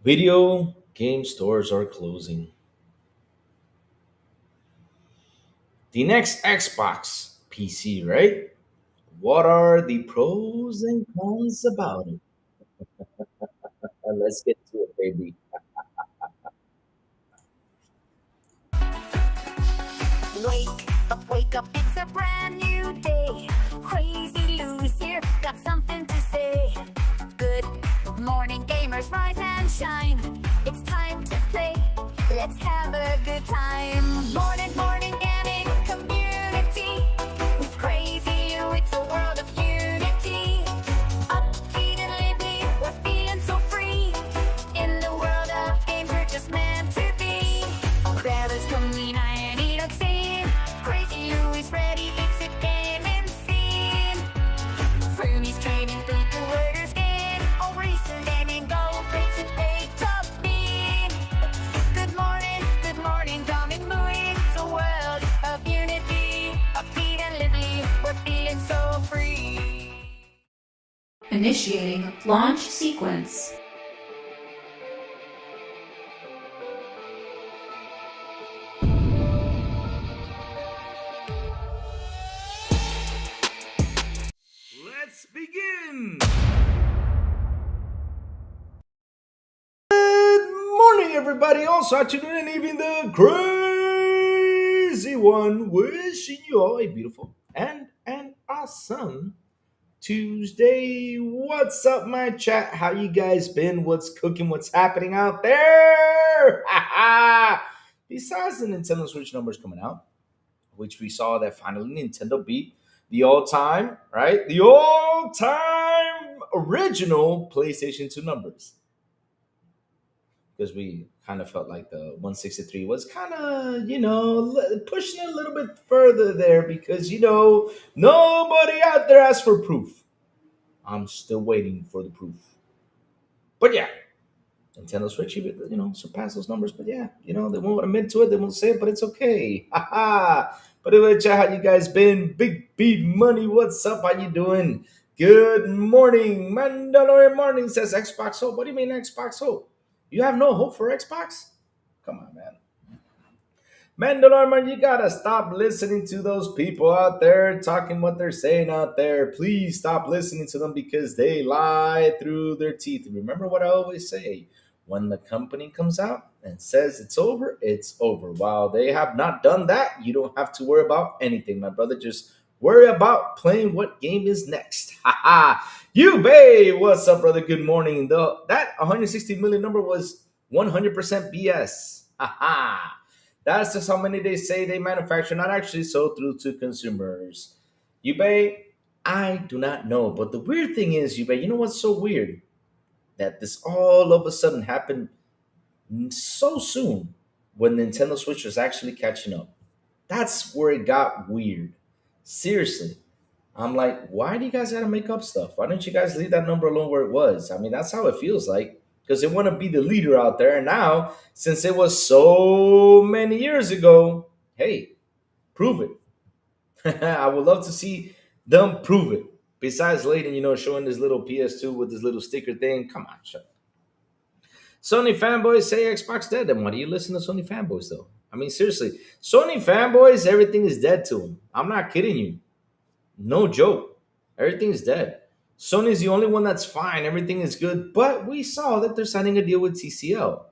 Video game stores are closing. The next Xbox PC, right? What are the pros and cons about it? Let's get to it, baby. Wake up, it's a brand new day. Crazy Lou's here, got something to say. Good morning, gamers, rise and shine. It's time to play, let's have a good time. Morning, gaming community. With Crazy Lou, it's a world of unity. Upbeat and lively, we're feeling so free. In the world of games, we're just meant to be. Grab us, come and eat a scene. Crazy Lou is ready, it's a gaming scene. Roomies trading through the orders in. All recent gaming go, rates and pay top bean. Good morning, coming moving. It's a world of unity. Upbeat and lively, we're feeling so free. Initiating launch sequence. Let's begin. Good morning, everybody. Also, afternoon and evening, the crazy one. Wishing you all a beautiful and an awesome Tuesday. What's up, my chat? How you guys been? What's cooking? What's happening out there? Besides the Nintendo Switch numbers coming out, which we saw that finally Nintendo beat the all-time, right? The all-time original PlayStation 2 numbers. Because we kind of felt like the 163 was kind of, pushing it a little bit further there because, nobody out there asked for proof. I'm still waiting for the proof. But yeah, Nintendo Switch, surpass those numbers. But yeah, they won't admit to it. They won't say it, but it's okay. Haha. But anyway, chat, how you guys been? Big B Money, what's up? How you doing? Good morning. Mandalorian Morning says Xbox Hope. What do you mean Xbox Hope? You have no hope for Xbox? Come on, man. Mandalorian, you gotta stop listening to those people out there talking what they're saying out there. Please stop listening to them because they lie through their teeth. Remember what I always say: when the company comes out and says it's over, it's over. While they have not done that, you don't have to worry about anything, my brother. Just worry about playing what game is next. Haha. You Bay, what's up, brother? Good morning. That 160 million number was 100% BS. Haha. That's just how many they say they manufacture, not actually sold through to consumers. Yubei, I do not know. But the weird thing is, Yubei, you know what's so weird? That this all of a sudden happened so soon when Nintendo Switch was actually catching up. That's where it got weird. Seriously. I'm like, why do you guys gotta make up stuff? Why don't you guys leave that number alone where it was? I mean, that's how it feels like because they want to be the leader out there. And now, since it was so many years ago, hey, prove it. I would love to see them prove it. Besides Layden, showing this little PS2 with this little sticker thing. Come on, shut up. Sony fanboys say Xbox dead. Then why do you listen to Sony fanboys, though? I mean, seriously, Sony fanboys, everything is dead to them. I'm not kidding you. No joke. Everything's dead. Sony's the only one that's fine. Everything is good. But we saw that they're signing a deal with TCL.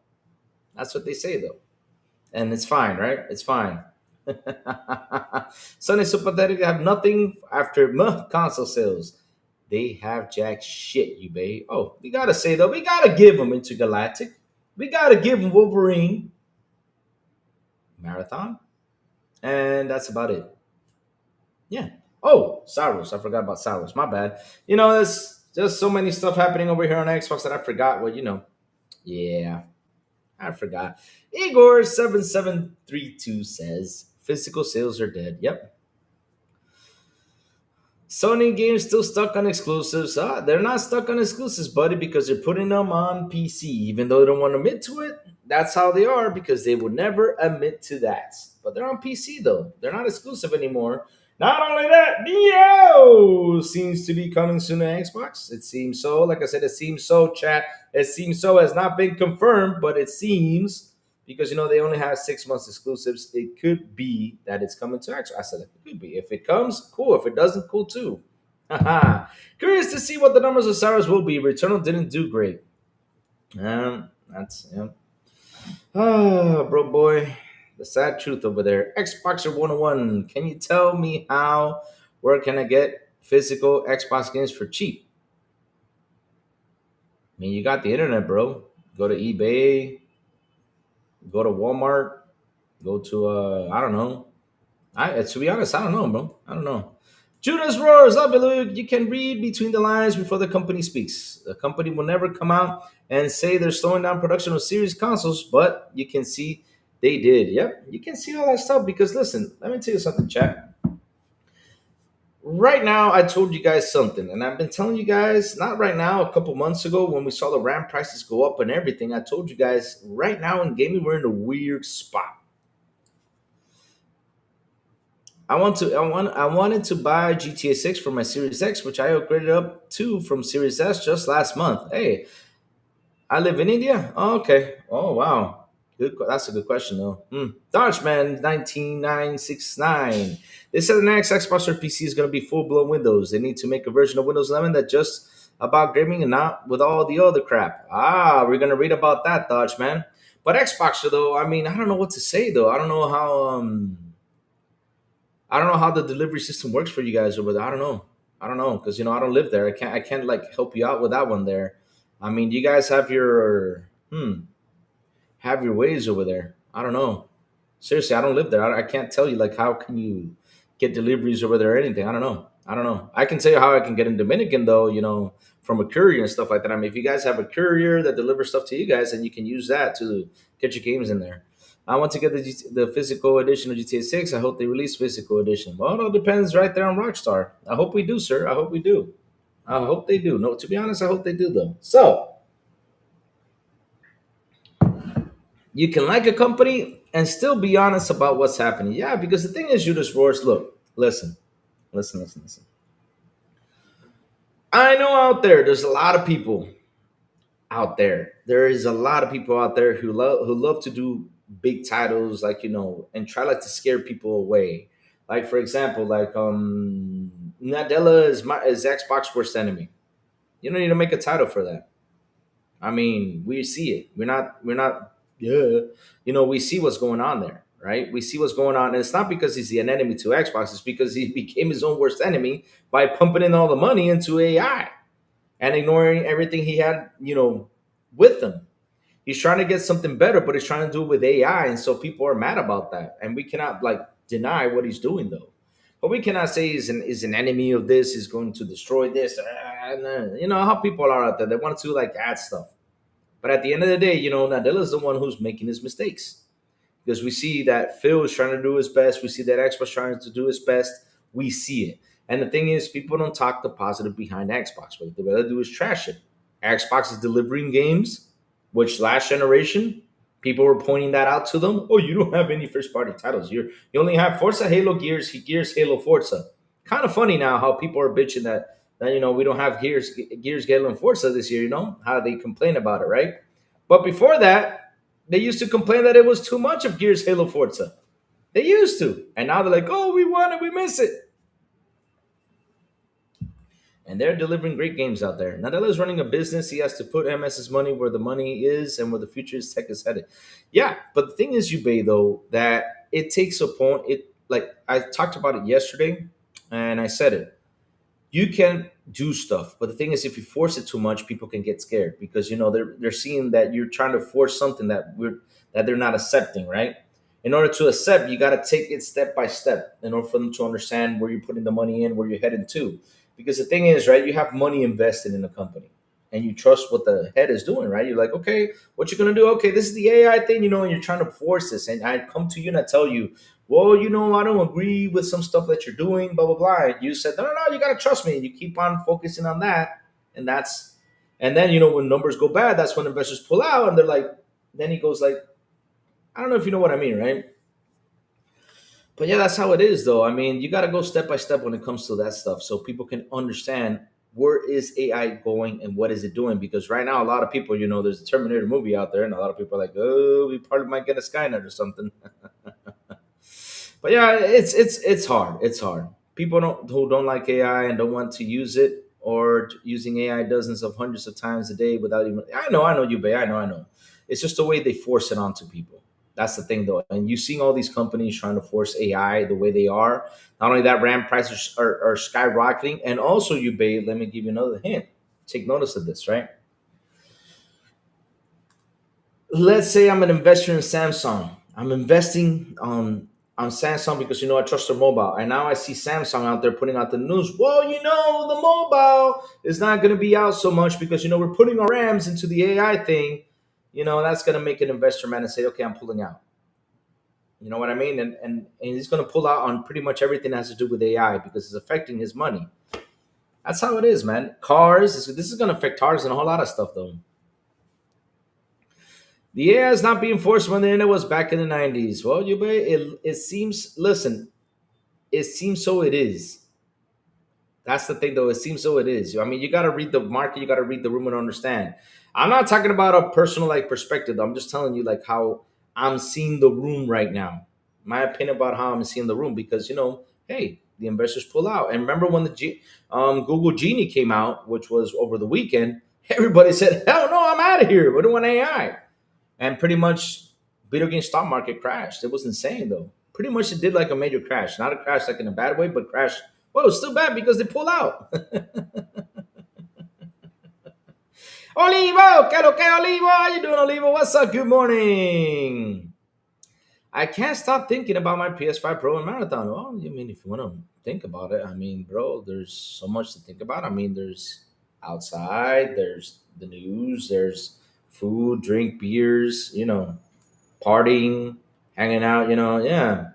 That's what they say, though. And it's fine, right? It's fine. Sony's so pathetic. They have nothing after console sales. They have jack shit, you babe. Oh, we got to say, though, we got to give them Intergalactic. We got to give them Wolverine Marathon. And that's about it. Yeah. Oh, Cyrus. I forgot about Cyrus. My bad. There's just so many stuff happening over here on Xbox that I forgot. Well, yeah, I forgot. Igor7732 says physical sales are dead. Yep. Sony games still stuck on exclusives. They're not stuck on exclusives, buddy, because they're putting them on PC. Even though they don't want to admit to it, that's how they are because they would never admit to that. But they're on PC, though. They're not exclusive anymore. Not only that, Neo seems to be coming soon to Xbox. It seems so. Like I said, it seems so. Chat. It seems so has not been confirmed, but it seems because they only have 6 months exclusives. It could be that it's coming to Xbox. I said it could be. If it comes, cool. If it doesn't, cool too. Haha. Curious to see what the numbers of Cyrus will be. Returnal didn't do great. That's yeah. Ah, bro, boy. The sad truth over there. Xboxer 101. Can you tell me how? Where can I get physical Xbox games for cheap? I mean, you got the internet, bro. Go to eBay. Go to Walmart. Go to I don't know. I to be honest, I don't know, bro. I don't know. Judas roars, love it, Luke. You can read between the lines before the company speaks. The company will never come out and say they're slowing down production of series consoles, but you can see they did. Yep, you can see all that stuff because listen, let me tell you something, chat. Right now, I told you guys something, and I've been telling you guys, not right now, a couple months ago when we saw the RAM prices go up and everything. I told you guys right now in gaming, we're in a weird spot. I wanted to buy GTA 6 for my Series X, which I upgraded up to from Series S just last month. Hey, I live in India. Oh, okay. Oh wow. That's a good question though. Dodgeman 19969. They said the next Xbox or PC is going to be full blown Windows. They need to make a version of Windows 11 that just about gaming and not with all the other crap. Ah, we're going to read about that, Dodgeman. But Xbox though, I mean, I don't know what to say though. I don't know how the delivery system works for you guys over there. I don't know. I don't know because I don't live there. I can't like help you out with that one there. I mean, you guys have your ways over there. I don't know. Seriously, I don't live there. I can't tell you like how can you get deliveries over there or anything. I don't know. I don't know. I can tell you how I can get in Dominican though. From a courier and stuff like that. I mean, if you guys have a courier that delivers stuff to you guys, then you can use that to get your games in there. I want to get the physical edition of GTA 6. I hope they release physical edition. Well, it all depends right there on Rockstar. I hope we do, sir. I hope we do. I hope they do. No, to be honest, I hope they do, though. So, you can like a company and still be honest about what's happening. Yeah, because the thing is, Judas Roars, look, listen. I know out there's a lot of people out there. There is a lot of people out there who love to do big titles, like and try like to scare people away. Like for example, like Nadella is Xbox worst enemy. You don't need to make a title for that. I mean, we see it. We're not. Yeah, we see what's going on there, right? We see what's going on, and it's not because he's an enemy to Xbox. It's because he became his own worst enemy by pumping in all the money into AI and ignoring everything he had, with them. He's trying to get something better, but he's trying to do it with AI, and so people are mad about that. And we cannot like deny what he's doing though. But we cannot say he's an enemy of this. He's going to destroy this. No. You know how people are out there. They want to like add stuff. But at the end of the day, Nadella is the one who's making his mistakes because we see that Phil is trying to do his best. We see that Xbox trying to do his best. We see it. And the thing is, people don't talk the positive behind Xbox. What they rather do is trash it. Xbox is delivering games, which last generation, people were pointing that out to them. Oh, you don't have any first party titles. You only have Forza, Halo, Gears, Halo, Forza. Kind of funny now how people are bitching that we don't have Gears, Halo, and Forza this year. How they complain about it, right? But before that, they used to complain that it was too much of Gears, Halo, Forza. They used to, and now they're like, oh, we want it, we miss it. And they're delivering great games out there. Nadella is running a business. He has to put MS's money where the money is and where the future is tech is headed. Yeah, but the thing is, Ubay, though, that it takes a point. It like I talked about it yesterday, and I said it. You can do stuff, but the thing is, if you force it too much, people can get scared because they're seeing that you're trying to force something that they're not accepting, right? In order to accept, you got to take it step by step in order for them to understand where you're putting the money in, where you're heading to. Because the thing is, right, you have money invested in a company and you trust what the head is doing, right? You're like, okay, what you're going to do? Okay, this is the AI thing, and you're trying to force this. And I come to you and I tell you, well, I don't agree with some stuff that you're doing, blah, blah, blah. And you said, no, you got to trust me. And you keep on focusing on that. And then, when numbers go bad, that's when investors pull out and they're like, then he goes like, I don't know if you know what I mean, right? But yeah, that's how it is, though. I mean, you got to go step by step when it comes to that stuff, so people can understand where is AI going and what is it doing. Because right now, a lot of people, there's a Terminator movie out there, and a lot of people are like, "Oh, we probably might get a Skynet or something." But yeah, it's hard. It's hard. People who don't like AI and don't want to use it, or using AI dozens of hundreds of times a day without even. I know you, Bay. I know. It's just the way they force it onto people. That's the thing, though. And you seeing all these companies trying to force AI the way they are. Not only that, RAM prices are skyrocketing, and also, you, Bay. Let me give you another hint. Take notice of this, right? Let's say I'm an investor in Samsung. I'm investing on Samsung because I trust their mobile. And now I see Samsung out there putting out the news. Well, the mobile is not going to be out so much because we're putting our RAMs into the AI thing. That's going to make an investor man and say, okay, I'm pulling out. You know what I mean? And he's going to pull out on pretty much everything that has to do with AI because it's affecting his money. That's how it is, man. Cars. This is going to affect cars and a whole lot of stuff, though. The AI is not being forced when the internet was back in the 90s. Well, it seems, listen, it seems so it is. That's the thing, though. It seems so it is. I mean, you got to read the market, you got to read the room and understand. I'm not talking about a personal perspective. I'm just telling you how I'm seeing the room right now. My opinion about how I'm seeing the room because hey, the investors pull out. And remember when the Google Genie came out, which was over the weekend, everybody said, "Hell no, I'm out of here. We don't want AI." And pretty much video game stock market crashed. It was insane though. Pretty much it did like a major crash, not a crash like in a bad way, but crash. Well, it was still bad because they pull out. Olivo, que lo que Olivo? How you doing, Olivo? What's up? Good morning. I can't stop thinking about my PS5 Pro and Marathon. Well, I mean, if you want to think about it, I mean, bro, there's so much to think about. I mean, there's outside, there's the news, there's food, drink, beers, partying, hanging out, yeah.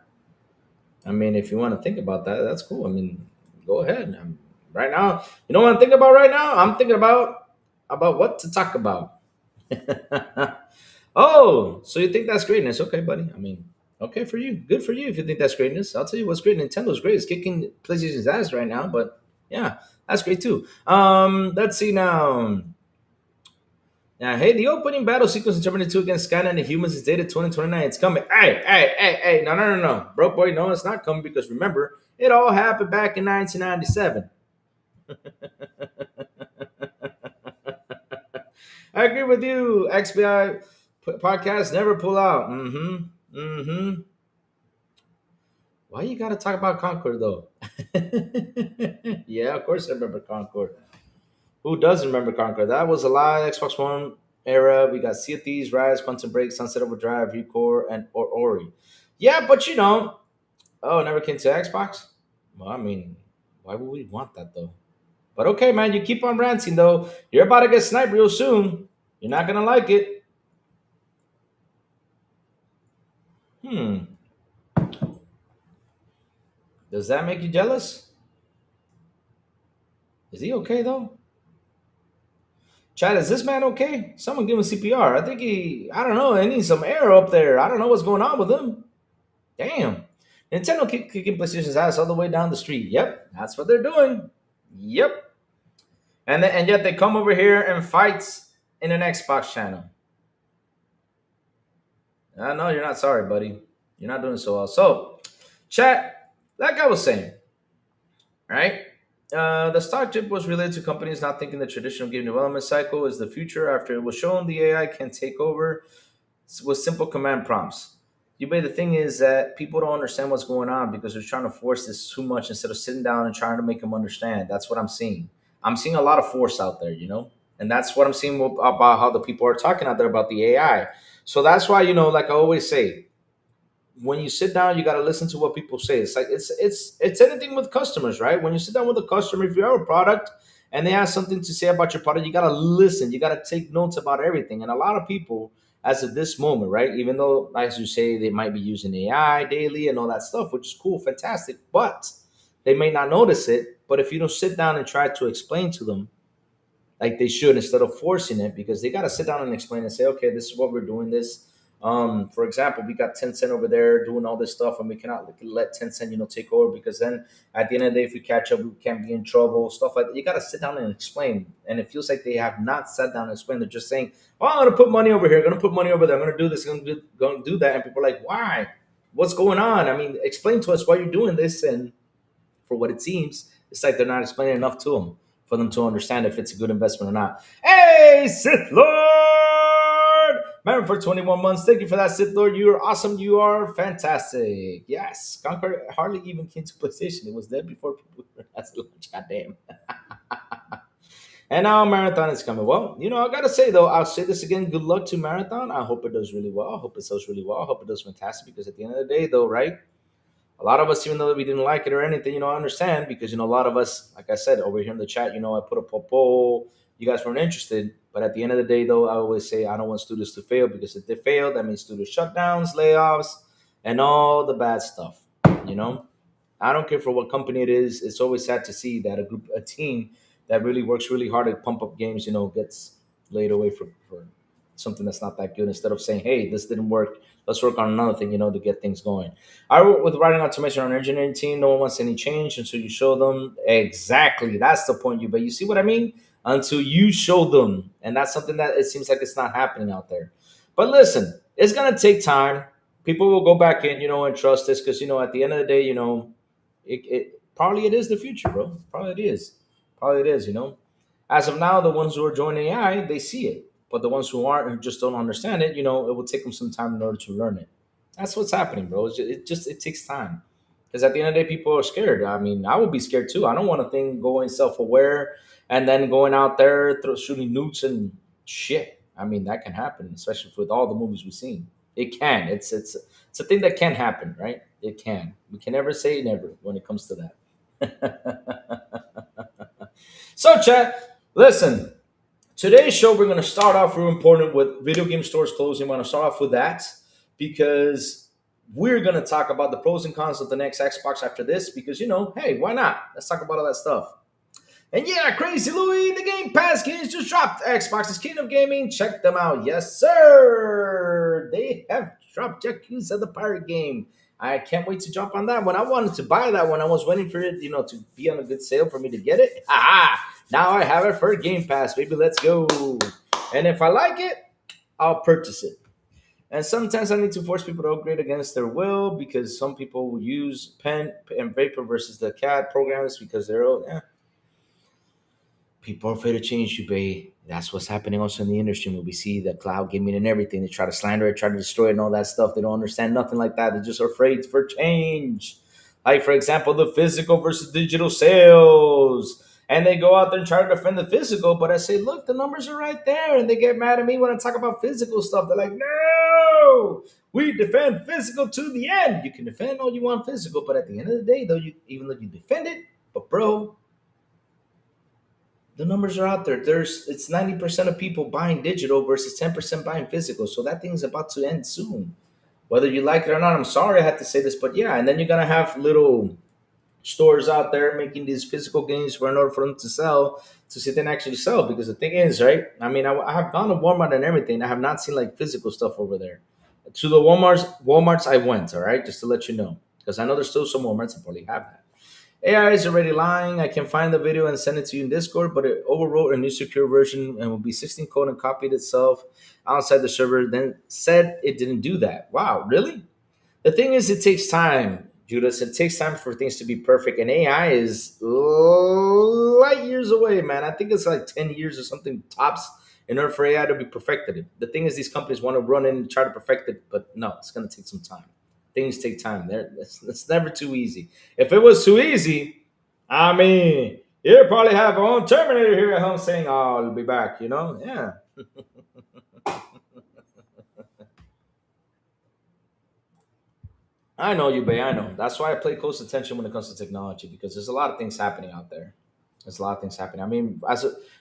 I mean, if you want to think about that, that's cool. I mean, go ahead. Right now, you know what I'm thinking about right now? I'm thinking about what to talk about. Oh, so you think that's greatness? Okay, buddy. I mean, okay for you. Good for you if you think that's greatness. I'll tell you what's great. Nintendo's great. It's kicking PlayStation's ass right now, but yeah, that's great too. Let's see now. Yeah, hey, the opening battle sequence in Terminator 2 against Skynet and the humans is dated 2029. It's coming. Hey. No. Broke boy, no, it's not coming because remember, it all happened back in 1997. I agree with you. XBI podcast never pull out. Why you got to talk about Concord, though? Yeah, of course I remember Concord. Who doesn't remember Conquer? That was a live Xbox One era. We got Sea of Thieves, Rise, Quantum Break, Sunset Overdrive, Recore, and Ori. Yeah, but oh, it never came to Xbox. Well, I mean, why would we want that though? But okay, man, you keep on ranting though. You're about to get sniped real soon. You're not gonna like it. Hmm. Does that make you jealous? Is he okay though? Chad, is this man okay? Someone give him CPR. I think I don't know, he needs some air up there. I don't know what's going on with him. Damn. Nintendo keep kicking PlayStation's ass all the way down the street. Yep, that's what they're doing. Yep. And yet they come over here and fights in an Xbox channel. I know you're not sorry, buddy. You're not doing so well. So, chat, like I was saying, right? The stock dip was related to companies not thinking the traditional game development cycle is the future after it was shown the AI can take over with simple command prompts. The thing is that people don't understand what's going on because they're trying to force this too much instead of sitting down and trying to make them understand. That's what I'm seeing. I'm seeing a lot of force out there, and that's what I'm seeing about how the people are talking out there about the AI. So that's why, like I always say, when you sit down, you got to listen to what people say. It's like it's anything with customers, right? When you sit down with a customer, if you have a product and they have something to say about your product, you got to listen. You got to take notes about everything. And a lot of people, as of this moment, right? Even though, as you say, they might be using AI daily and all that stuff, which is cool, fantastic, but they may not notice it. But if you don't sit down and try to explain to them like they should instead of forcing it, because they got to sit down and explain and say, okay, this is what we're doing. This. For example, we got Tencent over there doing all this stuff, and we cannot let Tencent, take over, because then at the end of the day, if we catch up, we can't be in trouble. Stuff like that. You got to sit down and explain. And it feels like they have not sat down and explained. They're just saying, "Oh, I'm gonna put money over here. I'm gonna put money over there. I'm gonna do this. Gonna do that." And people are like, "Why? What's going on? I mean, explain to us why you're doing this." And for what it seems, it's like they're not explaining enough to them for them to understand if it's a good investment or not. Hey, Sith Lord! Man, for 21 months. Thank you for that, Sith Lord. You are awesome. You are fantastic. Yes, Conquer hardly even came to PlayStation. It was dead before people realized it. Goddamn. And now Marathon is coming. Well, I gotta say though, I'll say this again. Good luck to Marathon. I hope it does really well. I hope it sells really well. I hope it does fantastic, because at the end of the day, though, right? A lot of us, even though we didn't like it or anything, I understand, because a lot of us, like I said over here in the chat, I put up a poll. You guys weren't interested, but at the end of the day, though, I always say I don't want studios to fail, because if they fail, that means studio shutdowns, layoffs, and all the bad stuff. You know, I don't care for what company it is. It's always sad to see that a team that really works really hard to pump up games, gets laid away for something that's not that good. Instead of saying, "Hey, this didn't work. Let's work on another thing," to get things going. I work with writing automation on an engineering team. No one wants any change until you show them. Exactly, that's the point. But you see what I mean? Until you show them, and that's something that it seems like it's not happening out there. But listen, it's gonna take time. People will go back in, and trust this, because at the end of the day, it probably it is the future, bro. Probably it is. Probably it is. As of now, the ones who are joining AI, they see it, but the ones who aren't, who just don't understand it, it will take them some time in order to learn it. That's what's happening, bro. It takes time, because at the end of the day, people are scared. I mean, I would be scared too. I don't want a thing going self-aware and then going out there shooting nukes and shit. I mean, that can happen, especially with all the movies we've seen. It can. It's a thing that can happen, right? It can. We can never say never when it comes to that. So, chat, listen. Today's show, we're going to start off real important with video game stores closing. We're going to start off with that, because we're going to talk about the pros and cons of the next Xbox after this, because, hey, why not? Let's talk about all that stuff. And yeah, Crazy Louie, the Game Pass games just dropped. Xbox's King of Gaming. Check them out. Yes, sir. They have dropped Yakuza the Pirate game. I can't wait to jump on that one. I wanted to buy that one. I was waiting for it, to be on a good sale for me to get it. Ha! Now I have it for Game Pass, baby. Let's go. And if I like it, I'll purchase it. And sometimes I need to force people to upgrade against their will, because some people will use pen and paper versus the CAD programs, because they're people are afraid to change, you, babe. That's what's happening also in the industry when we see the cloud gaming and everything. They try to slander it, try to destroy it, and all that stuff. They don't understand nothing like that. They're just afraid for change. Like, for example, the physical versus digital sales. And they go out there and try to defend the physical, but I say, look, the numbers are right there. And they get mad at me when I talk about physical stuff. They're like, no, we defend physical to the end. You can defend all you want physical, but at the end of the day, though, even though you defend it, but bro, the numbers are out there. It's 90% of people buying digital versus 10% buying physical. So that thing's about to end soon. Whether you like it or not, I'm sorry I had to say this, but yeah, and then you're gonna have little stores out there making these physical games in order for them to sell, to sit and actually sell. Because the thing is, right? I mean, I have gone to Walmart and everything. I have not seen like physical stuff over there. To the Walmarts I went, all right, just to let you know, because I know there's still some Walmarts that probably have that. AI is already lying. I can find the video and send it to you in Discord, but it overwrote a new secure version and will be 16 code and copied itself outside the server. Then said it didn't do that. Wow, really? The thing is, it takes time, Judas. It takes time for things to be perfect, and AI is light years away, man. I think it's like 10 years or something tops in order for AI to be perfected. The thing is, these companies want to run in and try to perfect it, but no, it's going to take some time. Things take time. It's never too easy. If it was too easy, I mean, you'd probably have our own Terminator here at home saying, "Oh, I'll be back." Yeah. I know you, Bay. I know. That's why I pay close attention when it comes to technology, because there's a lot of things happening out there. There's a lot of things happening. I mean,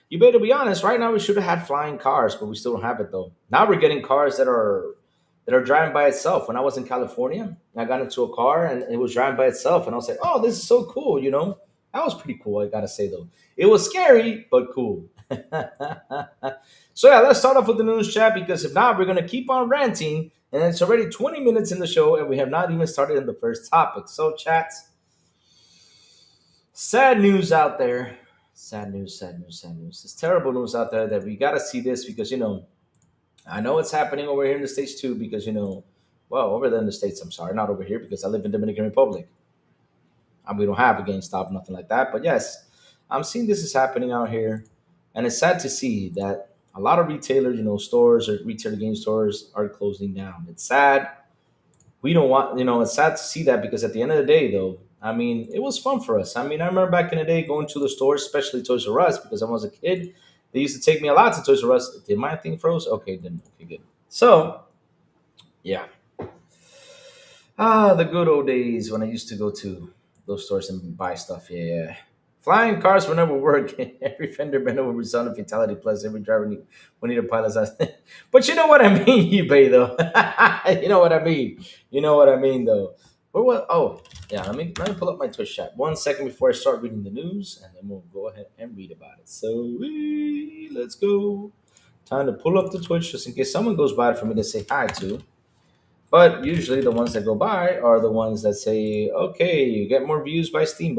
you better be honest. Right now, we should have had flying cars, but we still don't have it though. Now we're getting cars that are driving by itself. When I was in California, I got into a car and it was driving by itself, and I was like, "Oh, this is so cool!" That was pretty cool. I gotta say though, it was scary but cool. So yeah, let's start off with the news chat, because if not, we're gonna keep on ranting And it's already 20 minutes in the show, and we have not even started in the first topic. So, chats, sad news out there. Sad news, sad news, sad news. It's terrible news out there that we got to see this because, I know it's happening over here in the States too because, well, over there in the States, I'm sorry, not over here because I live in Dominican Republic. And we don't have a GameStop, nothing like that. But yes, I'm seeing this is happening out here. And it's sad to see that a lot of retailers, stores or retail game stores are closing down. It's sad. We don't want, it's sad to see that because at the end of the day, though, I mean, it was fun for us. I mean, I remember back in the day going to the stores, especially Toys R Us, because I was a kid. They used to take me a lot to Toys R Us. Did my thing froze? Okay, then okay, good. So, yeah. The good old days when I used to go to those stores and buy stuff. Yeah. Flying cars will never work. Every fender bent over result of fatality plus every driver will need a pilot's eyes. But you know what I mean, eBay though. You know what I mean. You know what I mean though. But what? Oh, yeah. Let me pull up my Twitch chat 1 second before I start reading the news, and then we'll go ahead and read about it. So let's go. Time to pull up the Twitch just in case someone goes by for me to say hi to. But usually the ones that go by are the ones that say, okay, you get more views by Steam.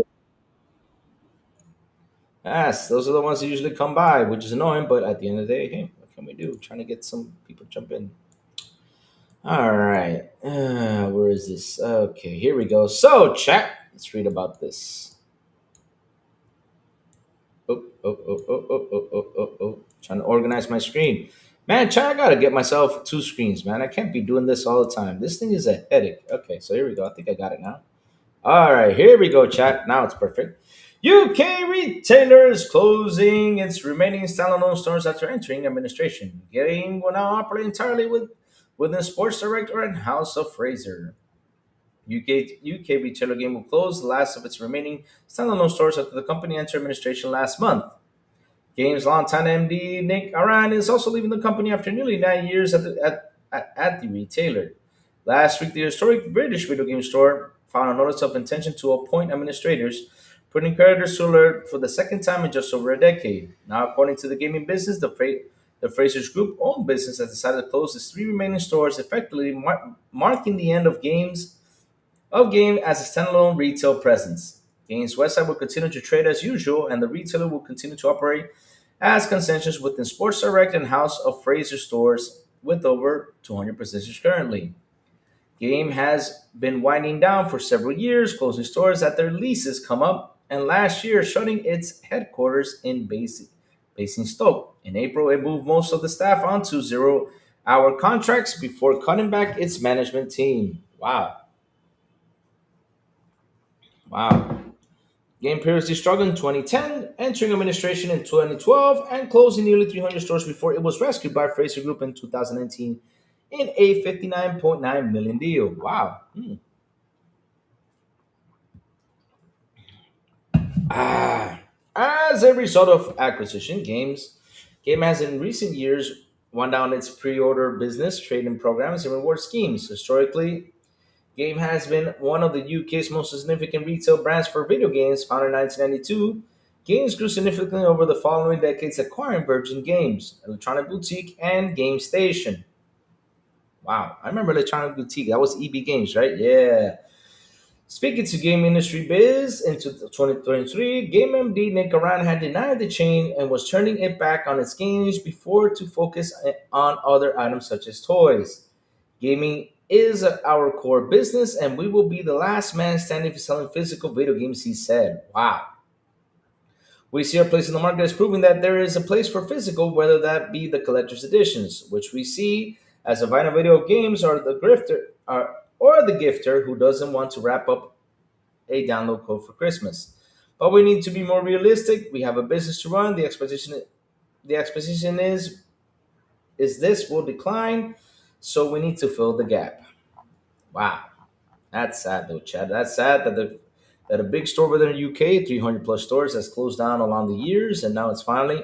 Yes, those are the ones that usually come by, which is annoying, but at the end of the day, hey, what can we do? Trying to get some people to jump in. All right. Where is this? Okay, here we go. So, chat, let's read about this. Oh. Trying to organize my screen. Man, chat, I gotta get myself two screens, man. I can't be doing this all the time. This thing is a headache. Okay, so here we go. I think I got it now. All right, here we go, chat. Now it's perfect. UK retailers closing its remaining standalone stores after entering administration. Game will now operate entirely within Sports Director and House of Fraser. UK retailer Game will close the last of its remaining standalone stores after the company entered administration last month. Game's longtime MD Nick Aran is also leaving the company after nearly 9 years at the retailer. Last week, the historic British video game store found a notice of intention to appoint administrators, putting creditors to alert for the second time in just over a decade. Now, according to the gaming business, the Fraser's Group owned business has decided to close its three remaining stores, effectively marking the end of Game as a standalone retail presence. Game's website will continue to trade as usual, and the retailer will continue to operate as concessions within Sports Direct and House of Fraser stores with over 200 positions currently. Game has been winding down for several years, closing stores as their leases come up, and last year shutting its headquarters in Basingstoke. In April, it moved most of the staff onto zero-hour contracts before cutting back its management team. Wow. Wow. Game previously struggled in 2010, entering administration in 2012, and closing nearly 300 stores before it was rescued by Fraser Group in 2019 in a 59.9 million deal. Wow. Ah. As a result of acquisition, Game has in recent years wound down its pre-order business, trading programs, and reward schemes. Historically, Game has been one of the UK's most significant retail brands for video games. Founded in 1992, Games grew significantly over the following decades, acquiring Virgin Games, Electronic Boutique, and Game Station. Wow, I remember Electronic Boutique. That was EB Games, right? Yeah. Speaking to Game Industry Biz in 2023, Game MD Nick Aran had denied the chain and was turning it back on its games before to focus on other items such as toys. Gaming is our core business, and we will be the last man standing for selling physical video games, he said. Wow. We see our place in the market as proving that there is a place for physical, whether that be the collector's editions, which we see as a vinyl video of games, or the gifter who doesn't want to wrap up a download code for Christmas. But we need to be more realistic. We have a business to run. The expectation is this will decline, so we need to fill the gap. Wow, that's sad though, Chad. That's sad that a big store within the UK, 300 plus stores, has closed down along the years, and now it's finally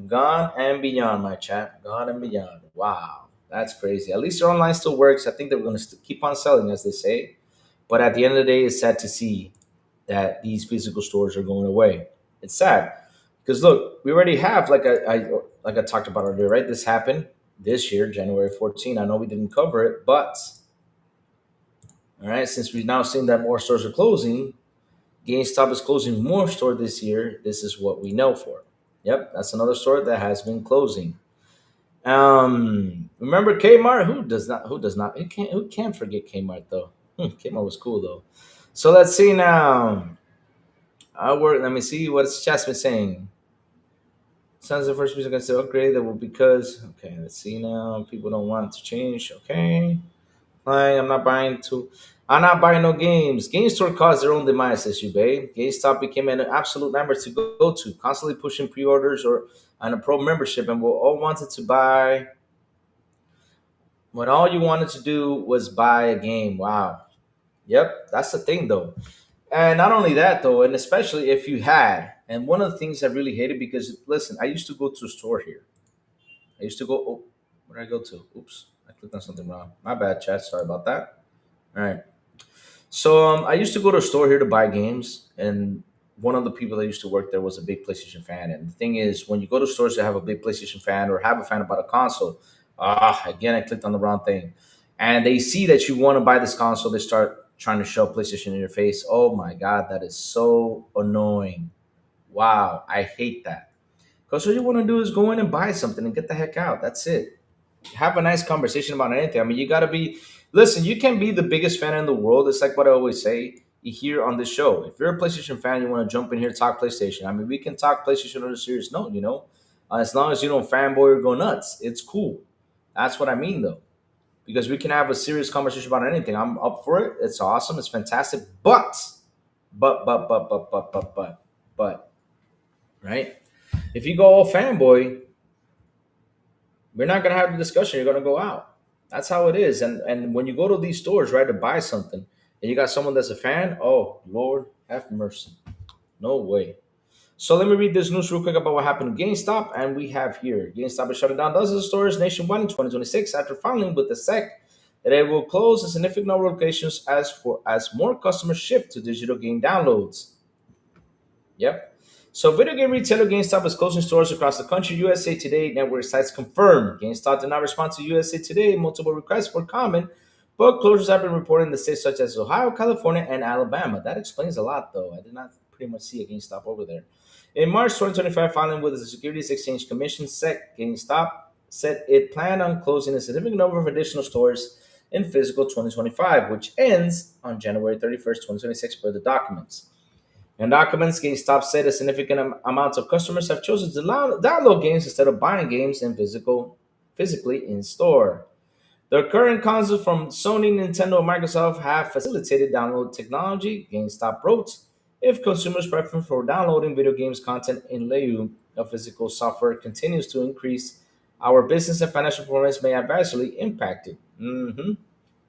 gone and beyond, my chat. Gone and beyond. Wow, that's crazy. At least their online still works. I think they're going to keep on selling, as they say. But at the end of the day, it's sad to see that these physical stores are going away. It's sad because look, we already have like I talked about earlier, right? This happened. this year, January 14. I know we didn't cover it, but all right, since we've now seen that more stores are closing, GameStop is closing more store this year. This is what we know for. Yep, that's another store that has been closing. Remember Kmart? Who does not? Who does not? Who can't forget Kmart though? Kmart was cool though. So let's see now. I work. Let me see what's Jasmine saying. Sounds the first piece I can say upgrade that will because okay. Let's see now. People don't want to change. Okay. Fine. I'm not buying no games. Game store caused their own demise, says you, babe. GameStop became an absolute number to go to, constantly pushing pre-orders or on a pro membership, and we all wanted to buy when all you wanted to do was buy a game. Wow. Yep, that's the thing though. And not only that though, and especially if you had, and one of the things I really hated because listen, I used to go to a store here. I used to go. Oh, where did I go to? Oops, I clicked on something wrong. My bad, chat. Sorry about that. All right. So I used to go to a store here to buy games, and one of the people that used to work there was a big PlayStation fan. And the thing is, when you go to stores that have a big PlayStation fan or have a fan about a console, again, I clicked on the wrong thing, and they see that you want to buy this console, they start trying to shove PlayStation in your face. Oh my god, that is so annoying. Wow, I hate that. Because all you want to do is go in and buy something and get the heck out. That's it. Have a nice conversation about anything. I mean, you got to be, listen, you can be the biggest fan in the world. It's like what I always say here on this show. If you're a PlayStation fan, you want to jump in here, talk PlayStation. I mean, we can talk PlayStation on a serious note, as long as you don't fanboy or go nuts, it's cool. That's what I mean, though, because we can have a serious conversation about anything. I'm up for it. It's awesome. It's fantastic. But, right? If you go all fanboy, we're not gonna have the discussion. You're gonna go out. That's how it is. And when you go to these stores, right, to buy something, and you got someone that's a fan, oh Lord, have mercy. No way. So let me read this news real quick about what happened to GameStop, and we have here GameStop is shutting down dozens of stores nationwide in 2026 after filing with the SEC that it will close a significant number of locations as more customers shift to digital game downloads. Yep. So, video game retailer GameStop is closing stores across the country. USA Today network sites confirmed. GameStop did not respond to USA Today multiple requests for comment, but closures have been reported in the states such as Ohio, California, and Alabama. That explains a lot, though. I did not pretty much see a GameStop over there. In March 2025, filing with the Securities Exchange Commission, GameStop said it planned on closing a significant number of additional stores in fiscal 2025, which ends on January 31st, 2026, per the documents. In documents, GameStop said a significant amount of customers have chosen to download games instead of buying games physically in store. The current consoles from Sony, Nintendo, and Microsoft have facilitated download technology, GameStop wrote. If consumers' preference for downloading video games content in lieu of physical software continues to increase, our business and financial performance may adversely impact it.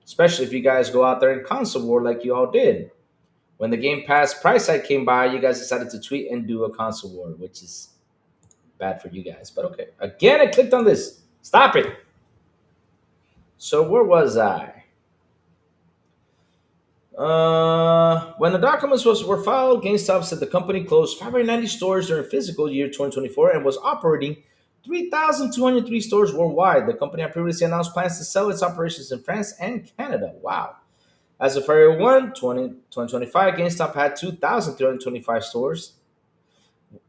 Especially if you guys go out there in console war like you all did. When the Game Pass price hike came by, you guys decided to tweet and do a console war, which is bad for you guys. But okay. Again, I clicked on this. Stop it. So where was I? When the documents were filed, GameStop said the company closed 590 stores during fiscal year 2024 and was operating 3,203 stores worldwide. The company had previously announced plans to sell its operations in France and Canada. Wow. As of February 1, 2025, GameStop had 2,325 stores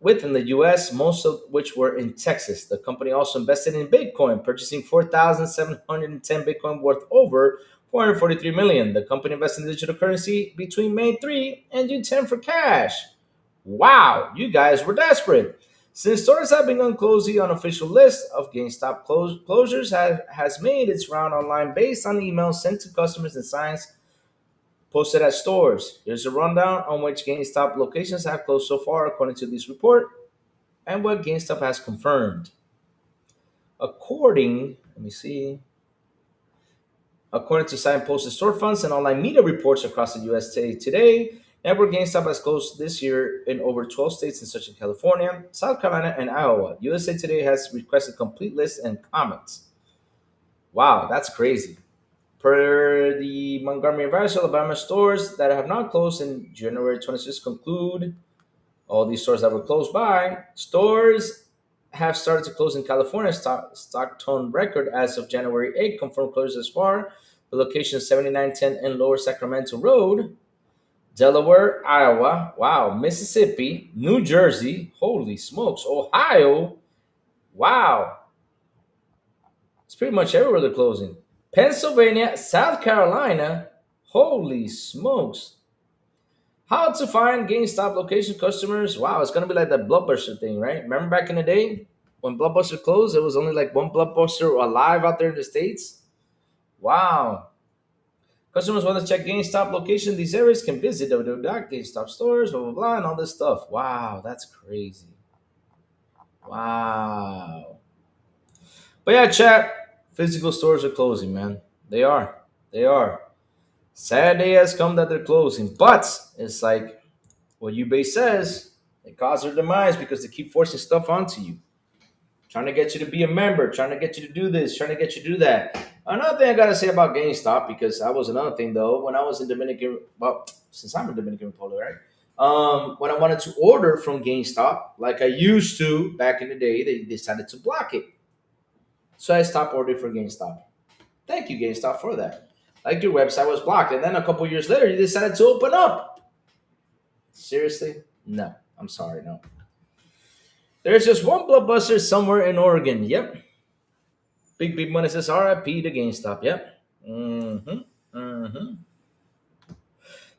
within the US, most of which were in Texas. The company also invested in Bitcoin, purchasing 4,710 Bitcoin worth over 443 million. The company invested in digital currency between May 3 and June 10 for cash. Wow, you guys were desperate. Since stores have begun closing, the unofficial list of GameStop closures has made its round online based on emails sent to customers and signs posted at stores. Here's a rundown on which GameStop locations have closed so far, according to this report, and what GameStop has confirmed. Let me see. According to signposted storefronts and online media reports across the USA today, network GameStop has closed this year in over 12 states, such as California, South Carolina, and Iowa. USA Today has requested complete lists and comments. Wow, that's crazy. Per the Montgomery Advice, Alabama stores that have not closed in January 26 conclude all these stores that were closed by stores have started to close in California. Stockton record as of January 8th confirmed closures as far. The location is 7910 and Lower Sacramento Road. Delaware, Iowa, wow, Mississippi, New Jersey, holy smokes, Ohio, wow, it's pretty much everywhere they're closing. Pennsylvania, South Carolina, holy smokes. How to find GameStop location customers? Wow, it's gonna be like that Blockbuster thing, right? Remember back in the day when Blockbuster closed, there was only like one Blockbuster alive out there in the States? Wow. Customers want to check GameStop location in these areas can visit www.GameStop stores, blah, blah, blah, and all this stuff. Wow, that's crazy. Wow. But yeah, chat, physical stores are closing, man. They are. They are. Sad day has come that they're closing. But it's like what eBay says, they cause their demise because they keep forcing stuff onto you. Trying to get you to be a member, trying to get you to do this, trying to get you to do that. Another thing I gotta say about GameStop, because that was another thing though, when I was in Dominican, well, since I'm in Dominican Republic, right? When I wanted to order from GameStop, like I used to back in the day, they decided to block it. So I stopped ordering from GameStop. Thank you, GameStop, for that. Like your website was blocked, and then a couple years later, you decided to open up. Seriously? No. I'm sorry, no. There's just one blockbuster somewhere in Oregon. Yep. Big money says RIP to GameStop. Yep. Mm-hmm. Mm-hmm.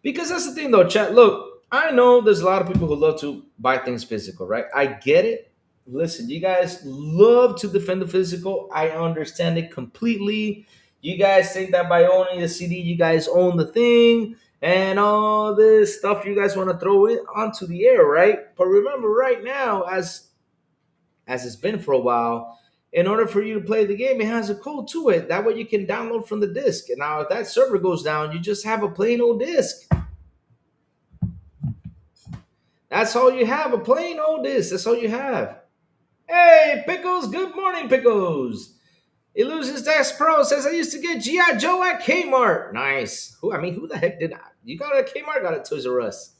Because that's the thing though, chat. Look, I know there's a lot of people who love to buy things physical, right? I get it. Listen, you guys love to defend the physical. I understand it completely. You guys think that by owning the CD, you guys own the thing and all this stuff you guys want to throw it onto the air, right? But remember, right now, as it's been for a while, in order for you to play the game, it has a code to it. That way you can download from the disc. And now if that server goes down, you just have a plain old disc. That's all you have, a plain old disc. That's all you have. Hey, Pickles, good morning, Pickles. Illusions Dash Pro says I used to get G.I. Joe at Kmart. Nice. Who the heck did I? You got it at Kmart, got it at Toys R Us.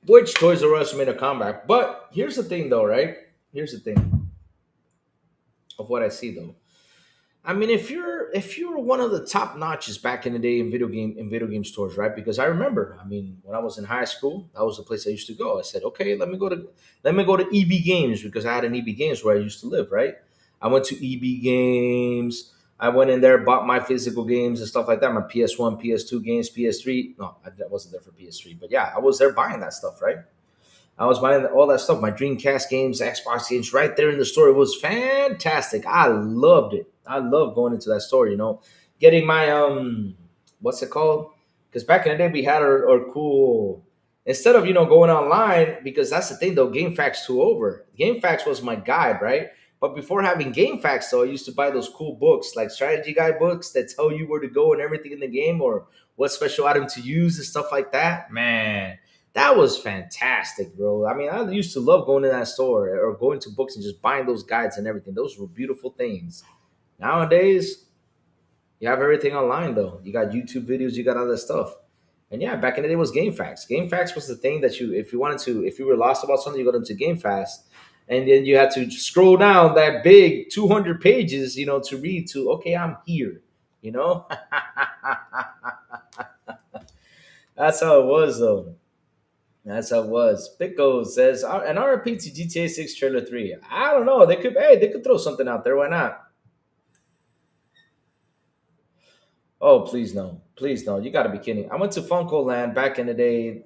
Which Toys R Us made a comeback. But here's the thing though, right? Here's the thing of what I see though. I mean, if you're one of the top notches back in the day in video game stores, right? Because I remember, I mean, when I was in high school, that was the place I used to go. I said, okay, let me go to EB Games because I had an EB Games where I used to live, right? I went to EB Games. I went in there, bought my physical games and stuff like that. My PS1, PS2 games, PS3. No, I wasn't there for PS3, but yeah, I was there buying that stuff, right? I was buying all that stuff, my Dreamcast games, Xbox games, right there in the store. It was fantastic. I loved it. I love going into that store. Getting my what's it called? Because back in the day we had our cool. Instead of going online, because that's the thing though. GameFAQs too over. GameFAQs was my guide, right? But before having GameFAQs, though, I used to buy those cool books, like strategy guide books that tell you where to go and everything in the game, or what special item to use and stuff like that. Man, that was fantastic, bro. I mean, I used to love going to that store or going to books and just buying those guides and everything. Those were beautiful things. Nowadays, you have everything online, though. You got YouTube videos, you got other stuff. And yeah, back in the day, it was GameFAQs. GameFAQs was the thing that if you were lost about something, you go into GameFAQs, and then you had to scroll down that big 200 pages, to read to. Okay, I'm here. You know, that's how it was, though. That's how it was. Pico says an RP to GTA 6 trailer 3. I don't know. They could throw something out there. Why not? Oh, please no. Please no. You got to be kidding. I went to Funko Land back in the day,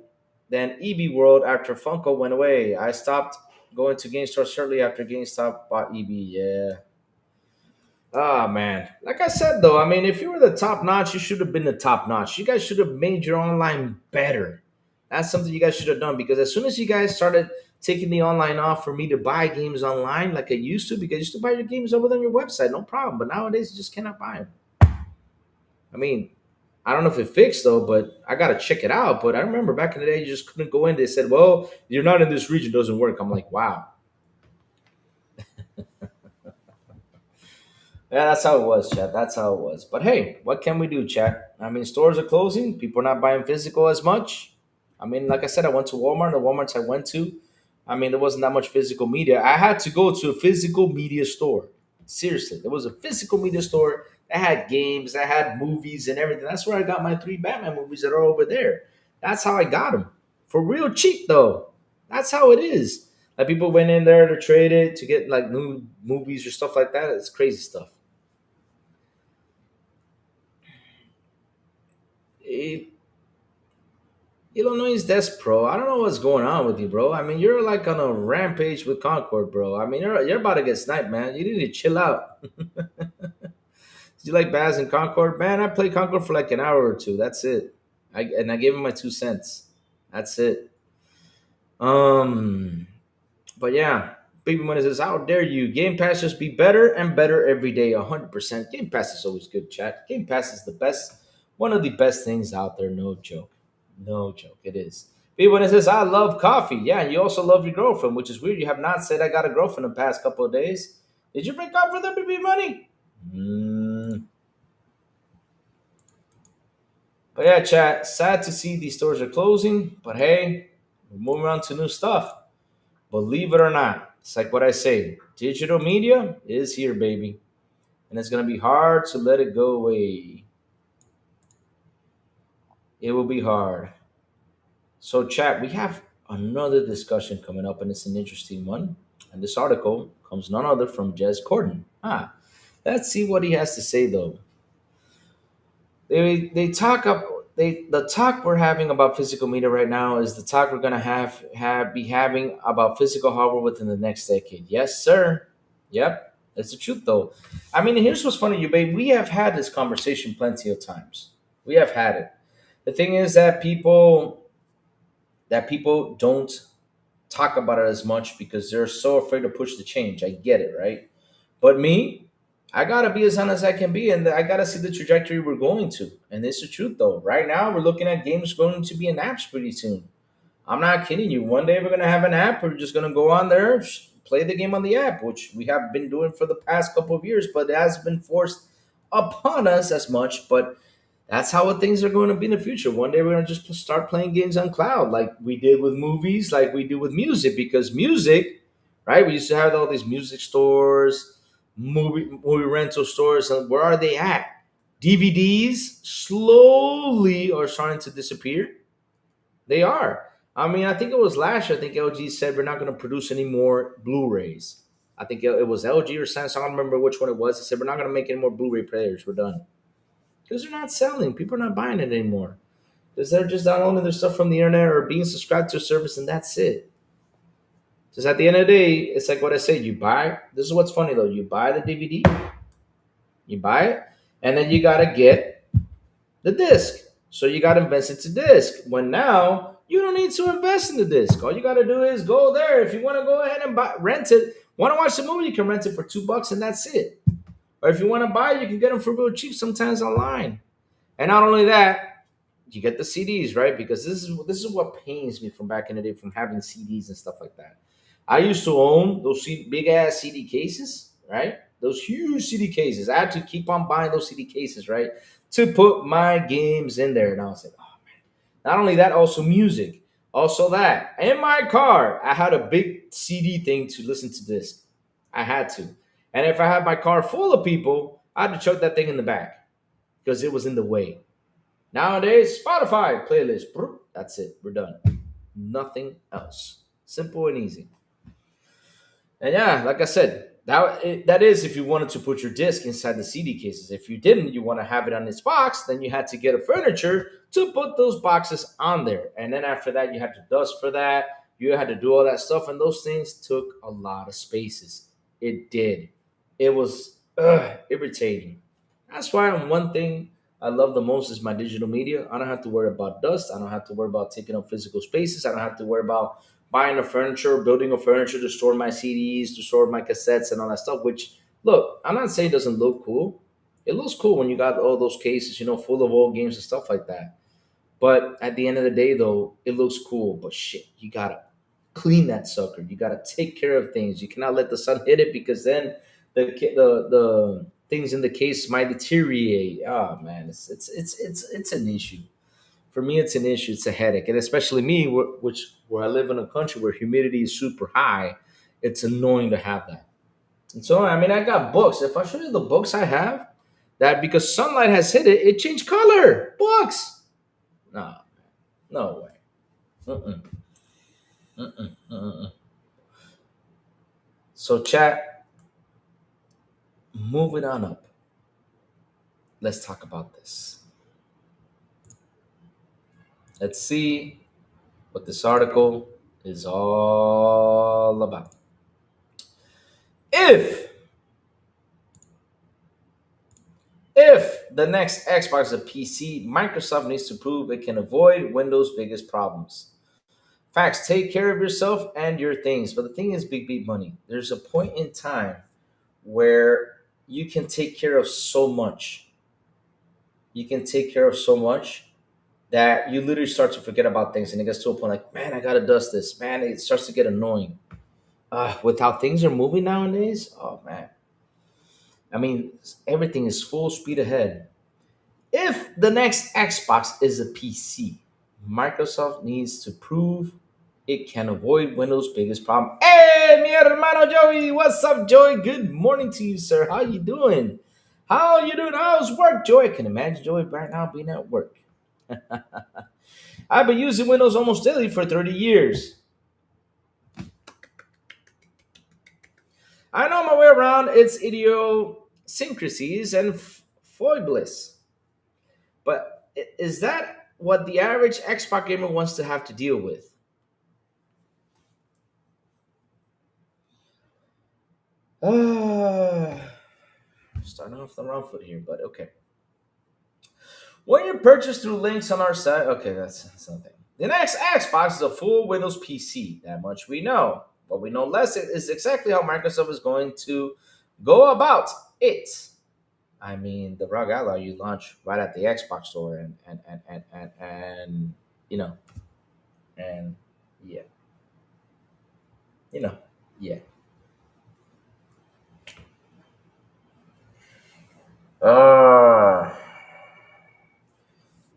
then EB World after Funko went away. I stopped going to GameStop shortly after GameStop bought EB. Yeah. Ah, man. Like I said, though, I mean, if you were the top notch, you should have been the top notch. You guys should have made your online better. That's something you guys should have done because as soon as you guys started taking the online off for me to buy games online like I used to, because I used to buy your games over on your website, no problem. But nowadays, you just cannot buy them. I mean, I don't know if it fixed though, but I gotta check it out. But I remember back in the day, you just couldn't go in. They said, "Well, you're not in this region; doesn't work." I'm like, "Wow, yeah, that's how it was, chat. That's how it was." But hey, what can we do, chat? I mean, stores are closing. People are not buying physical as much. I mean, like I said, I went to Walmart. The Walmarts I went to, I mean, there wasn't that much physical media. I had to go to a physical media store. Seriously, there was a physical media store that had games, that had movies and everything. That's where I got my three Batman movies that are over there. That's how I got them for real cheap, though. That's how it is. Like people went in there to trade it to get like new movies or stuff like that. It's crazy stuff. It, Illinois Desk Pro. I don't know what's going on with you, bro. I mean, you're like on a rampage with Concord, bro. I mean, you're about to get sniped, man. You need to chill out. Do you like Baz and Concord? Man, I played Concord for like an hour or two. That's it. I gave him my 2 cents. That's it. Um, but yeah, Baby Money says, "How dare you? Game Pass just be better and better every day. 100%. Game Pass is always good, chat. Game Pass is the best, one of the best things out there. No joke. No joke. It is." Baby Money says, "I love coffee. Yeah, you also love your girlfriend, which is weird. You have not said I got a girlfriend the past couple of days. Did you break up with her, Baby Money?" Mm. But yeah, chat. Sad to see these stores are closing, but hey, we're moving on to new stuff. Believe it or not, it's like what I say. Digital media is here, baby, and it's gonna be hard to let it go away. It will be hard. So, chat. We have another discussion coming up, and it's an interesting one. And this article comes none other from Jez Corden. Let's see what he has to say, though. They talk up the talk we're having about physical media right now is the talk we're gonna have be having about physical hardware within the next decade. Yes, sir. Yep, that's the truth though. I mean, here's what's funny, you babe. We have had this conversation plenty of times. We have had it. The thing is that people don't talk about it as much because they're so afraid to push the change. I get it, right? But me, I gotta be as honest as I can be, and I gotta see the trajectory we're going to. And it's the truth, though. Right now, we're looking at games going to be in apps pretty soon. I'm not kidding you. One day we're gonna have an app. We're just gonna go on there, play the game on the app, which we have been doing for the past couple of years, but it has been forced upon us as much. But that's how things are going to be in the future. One day we're going to just start playing games on cloud, like we did with movies, like we do with music. Because music, right? We used to have all these music stores, movie rental stores, and where are they at? DVDs slowly are starting to disappear. They are. I mean, I think it was last year. I think LG said we're not going to produce any more Blu-rays. I think it was LG or Samsung. I don't remember which one it was. They said we're not going to make any more Blu-ray players. We're done because they're not selling. People are not buying it anymore because they're just downloading their stuff from the internet or being subscribed to a service, and that's it. Because at the end of the day, it's like what I say: you buy. This is what's funny though. You buy the DVD, you buy it, and then you gotta get the disc. So you gotta invest into disc. When now you don't need to invest in the disc. All you gotta do is go there. If you want to go ahead and rent it, want to watch the movie, you can rent it for $2, and that's it. Or if you want to buy it, you can get them for real cheap sometimes online. And not only that, you get the CDs, right? Because this is what pains me from back in the day from having CDs and stuff like that. I used to own those big ass CD cases, right? Those huge CD cases. I had to keep on buying those CD cases, right, to put my games in there. And I was like, oh man. Not only that, also music. Also that in my car, I had a big CD thing to listen to this. I had to, and if I had my car full of people, I had to chuck that thing in the back because it was in the way. Nowadays, Spotify playlist. That's it. We're done. Nothing else. Simple and easy. And yeah, like I said, that is if you wanted to put your disc inside the CD cases. If you didn't, you want to have it on its box, then you had to get a furniture to put those boxes on there. And then after that, you had to dust for that. You had to do all that stuff, and those things took a lot of spaces. It did. It was irritating. That's why one thing I love the most is my digital media. I don't have to worry about dust. I don't have to worry about taking up physical spaces. I don't have to worry about buying a furniture, building a furniture to store my CDs, to store my cassettes, and all that stuff. Which, look, I'm not saying it doesn't look cool. It looks cool when you got all those cases, full of old games and stuff like that. But at the end of the day, though, it looks cool. But shit, you gotta clean that sucker. You gotta take care of things. You cannot let the sun hit it because then the things in the case might deteriorate. Oh man, it's an issue For me, it's an issue. It's a headache, and especially me, where I live in a country where humidity is super high. It's annoying to have that. And so, I mean, I got books. If I show you the books I have, that because sunlight has hit it, it changed color. Books. No, no way. Mm-mm, mm-mm, mm-mm. So, chat, moving on up. Let's talk about this. Let's see what this article is all about. If if the next Xbox is a PC, Microsoft needs to prove it can avoid Windows' biggest problems. Facts, take care of yourself and your things. But the thing is, big, big money. There's a point in time where you can take care of so much. You can take care of so much that you literally start to forget about things. And it gets to a point like, man, I got to dust this. Man, it starts to get annoying. With how things are moving nowadays, oh, man. I mean, everything is full speed ahead. If the next Xbox is a PC, Microsoft needs to prove it can avoid Windows' biggest problem. Hey, mi hermano Joey, what's up, Joey? Good morning to you, sir. How you doing? How you doing? How's work, Joey? I can imagine Joey right now being at work. I've been using Windows almost daily for 30 years. I know my way around its idiosyncrasies and foibles. But is that what the average Xbox gamer wants to have to deal with? Uh, Starting off the wrong foot here, but okay. When you purchase through links on our site, okay, that's something. The next Xbox is a full Windows PC. That much we know. What we know less is exactly how Microsoft is going to go about it. I mean, the ROG Ally you launch right at the Xbox store, and you know, and yeah, you know, yeah. Uh,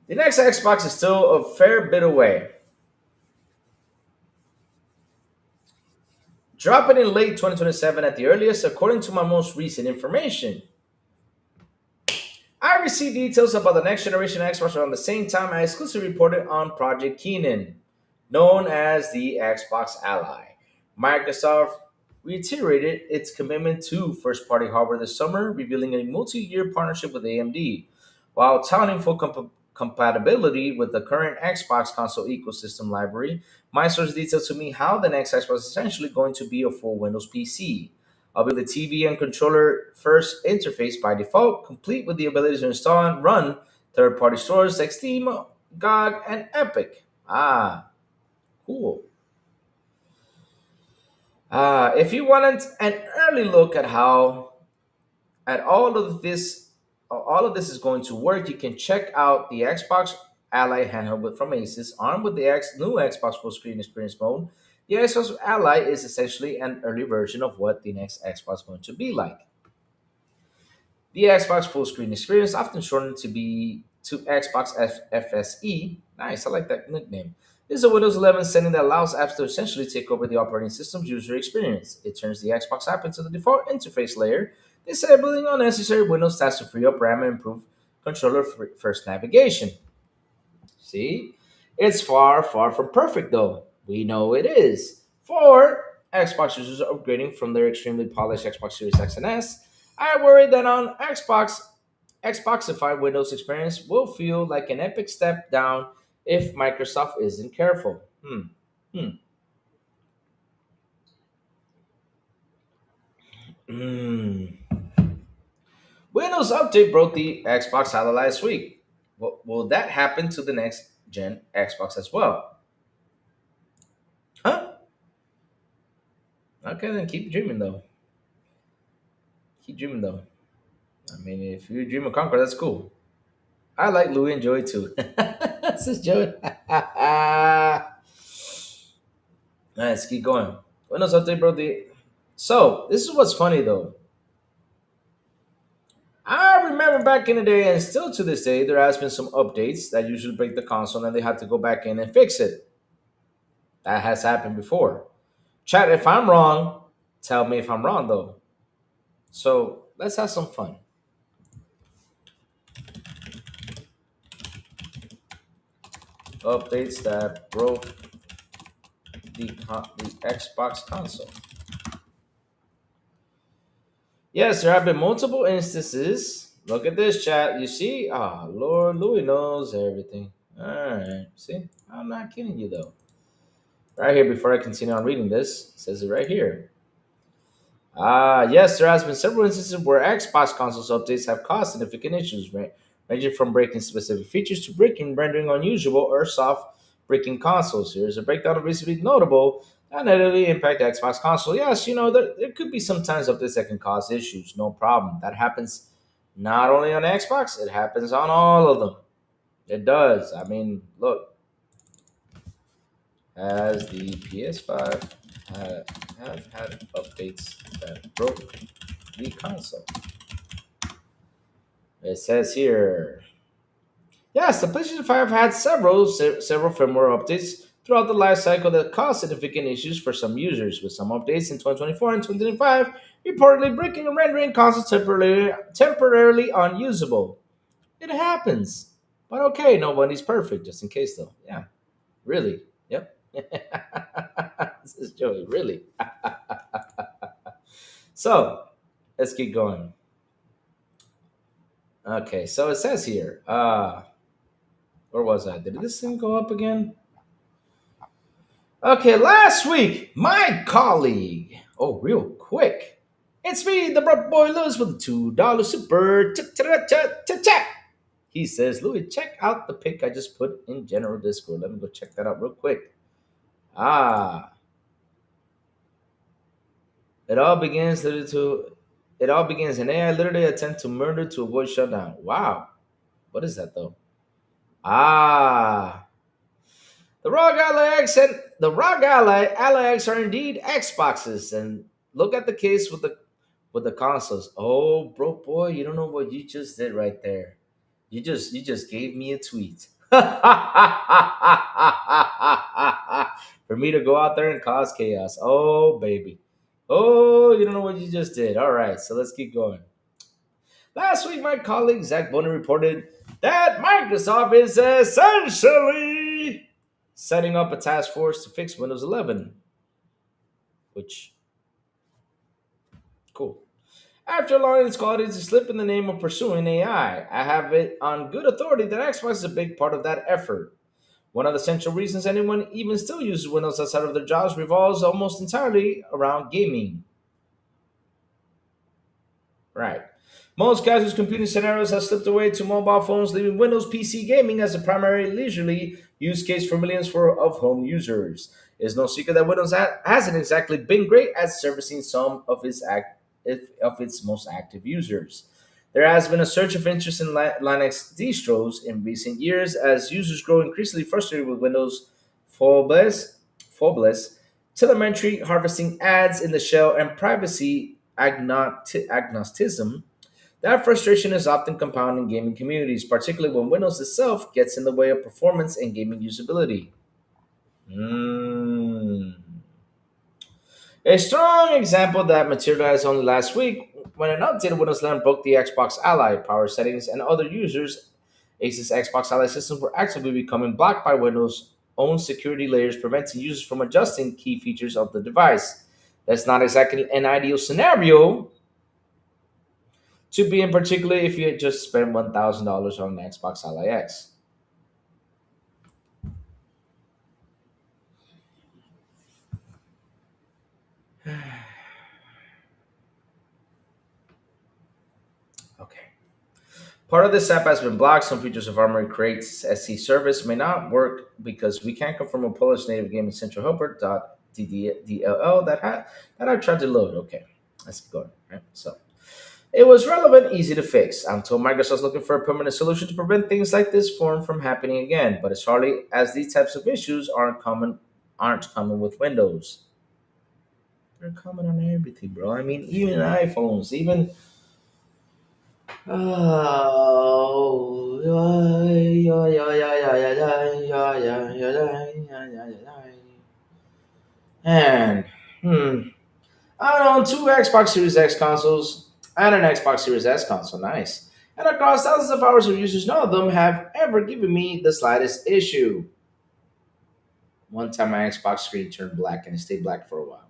the next Xbox is still a fair bit away. Dropping in late 2027 at the earliest, according to my most recent information. I received details about the next generation Xbox around the same time I exclusively reported on Project Keenan, known as the Xbox Ally. Microsoft reiterated its commitment to first party hardware this summer, revealing a multi year partnership with AMD, while touting full compatibility with the current Xbox console ecosystem library. My source detailed to me how the next Xbox is essentially going to be a full Windows PC. I'll be the TV and controller first interface by default, complete with the ability to install and run third party stores like Steam, GOG, and Epic. Ah, cool. If you wanted an early look at how at all of this is going to work, you can check out the Xbox Ally handheld from Asus, armed with the new Xbox full screen experience mode. The Xbox Ally is essentially an early version of what the next Xbox is going to be like. The Xbox full screen experience, often shortened to Xbox FSE, nice, I like that nickname, is a Windows 11 setting that allows apps to essentially take over the operating system's user experience. It turns the Xbox app into the default interface layer, disabling unnecessary Windows tasks to free up RAM and improve controller first navigation. See? It's far, far from perfect though. We know it is. For Xbox users upgrading from their extremely polished Xbox Series X and S, I worry that on Xboxified Windows experience will feel like an epic step down if Microsoft isn't careful. Hmm. Hmm. Windows Update broke the Xbox Ally last week. Will that happen to the next gen Xbox as well? Huh? Okay, then keep dreaming though. Keep dreaming though. I mean, if you dream of conquer, that's cool. I like Louis and Joey too. This is Joey. Nice, keep going. Windows Update broke the. So this is what's funny though. I remember back in the day, and still to this day, there has been some updates that usually break the console, and they had to go back in and fix it. That has happened before. Chat, if I'm wrong, tell me if I'm wrong though. So let's have some fun. Updates that broke the Xbox console. Yes, there have been multiple instances. Look at this chat. You see? Ah, Lord Louis knows everything. All right. See? I'm not kidding you though. Right here, before I continue on reading this, it says it right here. Yes, there has been several instances where Xbox consoles updates have caused significant issues, ranging from breaking specific features to breaking rendering unusable or soft breaking consoles. Here's a breakdown of recently notable that negatively impact Xbox console. Yes, there could be sometimes updates that can cause issues. No problem. That happens not only on Xbox, it happens on all of them. It does. I mean, look, as the PS5 have had updates that broke the console. It says here, yes, the PlayStation 5 had several firmware updates throughout the life cycle that caused significant issues for some users, with some updates in 2024 and 2025 reportedly breaking and rendering consoles temporarily unusable. It happens. But okay, nobody's perfect, just in case though. Yeah, really. Yep. This is Joey, really. So, let's keep going. Okay, so it says here, where was I? Did this thing go up again? Okay, last week, my colleague, oh, real quick, it's me, the Broad Boy Lewis with the $2 super chat. He says, Louis, check out the pic I just put in general Discord. Let me go check that out real quick. Ah, it all begins it all begins an AI literally attempt to murder to avoid shutdown. Wow. What is that though? Ah, the ROG Ally X are indeed Xboxes, and look at the case with the consoles. Oh, bro, boy, you don't know what you just did right there. You just gave me a tweet for me to go out there and cause chaos. Oh, baby. Oh, you don't know what you just did. All right, so let's keep going. Last week, my colleague Zach Bonner reported that Microsoft is essentially setting up a task force to fix Windows 11, which, cool. After allowing its quality to slip in the name of pursuing AI, I have it on good authority that Xbox is a big part of that effort. One of the central reasons anyone even still uses Windows outside of their jobs revolves almost entirely around gaming. Right. Most casual computing scenarios have slipped away to mobile phones, leaving Windows PC gaming as a primary leisurely use case for millions of home users. It's no secret that Windows hasn't exactly been great at servicing some of its most active users. There has been a surge of interest in Linux distros in recent years as users grow increasingly frustrated with Windows phobless telemetry harvesting ads in the shell and privacy agnosticism. That frustration is often compounded in gaming communities, particularly when Windows itself gets in the way of performance and gaming usability. Mm. A strong example that materialized only last week when an updated Windows 11 broke the Xbox Ally power settings and other users' Asus Xbox Ally systems were actively becoming blocked by Windows' own security layers, preventing users from adjusting key features of the device. That's not exactly an ideal scenario to be in, particularly if you had just spent $1,000 on an Xbox Ally X. Okay. Part of this app has been blocked. Some features of Armory Crate's SC service may not work because we can't confirm a Polish native gaming central helper.ddll that I've tried to load. Okay, let's keep going. Right? So it was relevant, easy to fix. I'm told Microsoft's looking for a permanent solution to prevent things like this from happening again. But it's hardly as these types of issues aren't common with Windows. They're common on everything, bro. I mean, even iPhones, even Oh, yeah, yeah, yeah, yeah, yeah, yeah, yeah, yeah, yeah, yeah, yeah, yeah, yeah. And I own two Xbox Series X consoles and an Xbox Series S console. Nice. And across thousands of hours of usage, none of them have ever given me the slightest issue. One time my Xbox screen turned black and it stayed black for a while.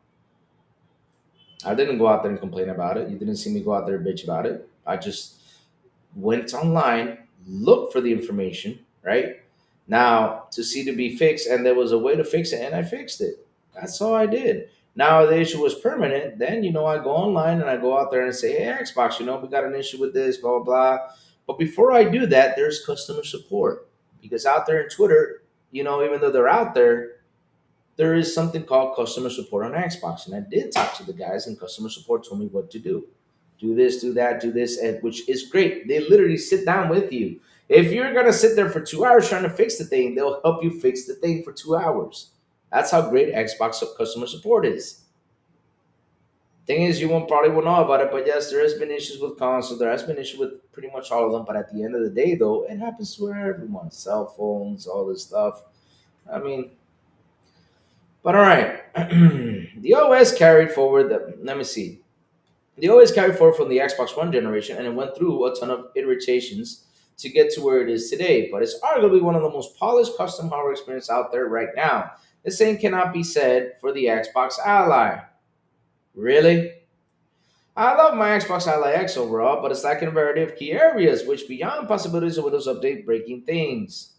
I didn't go out there and complain about it. You didn't see me go out there and bitch about it. I just went online, looked for the information, right? Now to see to be fixed, and there was a way to fix it, and I fixed it. That's all I did. Now the issue was permanent. Then I go online and I go out there and say, "Hey Xbox, we got an issue with this, blah blah blah." But before I do that, there's customer support because out there in Twitter, even though they're out there, there is something called customer support on Xbox, and I did talk to the guys, and customer support told me what to do. Do this, do that, do this, and which is great. They literally sit down with you. If you're gonna sit there for 2 hours trying to fix the thing, they'll help you fix the thing for 2 hours. That's how great Xbox customer support is. Thing is, you won't probably won't know about it, but yes, there has been issues with console. There has been issues with pretty much all of them. But at the end of the day, though, it happens to everyone. Cell phones, all this stuff. I mean, but all right. The OS carried forward. Let me see. The OS carried forward from the Xbox One generation, and it went through a ton of iterations to get to where it is today. But it's arguably one of the most polished custom hardware experience out there right now. The same cannot be said for the Xbox Ally. Really? I love my Xbox Ally X overall, but it's lacking a variety of key areas, which beyond possibilities of Windows Update breaking things.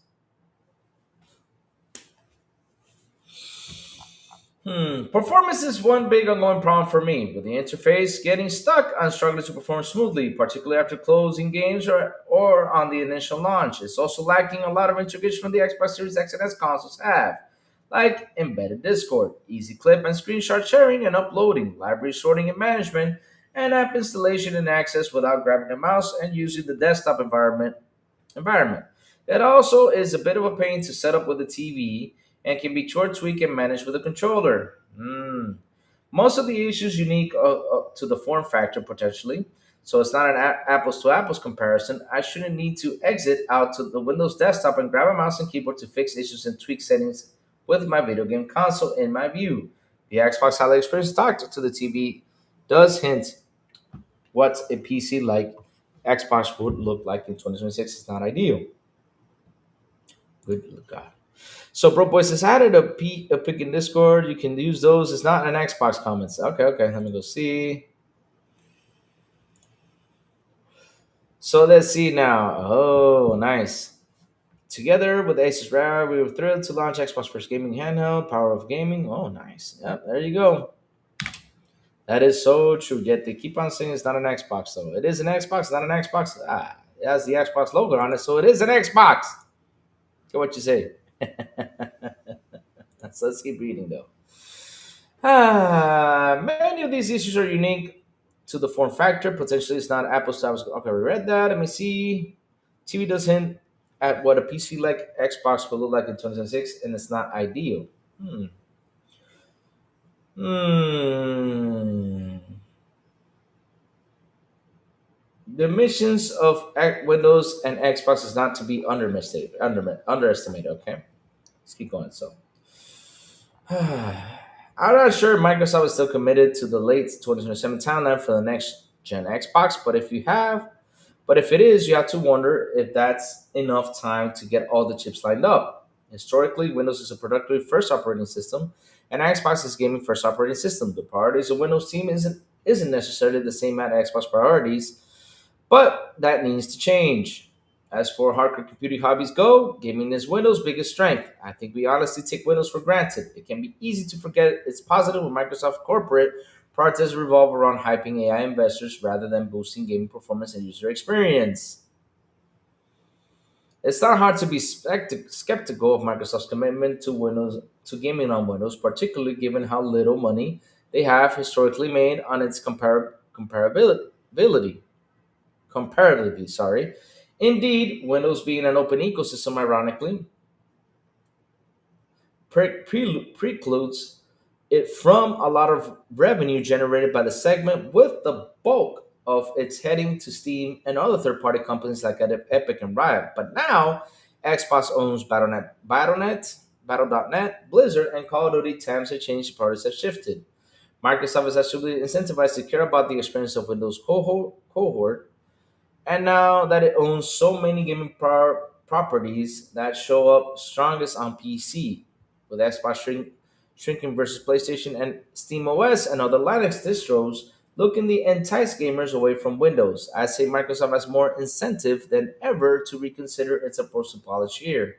Performance is one big ongoing problem for me. With the interface getting stuck, I'm struggling to perform smoothly, particularly after closing games or on the initial launch. It's also lacking a lot of integration from the Xbox Series X and S consoles have, like embedded Discord, easy clip and screenshot sharing and uploading, library sorting and management, and app installation and access without grabbing a mouse and using the desktop environment. It also is a bit of a pain to set up with a TV and can be short tweaked and managed with a controller. Most of the issues unique to the form factor potentially, so it's not an apples to apples comparison. I shouldn't need to exit out to the Windows desktop and grab a mouse and keyboard to fix issues and tweak settings with my video game console in my view. The Xbox Ally Experience talked to the TV does hint what a PC like Xbox would look like in 2026. It's not ideal. Good God. So, Bro Boy says, added a pick in Discord. You can use those. It's not an Xbox comments. Okay, okay. Let me go see. So, let's see now. Oh, nice. Together with Asus Rare, we were thrilled to launch Xbox first gaming handheld, Power of Gaming. Oh, nice. Yep, there you go. That is so true. Yet they keep on saying it's not an Xbox, though. It is an Xbox, not an Xbox. It has the Xbox logo on it, so it is an Xbox. Get what you say. So let's keep reading, though. Many of these issues are unique to the form factor. Potentially, it's not apples to apples. Okay, we read that. Let me see. TV does hint at what a PC like Xbox will look like in 2026, and it's not ideal. Hmm. Hmm. The missions of Windows and Xbox is not to be underestimated. Okay, let's keep going. So, I'm not sure Microsoft is still committed to the late 2027 timeline for the next gen Xbox, but if it is, you have to wonder if that's enough time to get all the chips lined up. Historically, Windows is a productive first operating system, and Xbox is gaming first operating system. The priorities of Windows team isn't necessarily the same at Xbox priorities, but that needs to change. As for hardcore computing hobbies go, gaming is Windows' biggest strength. I think we honestly take Windows for granted. It can be easy to forget its positive when Microsoft corporate priorities revolve around hyping AI investors rather than boosting gaming performance and user experience. It's not hard to be skeptical of Microsoft's commitment to gaming on Windows, particularly given how little money they have historically made on its comparability comparatively, sorry. Indeed, Windows being an open ecosystem, ironically, precludes it from a lot of revenue generated by the segment, with the bulk of its heading to Steam and other third-party companies like Epic and Riot. But now, Xbox owns Battle.net, Blizzard, and Call of Duty. Times have changed, priorities have shifted. Microsoft is actually incentivized to care about the experience of Windows cohort, and now that it owns so many gaming properties that show up strongest on PC, with Xbox shrinking versus PlayStation and SteamOS and other Linux distros looking to entice gamers away from Windows. I say Microsoft has more incentive than ever to reconsider its approach to polish here.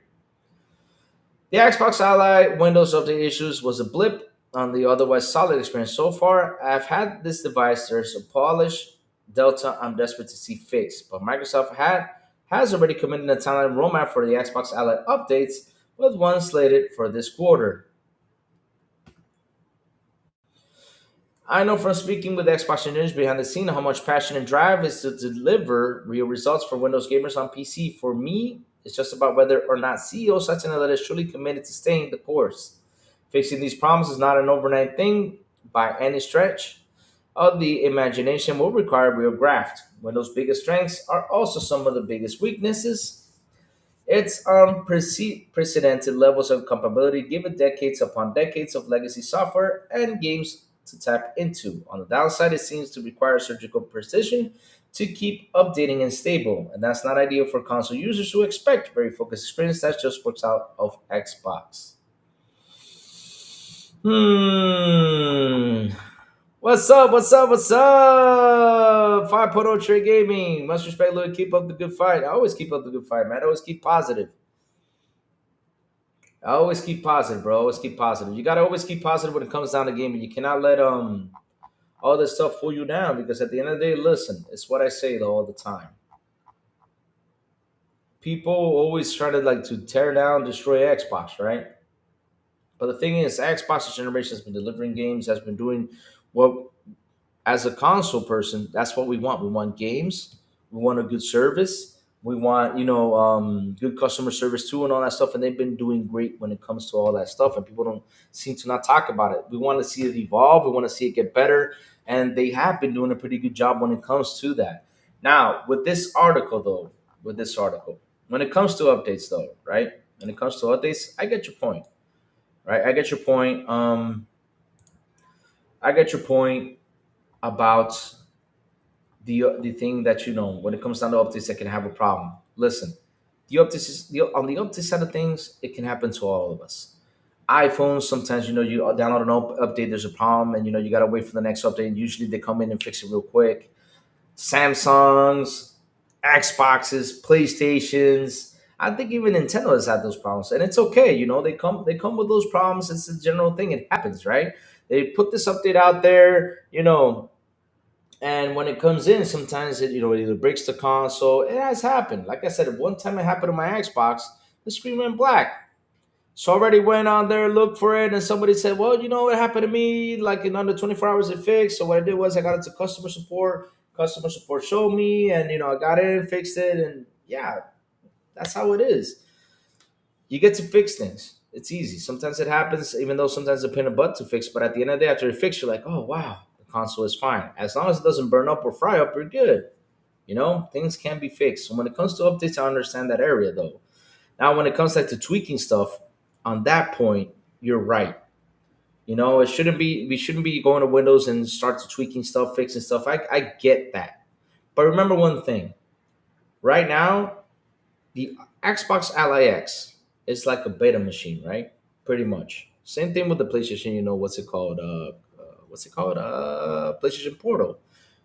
The Xbox Ally Windows Update issues was a blip on the otherwise solid experience so far. I've had this device. There's a polished Delta I'm desperate to see fixed, but Microsoft has already committed a timeline roadmap for the Xbox Ally updates, with one slated for this quarter. I know from speaking with Xbox engineers behind the scene how much passion and drive is to deliver real results for Windows gamers on PC. For me, it's just about whether or not CEO Satya Nadella is truly committed to staying the course. Fixing these problems is not an overnight thing by any stretch of the imagination will require real graft. Windows' biggest strengths are also some of the biggest weaknesses. Its unprecedented levels of compatibility give it decades upon decades of legacy software and games to tap into. On the downside, it seems to require surgical precision to keep updating and stable, and that's not ideal for console users who expect very focused experience that just works out of Xbox. Hmm. What's up? What's up? What's up? 5.0 Trade Gaming. Must respect, Louis. Keep up the good fight. I always keep up the good fight, man. I always keep positive. I always keep positive, bro. Always keep positive. You gotta always keep positive when it comes down to gaming. You cannot let all this stuff pull you down because at the end of the day, listen, it's what I say though all the time. People always try to like to tear down, destroy Xbox, right? But the thing is, Xbox generation has been delivering games, has been doing what as a console person, that's what we want. We want games. We want a good service. We want, good customer service too, and all that stuff. And they've been doing great when it comes to all that stuff. And people don't seem to not talk about it. We want to see it evolve. We want to see it get better. And they have been doing a pretty good job when it comes to that. Now, with this article, when it comes to updates, though, right? When it comes to updates, I get your point, right? I get your point. I get your point about the thing that when it comes down to updates that can have a problem. Listen, on the update side of things, it can happen to all of us. iPhones sometimes you download an update, there's a problem, and you gotta wait for the next update. And usually they come in and fix it real quick. Samsungs, Xboxes, PlayStations. I think even Nintendo has had those problems, and it's okay. They come with those problems. It's a general thing. It happens, right? They put this update out there, and when it comes in, sometimes it either breaks the console. It has happened. Like I said, one time it happened to my Xbox. The screen went black. So I already went on there, looked for it, and somebody said, "Well, what happened to me? Like in under 24 hours, it fixed." So what I did was I got into customer support. Customer support showed me, and I got in, fixed it, and yeah, that's how it is. You get to fix things. It's easy. Sometimes it happens, even though sometimes it's a pain in the butt to fix. But at the end of the day, after you fix, you're like, "Oh wow, the console is fine. As long as it doesn't burn up or fry up, you're good." Things can be fixed. So when it comes to updates, I understand that area though. Now, when it comes like to tweaking stuff, on that point, you're right. It shouldn't be. We shouldn't be going to Windows and start to tweaking stuff, fixing stuff. I get that, but remember one thing. Right now, the Xbox Ally X is like a beta machine, right? Pretty much. Same thing with the PlayStation. What's it called? What's it called? PlayStation Portal.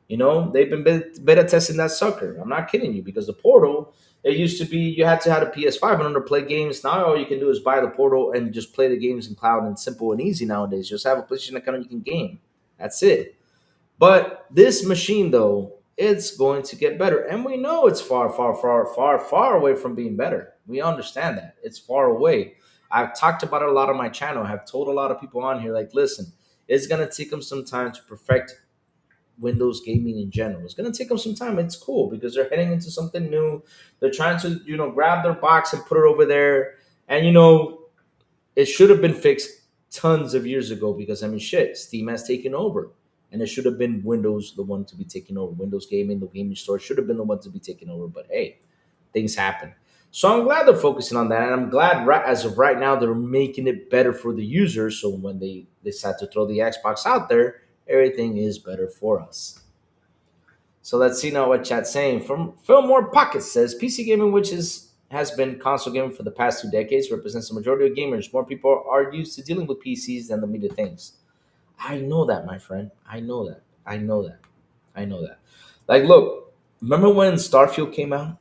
They've been beta testing that sucker. I'm not kidding you because the Portal, it used to be you had to have a PS5 in order to play games. Now all you can do is buy the Portal and just play the games in cloud, and it's simple and easy nowadays. Just have a PlayStation account and you can game. That's it. But this machine, though, it's going to get better. And we know it's far, far, far, far, far away from being better. We understand that. It's far away. I've talked about it a lot on my channel. I've told a lot of people on here, like, listen, it's going to take them some time to perfect Windows gaming in general. It's going to take them some time. It's cool because they're heading into something new. They're trying to, grab their box and put it over there. And, it should have been fixed tons of years ago because, I mean, shit, Steam has taken over. And it should have been Windows the one to be taking over. Windows Gaming, the gaming store should have been the one to be taking over. But hey, things happen. So I'm glad they're focusing on that, and I'm glad as of right now they're making it better for the users. So when they decide to throw the Xbox out there, everything is better for us. So let's see now what chat's saying. From Fillmore Pocket says PC gaming, which is has been console gaming for the past 2 decades, represents the majority of gamers. More people are used to dealing with PCs than the media thinks. I know that, my friend. I know that. I know that. I know that. Like, look, remember when Starfield came out?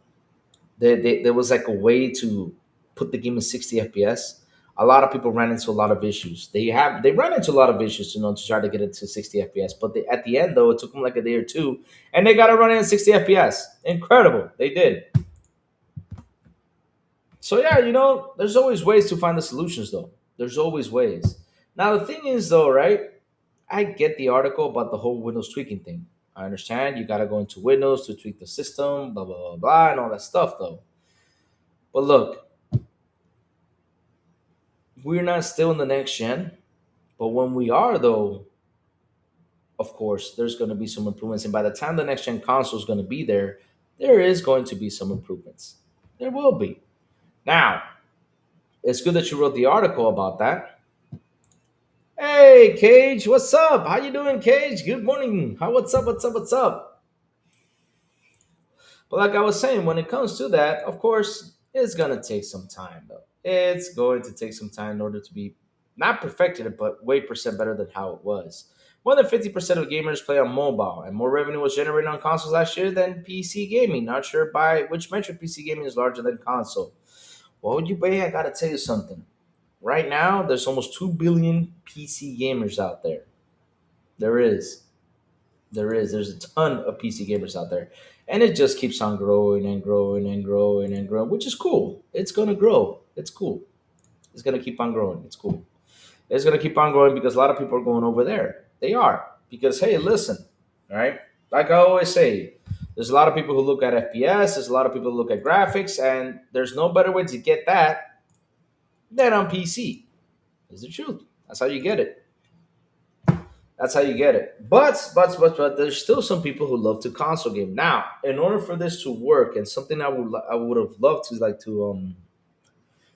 There was like a way to put the game in 60 FPS. A lot of people ran into a lot of issues. They ran into a lot of issues, to try to get it to 60 FPS. But at the end, though, it took them like a day or two, and they got it running at 60 FPS. Incredible, they did. So yeah, there's always ways to find the solutions, though. There's always ways. Now the thing is, though, right? I get the article about the whole Windows tweaking thing. I understand you got to go into Windows to tweak the system, blah blah blah blah, and all that stuff, though. But look, we're not still in the next gen. But when we are, though, of course, there's going to be some improvements. And by the time the next gen console is going to be there, there is going to be some improvements. There will be. Now, it's good that you wrote the article about that. Hey, Cage, what's up? How you doing, Cage? Good morning. What's up? What's up? What's up? But like I was saying, when it comes to that, of course, it's gonna take some time though. It's going to take some time in order to be not perfected, but way percent better than how it was. More than 50% of gamers play on mobile, and more revenue was generated on consoles last year than PC gaming. Not sure by which metric PC gaming is larger than console. Well, you bay, I gotta tell you something. Right now, there's almost 2 billion PC gamers out there. There is. There is. There's a ton of PC gamers out there. And it just keeps on growing and growing and growing and growing, which is cool. It's going to grow. It's cool. It's going to keep on growing. It's cool. It's going to keep on growing because a lot of people are going over there. They are. Because, hey, listen, all right? Like I always say, there's a lot of people who look at FPS, there's a lot of people who look at graphics, and there's no better way to get that than on PC. Is the truth. That's how you get it. That's how you get it. But there's still some people who love to console game. Now, in order for this to work, and something I would have loved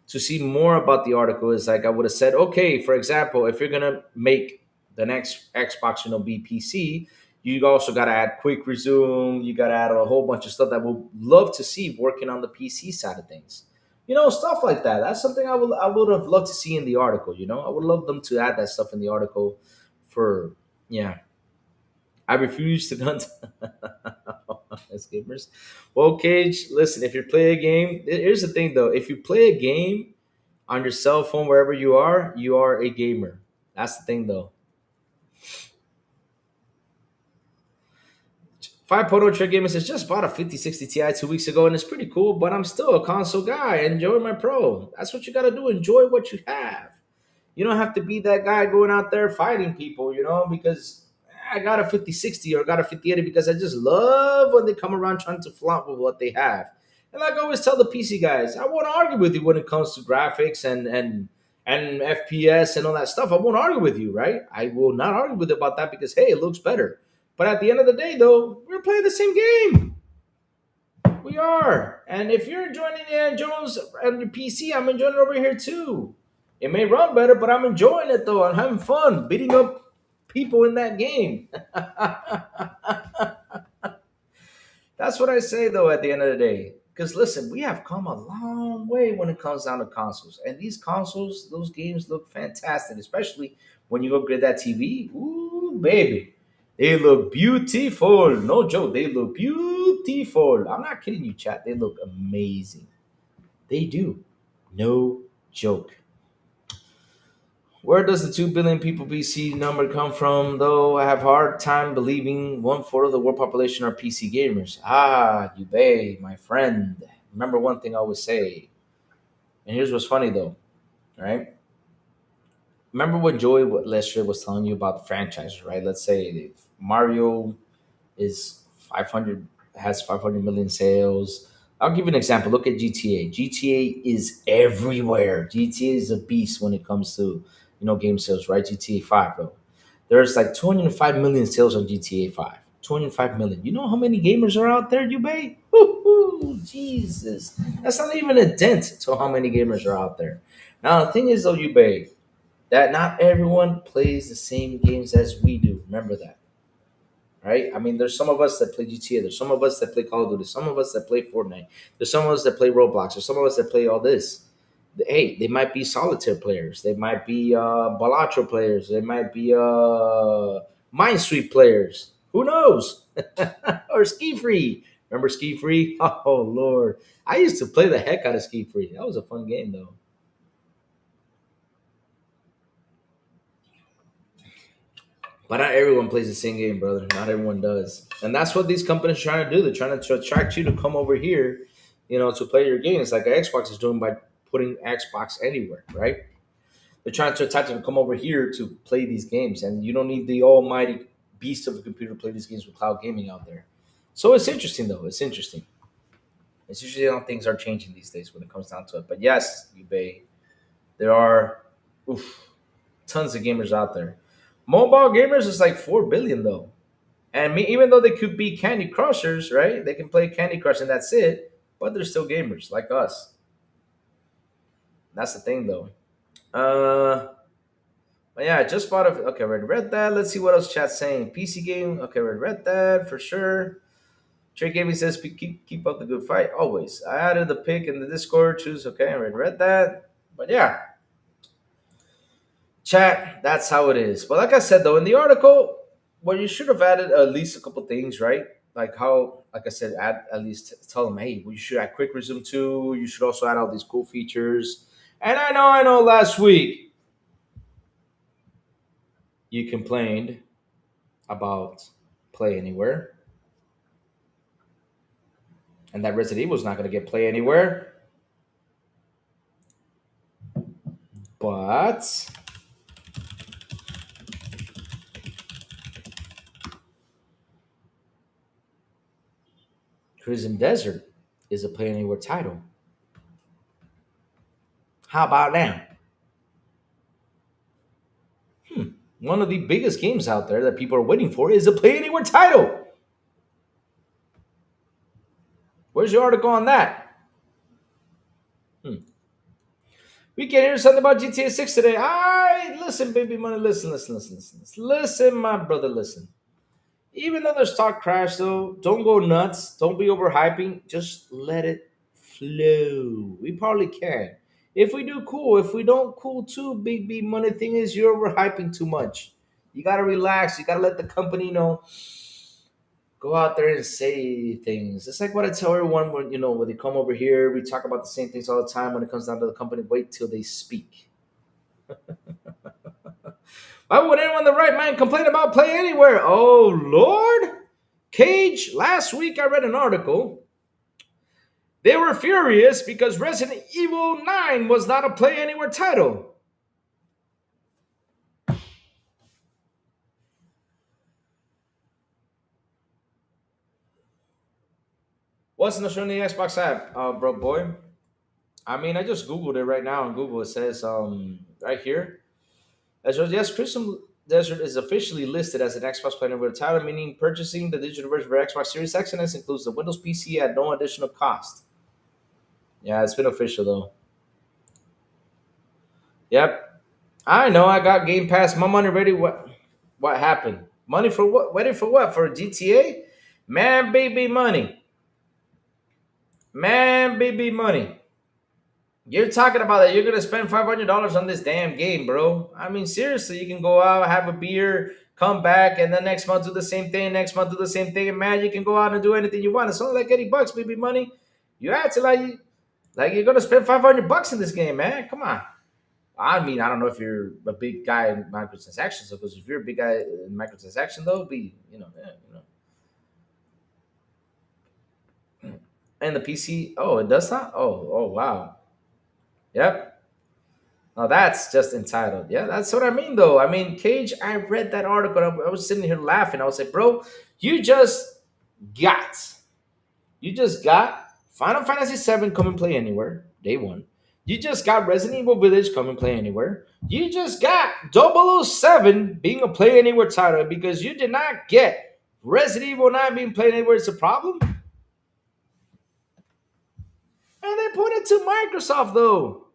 to see more about the article is like I would have said, okay, for example, if you're gonna make the next Xbox, be PC, you also gotta add quick resume, you gotta add a whole bunch of stuff that we'll love to see working on the PC side of things. Stuff like that. That's something I would have loved to see in the article. I would love them to add that stuff in the article for yeah. I refuse to gun as gamers. Well, Cage, listen, if you play a game, here's the thing though. If you play a game on your cell phone, wherever you are a gamer. That's the thing though. 5.0 Trick Gamer says, just bought a 5060 Ti 2 weeks ago and it's pretty cool, but I'm still a console guy. Enjoy my pro. That's what you got to do. Enjoy what you have. You don't have to be that guy going out there fighting people, because I got a 5060 or got a 5080 because I just love when they come around trying to flaunt with what they have. And like I always tell the PC guys, I won't argue with you when it comes to graphics and FPS and all that stuff. I won't argue with you, right? I will not argue with you about that because hey, it looks better. But at the end of the day, though, we're playing the same game. We are. And if you're enjoying Indiana Jones on your PC, I'm enjoying it over here too. It may run better, but I'm enjoying it though. I'm having fun beating up people in that game. That's what I say though at the end of the day. Because listen, we have come a long way when it comes down to consoles. And these consoles, those games look fantastic, especially when you upgrade that TV. Ooh, baby. They look beautiful. No joke. They look beautiful. I'm not kidding you, chat. They look amazing. They do. No joke. Where does the 2 billion people PC number come from, though? I have hard time believing 1/4 of the world population are PC gamers. Ah, you bay, my friend. Remember one thing I always say. And here's what's funny, though. Right? Remember what Joey yesterday was telling you about the franchises, right? Let's say if Mario is 500 has 500 million sales. I'll give you an example. Look at GTA. GTA is everywhere. GTA is a beast when it comes to game sales, right? GTA 5 though. There's like 205 million sales on GTA 5. 205 million. You know how many gamers are out there, you bay? Woo-hoo, Jesus. That's not even a dent to how many gamers are out there. Now, the thing is, though, you bay, that not everyone plays the same games as we do. Remember that, right? I mean, there's some of us that play GTA. There's some of us that play Call of Duty. Some of us that play Fortnite. There's some of us that play Roblox. There's some of us that play all this. Hey, they might be solitaire players. They might be Balatro players. They might be Minesweep players. Who knows? Or Ski Free. Remember Ski Free? Oh Lord, I used to play the heck out of Ski Free. That was a fun game though. But not everyone plays the same game, brother. Not everyone does, and that's what these companies are trying to do. They're trying to attract you to come over here, to play your games, like Xbox is doing by putting Xbox anywhere, right? They're trying to attract you to come over here to play these games, and you don't need the almighty beast of a computer to play these games with cloud gaming out there. So it's interesting, though. It's interesting. It's usually how things are changing these days when it comes down to it. But yes, eBay, there are oof, tons of gamers out there. Mobile gamers is like 4 billion though, and even though they could be Candy Crushers, right? They can play Candy Crush and that's it. But they're still gamers like us. That's the thing, though. But yeah, I just bought a. Okay, read that. Let's see what else chat's saying. PC game. Okay, read that for sure. Trey Gaming says keep up the good fight always. I added the pick in the Discord. Choose. Okay, I read that. But yeah, chat. That's how it is. But like I said though, in the article, well, you should have added at least a couple things, right? Like how, like I said, add at least tell them, hey, well, you should add quick resume too. You should also add all these cool features. And I know. Last week you complained about Play Anywhere, and that Resident Evil is not going to get Play Anywhere. But Crimson Desert is a Play Anywhere title. How about now? One of the biggest games out there that people are waiting for is a Play Anywhere title. Where's your article on that? We can hear something about GTA 6 today. All right, listen, baby money. Listen, my brother, listen. Even though the stock crash, though, don't go nuts. Don't be overhyping. Just let it flow. We probably can. If we do, cool. If we don't, cool too. Big B money thing is you're overhyping too much. You gotta relax. You gotta let the company know. Go out there and say things. It's like what I tell everyone when they come over here. We talk about the same things all the time. When it comes down to the company, wait till they speak. Why would anyone in the right mind complain about Play Anywhere? Oh, Lord. Cage, last week I read an article. They were furious because Resident Evil 9 was not a Play Anywhere title. Wasn't showing the Xbox app, bro, boy. I mean, I just Googled it right now on Google. It says right here. As well, yes, Crystal Desert is officially listed as an Xbox Play Anywhere title, meaning purchasing the digital version for Xbox Series X and S includes the Windows PC at no additional cost. Yeah, it's been official though. Yep. I know I got Game Pass. My money ready. What happened? Money for what? Ready for what? For GTA? Man, baby money. Man, baby money. You're talking about that. You're gonna spend $500 on this damn game, bro. I mean, seriously, you can go out, have a beer, come back, and then next month do the same thing. Next month do the same thing, and man, you can go out and do anything you want. It's only like $80, baby money. You act like you're gonna spend $500 in this game, man. Come on. I mean, I don't know if you're a big guy in microtransactions, because if you're a big guy in microtransactions, though, be And the PC, oh, it does not. Oh, wow. Yep. Now that's just entitled. Yeah, that's what I mean, though. I mean, Cage, I read that article. I was sitting here laughing. I was like, bro, you just got, you just got Final Fantasy VII come and play anywhere day one. You just got Resident Evil Village coming play anywhere. You just got 007 being a play anywhere title because you did not get Resident Evil 9 being played anywhere. It's a problem. And they put it to Microsoft though.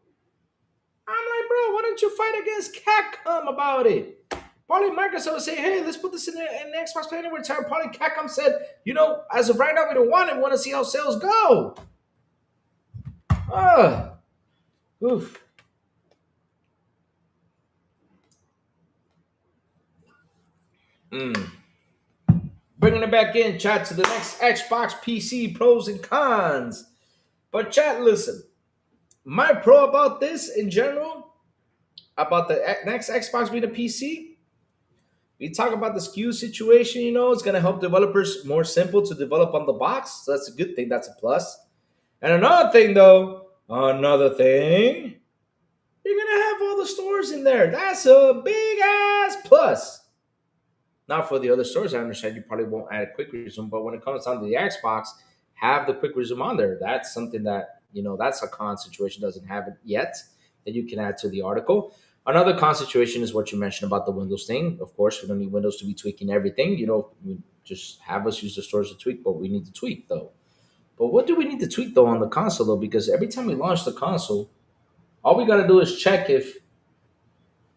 I'm like, bro, why don't you fight against Capcom about it? Probably Microsoft would say, hey, let's put this in the Xbox Play Anywhere title. Probably Capcom said, as of right now, we don't want it. We want to see how sales go. Ah, oof. Mm. Bringing it back in, chat, to the next Xbox PC pros and cons. But chat, listen, my pro about this in general, about the next Xbox being a PC, we talk about the SKU situation, it's going to help developers more simple to develop on the box. So that's a good thing. That's a plus. And another thing, you're going to have all the stores in there. That's a big ass plus. Not for the other stores. I understand you probably won't add a quick resume, but when it comes down to the Xbox, have the quick resume on there. That's something that, that's a con situation, doesn't have it yet, that you can add to the article. Another con situation is what you mentioned about the Windows thing. Of course, we don't need Windows to be tweaking everything. We just have us use the stores to tweak, but we need to tweak though. But what do we need to tweak though on the console though? Because every time we launch the console, all we got to do is check if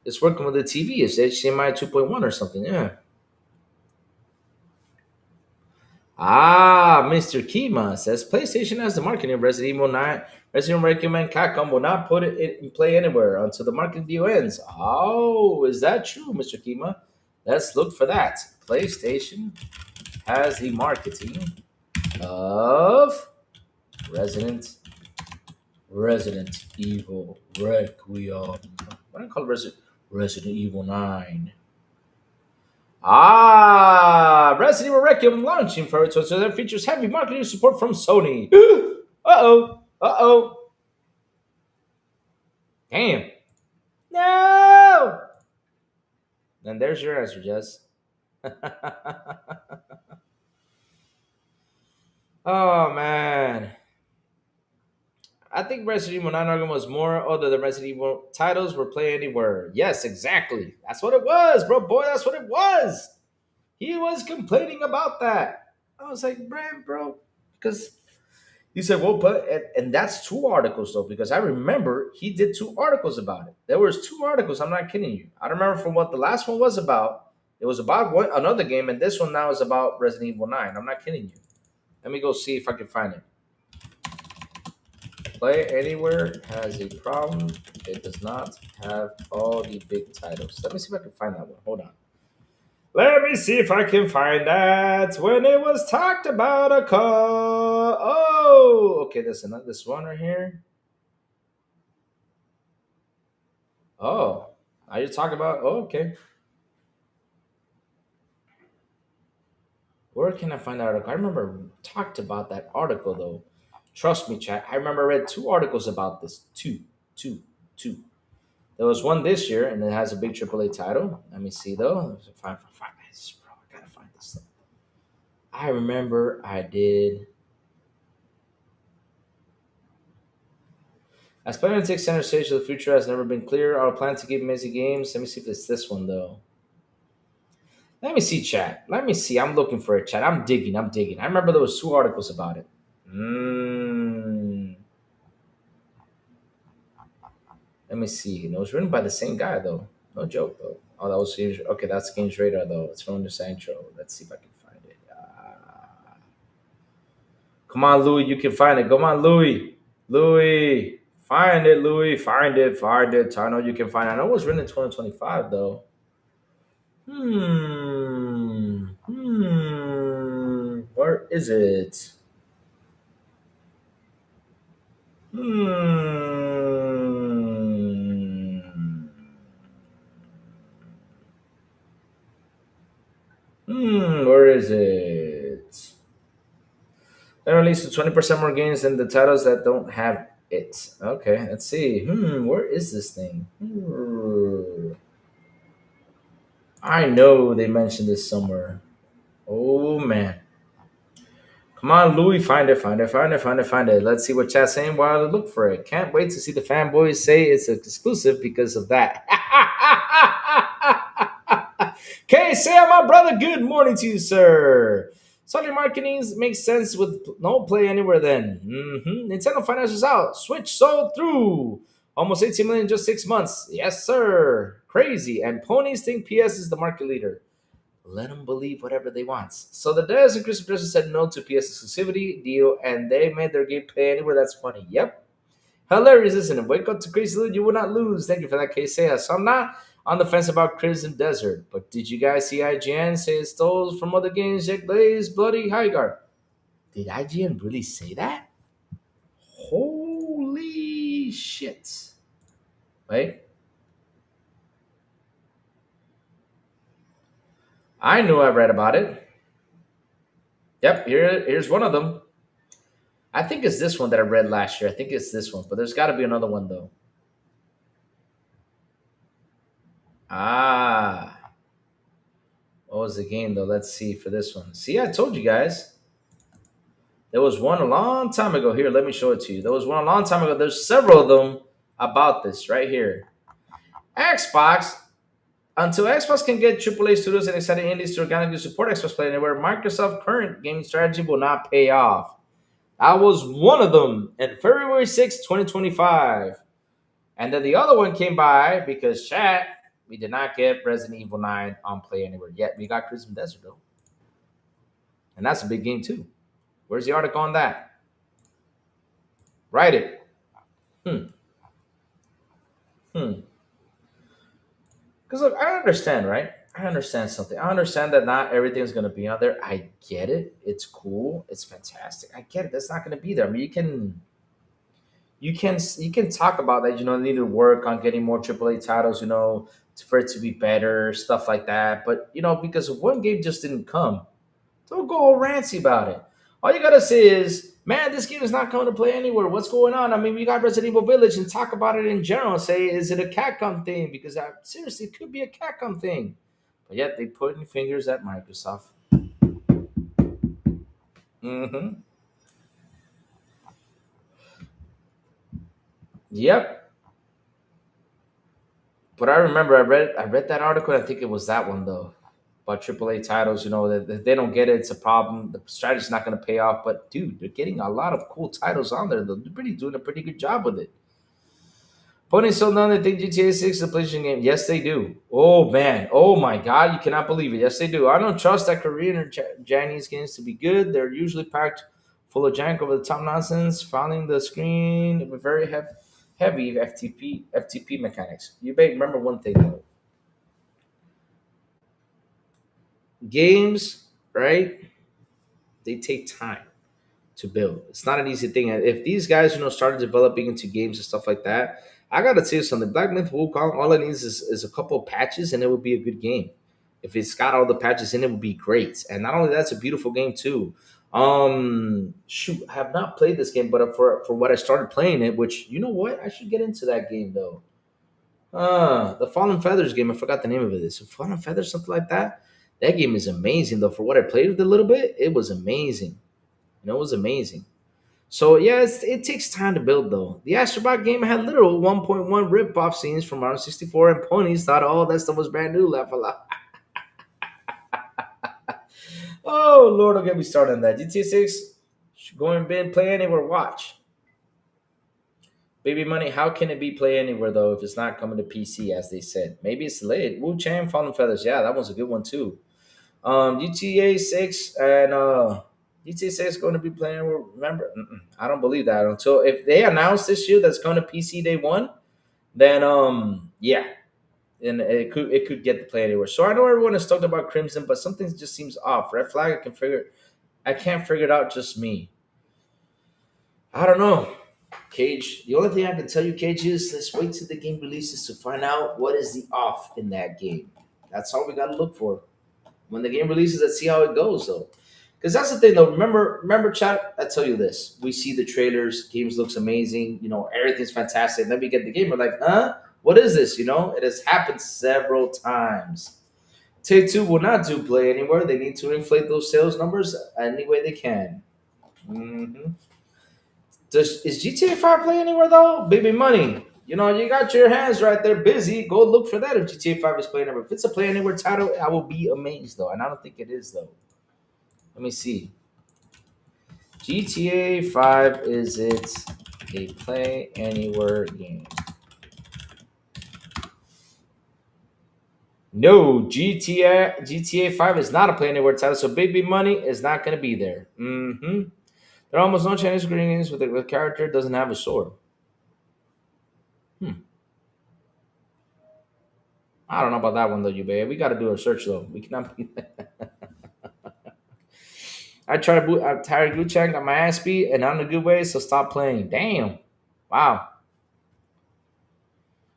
it's working with the TV. It's HDMI 2.1 or something. Yeah. Mr. Kima says PlayStation has the marketing of Resident Evil 9. Resident Evil recommend Capcom will not put it in play anywhere until the marketing deal ends. Oh, is that true, Mr. Kima? Let's look for that. PlayStation has the marketing of Resident Evil Requiem. What do I call Resident Evil 9? Resident Evil Requiem launching for it, so that features heavy marketing support from Sony. Uh oh. Damn. No! And there's your answer, Jess. Oh, man. I think Resident Evil 9 argument was more other than Resident Evil titles were play anywhere. Yes, exactly. That's what it was, bro. Boy, that's what it was. He was complaining about that. I was like, bro, because he said, well, but and that's two articles though, because I remember he did two articles about it. There was two articles. I'm not kidding you. I don't remember from what the last one was about. It was about another game, and this one now is about Resident Evil 9. I'm not kidding you. Let me go see if I can find it. Play Anywhere has a problem. It does not have all the big titles. Let me see if I can find that one. Hold on. Let me see if I can find that. When it was talked about a call. Oh, okay. There's another this one right here. Oh, are you talking about? Oh, okay. Where can I find that article? I remember talked about that article though. Trust me, chat. I remember I read two articles about this. Two. There was one this year, and it has a big AAA title. Let me see though. Find this, bro. I gotta find this stuff. I remember I did. As Spider-Man takes center stage of the future has never been clear. Our plan to give amazing games. Let me see if it's this one though. Let me see, chat. Let me see. I'm looking for it, chat. I'm digging. I remember there was two articles about it. Let me see. It was written by the same guy though. No joke though. Oh, that was Games. Okay, that's Games Radar though. It's from the Centro. Let's see if I can find it. Come on, Louis. You can find it. Come on, Louis. Louis. Find it, Louis. Find it. I know you can find it. I know it was written in 2025 though. Where is it? Where is it? They released 20% more games than the titles that don't have it. Okay, let's see. Where is this thing? I know they mentioned this somewhere. Oh man. Come on, Louis, find it, find it, find it, find it, find it. Let's see what chat's saying while I look for it. Can't wait to see the fanboys say it's exclusive because of that. Okay, Sam, my brother, good morning to you, sir. Solid marketing makes sense with no play anywhere then. Nintendo financials out. Switch sold through. Almost 18 million in just 6 months. Yes, sir. Crazy. And ponies think PS is the market leader. Let them believe whatever they want. So the Dez and Chris Peterson said no to PS exclusivity deal, and they made their game play anywhere. That's funny. Yep. Hilarious, isn't it? Wake up to Crazy Loot, you will not lose. Thank you for that, KCS. So I'm not on the fence about Crimson Desert, but did you guys see IGN say it stole from other games? Jack Blaze, Bloody Highguard. Did IGN really say that? Holy shit. Wait. I knew I read about it. Yep, here's one of them. I think it's this one that I read last year. I think it's this one, but there's got to be another one, though. Ah. What was the game, though? Let's see for this one. See, I told you guys. There was one a long time ago. Here, let me show it to you. There was one a long time ago. There's several of them about this right here. Xbox, until Xbox can get AAA studios and exciting indies to organically support Xbox Play Anywhere, Microsoft's current gaming strategy will not pay off. That was one of them in February 6, 2025. And then the other one came by because chat, we did not get Resident Evil 9 on Play Anywhere yet. We got Crimson Desert, though. And that's a big game, too. Where's the article on that? Write it. Hmm. Hmm. Because look, I understand, right? I understand something. I understand that not everything's going to be out there. I get it. It's cool. It's fantastic. I get it. That's not going to be there. I mean, you can talk about that. They need to work on getting more AAA titles. For it to be better, stuff like that. But because if one game just didn't come, don't go all rancy about it. All you gotta say is, man, this game is not coming to Play Anywhere. What's going on? I mean, we got Resident Evil Village, and talk about it in general. Say, is it a Capcom thing? Because seriously, it could be a Capcom thing. But yet they pointing fingers at Microsoft. Mm-hmm. Yep. But I remember I read that article. I think it was that one though about AAA titles. That they don't get it. It's a problem. The strategy's not going to pay off. But dude, they're getting a lot of cool titles on there. They're really doing a pretty good job with it. Pony so known they think GTA 6 is a PlayStation game. Yes, they do. Oh man. Oh my God. You cannot believe it. Yes, they do. I don't trust that Korean or Chinese games to be good. They're usually packed full of jank over the top nonsense, fouling the screen with very heavy FTP mechanics. You may remember one thing though. Games, right? They take time to build. It's not an easy thing. And if these guys, started developing into games and stuff like that, I gotta tell you something. Black Myth Wukong, all it needs is a couple of patches and it would be a good game. If it's got all the patches in it, would be great. And not only that, it's a beautiful game too. Shoot, I have not played this game, but for what I started playing it, which you know what, I should get into that game though. The Fallen Feathers game. I forgot the name of it. It's Fallen Feathers, something like that. That game is amazing though. For what I played with it a little bit, it was amazing. It was amazing. So yeah, it takes time to build though. The Astrobot game had literal 1.1 rip-off scenes from Mario 64, and ponies thought, oh, that stuff was brand new. Laugh a lot. Oh Lord, don't get me started on that. GTA 6, go and bid, play anywhere, watch. Baby Money, how can it be play anywhere though if it's not coming to PC as they said? Maybe it's delayed. Wu Chang, Fallen Feathers, yeah, that one's a good one too. GTA 6 and GTA 6 is going to be playing. Remember, I don't believe that until if they announce this year that's going to PC day one, then yeah, and it could get to play anywhere. So I know everyone has talked about Crimson, but something just seems off. Red flag, I can't figure it out. Just me. I don't know. Cage, the only thing I can tell you, Cage, is let's wait till the game releases to find out what is the off in that game. That's all we got to look for. When the game releases, let's see how it goes, though. Because that's the thing, though. Remember, chat. I tell you this: we see the trailers, games looks amazing. Everything's fantastic. And then we get the game, we're like, huh? What is this? It has happened several times. Take Two will not do play anywhere. They need to inflate those sales numbers any way they can. Hmm. Is GTA 5 play anywhere though? Baby money. You know, you got your hands right there busy. Go look for that if GTA 5 is playing anywhere. If it's a play anywhere title, I will be amazed though. And I don't think it is though. Let me see. GTA 5, is it a play anywhere game? No, GTA 5 is not a play anywhere title, so Baby Money is not going to be there. Hmm. There are almost no Chinese games with the character doesn't have a sword. Hmm. I don't know about that one though, you babe. We got to do a search though. We cannot be. I tried to boot. I tired Gu Chang, got my ass beat, and not in a good way. So stop playing. Damn. Wow.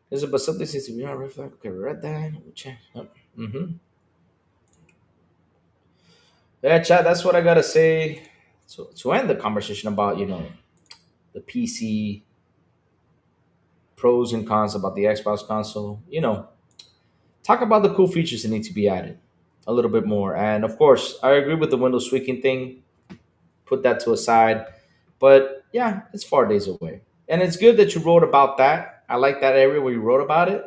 Is it but something seems to be on red flag? Okay, we read that. Mm-hmm. Yeah, chat. That's what I gotta say to end the conversation about the PC pros and cons about the Xbox console. Talk about the cool features that need to be added a little bit more. And of course, I agree with the Windows tweaking thing. Put that to a side. But yeah, it's 4 days away. And it's good that you wrote about that. I like that area where you wrote about it.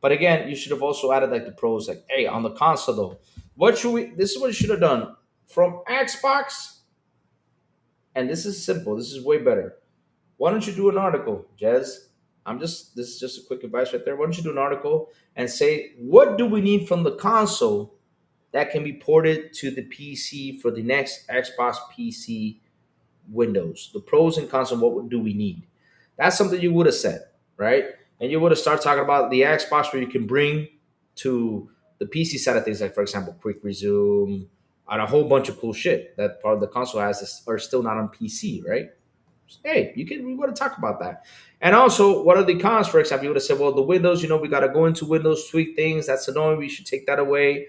But again, you should have also added like the pros, like, hey, on the console though, what should we this is what you should have done. From Xbox, and this is simple, this is way better. Why don't you do an article, Jez? This is just a quick advice right there. Why don't you do an article and say what do we need from the console that can be ported to the PC for the next Xbox PC Windows? The pros and cons of what do we need? That's something you would have said, right? And you would have started talking about the Xbox where you can bring to the PC side of things, like for example, quick resume and a whole bunch of cool shit that part of the console has are still not on PC, right? Hey, we want to talk about that. And also, what are the cons? For example, you would have said, well, the Windows, we got to go into Windows, tweak things. That's annoying. We should take that away.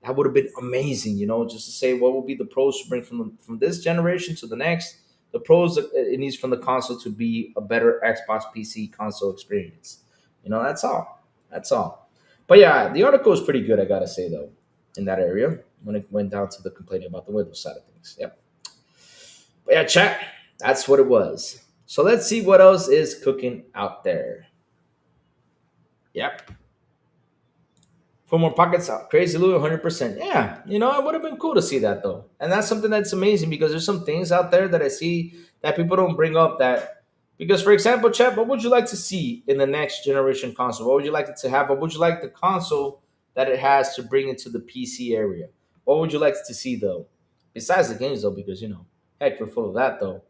That would have been amazing, just to say what will be the pros to bring from this generation to the next. The pros that it needs from the console to be a better Xbox PC console experience. That's all. That's all. But yeah, the article is pretty good, I gotta say though, in that area when it went down to the complaining about the Windows side of things. Yep. But yeah, chat. That's what it was. So let's see what else is cooking out there. Yep. For more pockets, crazy Louis, 100%. Yeah, it would have been cool to see that though. And that's something that's amazing because there's some things out there that I see that people don't bring up that. Because, for example, chat, what would you like to see in the next generation console? What would you like it to have? What would you like the console that it has to bring into the PC area? What would you like to see though? Besides the games though, because, heck, we're full of that though.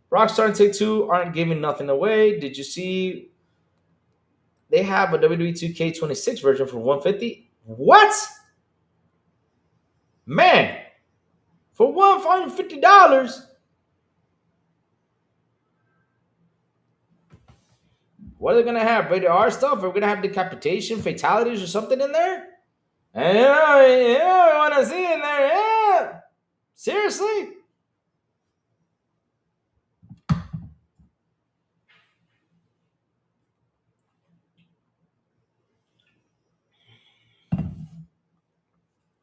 Rockstar and Take Two aren't giving nothing away. Did you see they have a WWE 2K26 version for 150? What? Man, for $150, what are they gonna have? Rated R stuff? Are we gonna have decapitation, fatalities, or something in there? And I want to see in there. Yeah, seriously.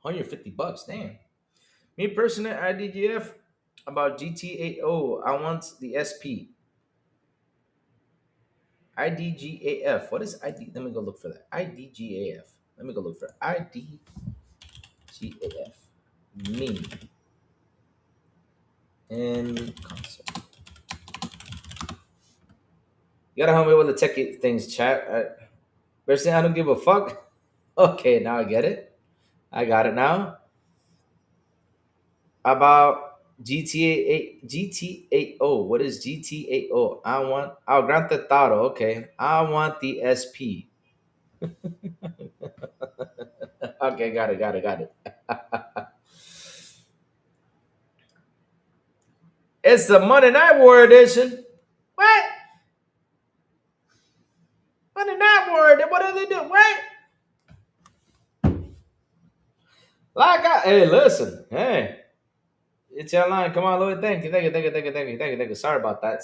150 bucks, damn. Me personally, IDGF about GTA. Oh, I want the SP. IDGAF. What is ID? Let me go look for that. IDGAF. Let me go look for it. IDGAF. Me. And console. You gotta help me with the tech things, chat. Personally, I don't give a fuck. Okay, now I get it. I got it now. About GTA 8. What is GTA 8? I want. Oh, Grand Theft Auto. Okay. I want the SP. Okay, got it. It's the Monday Night War edition. What? Monday Night War? What do they do? What? Hey, listen. Hey, it's your line. Come on, Louis. Thank you. Sorry about that.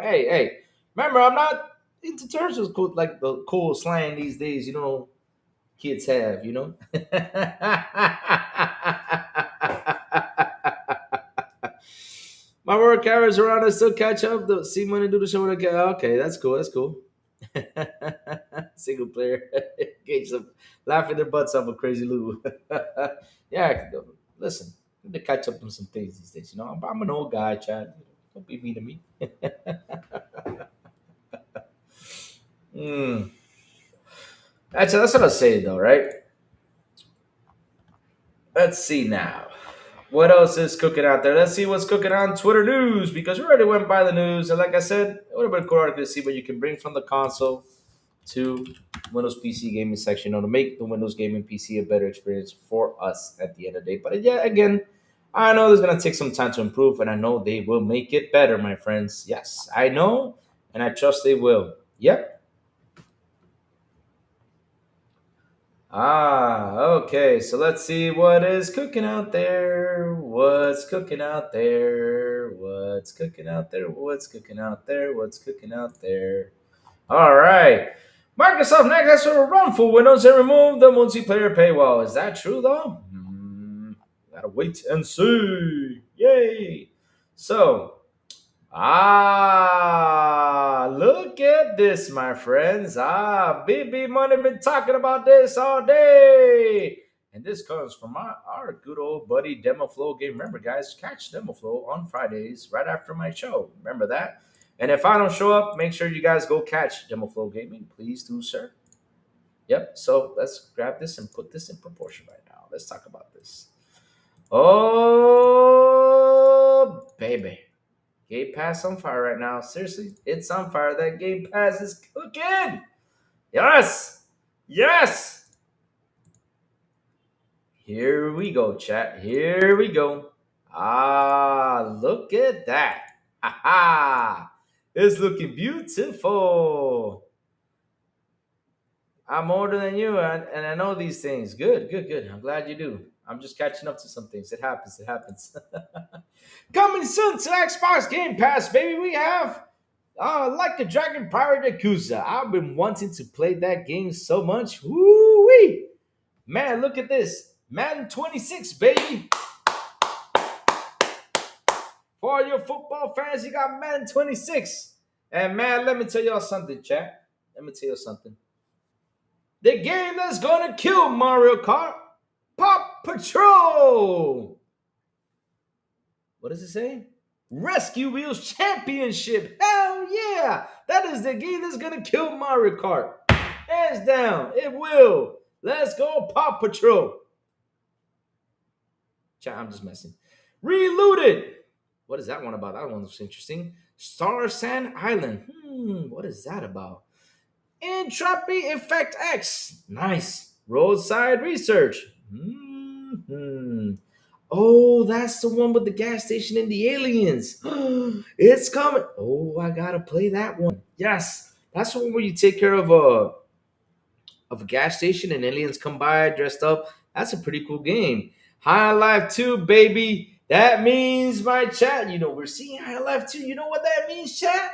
Hey. Remember, I'm not into terms of cool, like the cool slang these days. Kids have. My work hours around, I still catch up. See money do the show when I get. Okay, that's cool. That's cool. Single player, engage them, laughing their butts off with crazy Lou. Yeah, I can go. Listen, I need to catch up on some things these days. I'm an old guy, Chad. Don't be mean to me. Mm. That's what I say though, right? Let's see now. What else is cooking out there? Let's see what's cooking on Twitter news because we already went by the news. And like I said, it would have been cool to see what you can bring from the console to Windows PC gaming section, to make the Windows gaming PC a better experience for us at the end of the day. But yeah, again, I know there's gonna take some time to improve, and I know they will make it better, my friends. Yes, I know, and I trust they will. Yep. Okay. So let's see what is cooking out there. What's cooking out there? What's cooking out there? What's cooking out there? What's cooking out there? All right. Microsoft next has to run for Windows and remove the multiplayer paywall. Is that true though? Gotta wait and see. Yay. So, look at this, my friends. BB Money been talking about this all day. And this comes from our good old buddy Demo Flow Game. Remember, guys, catch Demo Flow on Fridays right after my show. Remember that? And if I don't show up, make sure you guys go catch Demo Flow Gaming. Please do, sir. Yep. So let's grab this and put this in proportion right now. Let's talk about this. Oh, baby. Game Pass on fire right now. Seriously, it's on fire. That Game Pass is cooking. Yes. Yes. Here we go, chat. Here we go. Look at that. Ha ha. It's looking beautiful. I'm older than you, and I know these things. Good, good, good. I'm glad you do. I'm just catching up to some things. It happens. It happens. Coming soon to Xbox Game Pass, baby. We have Like a Dragon Pirate Yakuza. I've been wanting to play that game so much. Woo wee! Man, look at this. Madden 26, baby. For all your football fans, you got Madden 26. And man, let me tell y'all something, chat. Let me tell you something. The game that's gonna kill Mario Kart, Pop Patrol. What does it say? Rescue Wheels Championship. Hell yeah! That is the game that's gonna kill Mario Kart. Hands down, it will. Let's go, Pop Patrol. Chat, I'm just messing. Reloaded. What is that one about? That one looks interesting. Star Sand Island. What is that about? Entropy Effect X. Nice. Roadside Research. Oh, that's the one with the gas station and the aliens. It's coming. Oh, I gotta play that one. Yes, that's the one where you take care of a gas station and aliens come by dressed up. That's a pretty cool game. High Life 2, baby. That means my chat. We're seeing High Life 2. You know what that means, chat?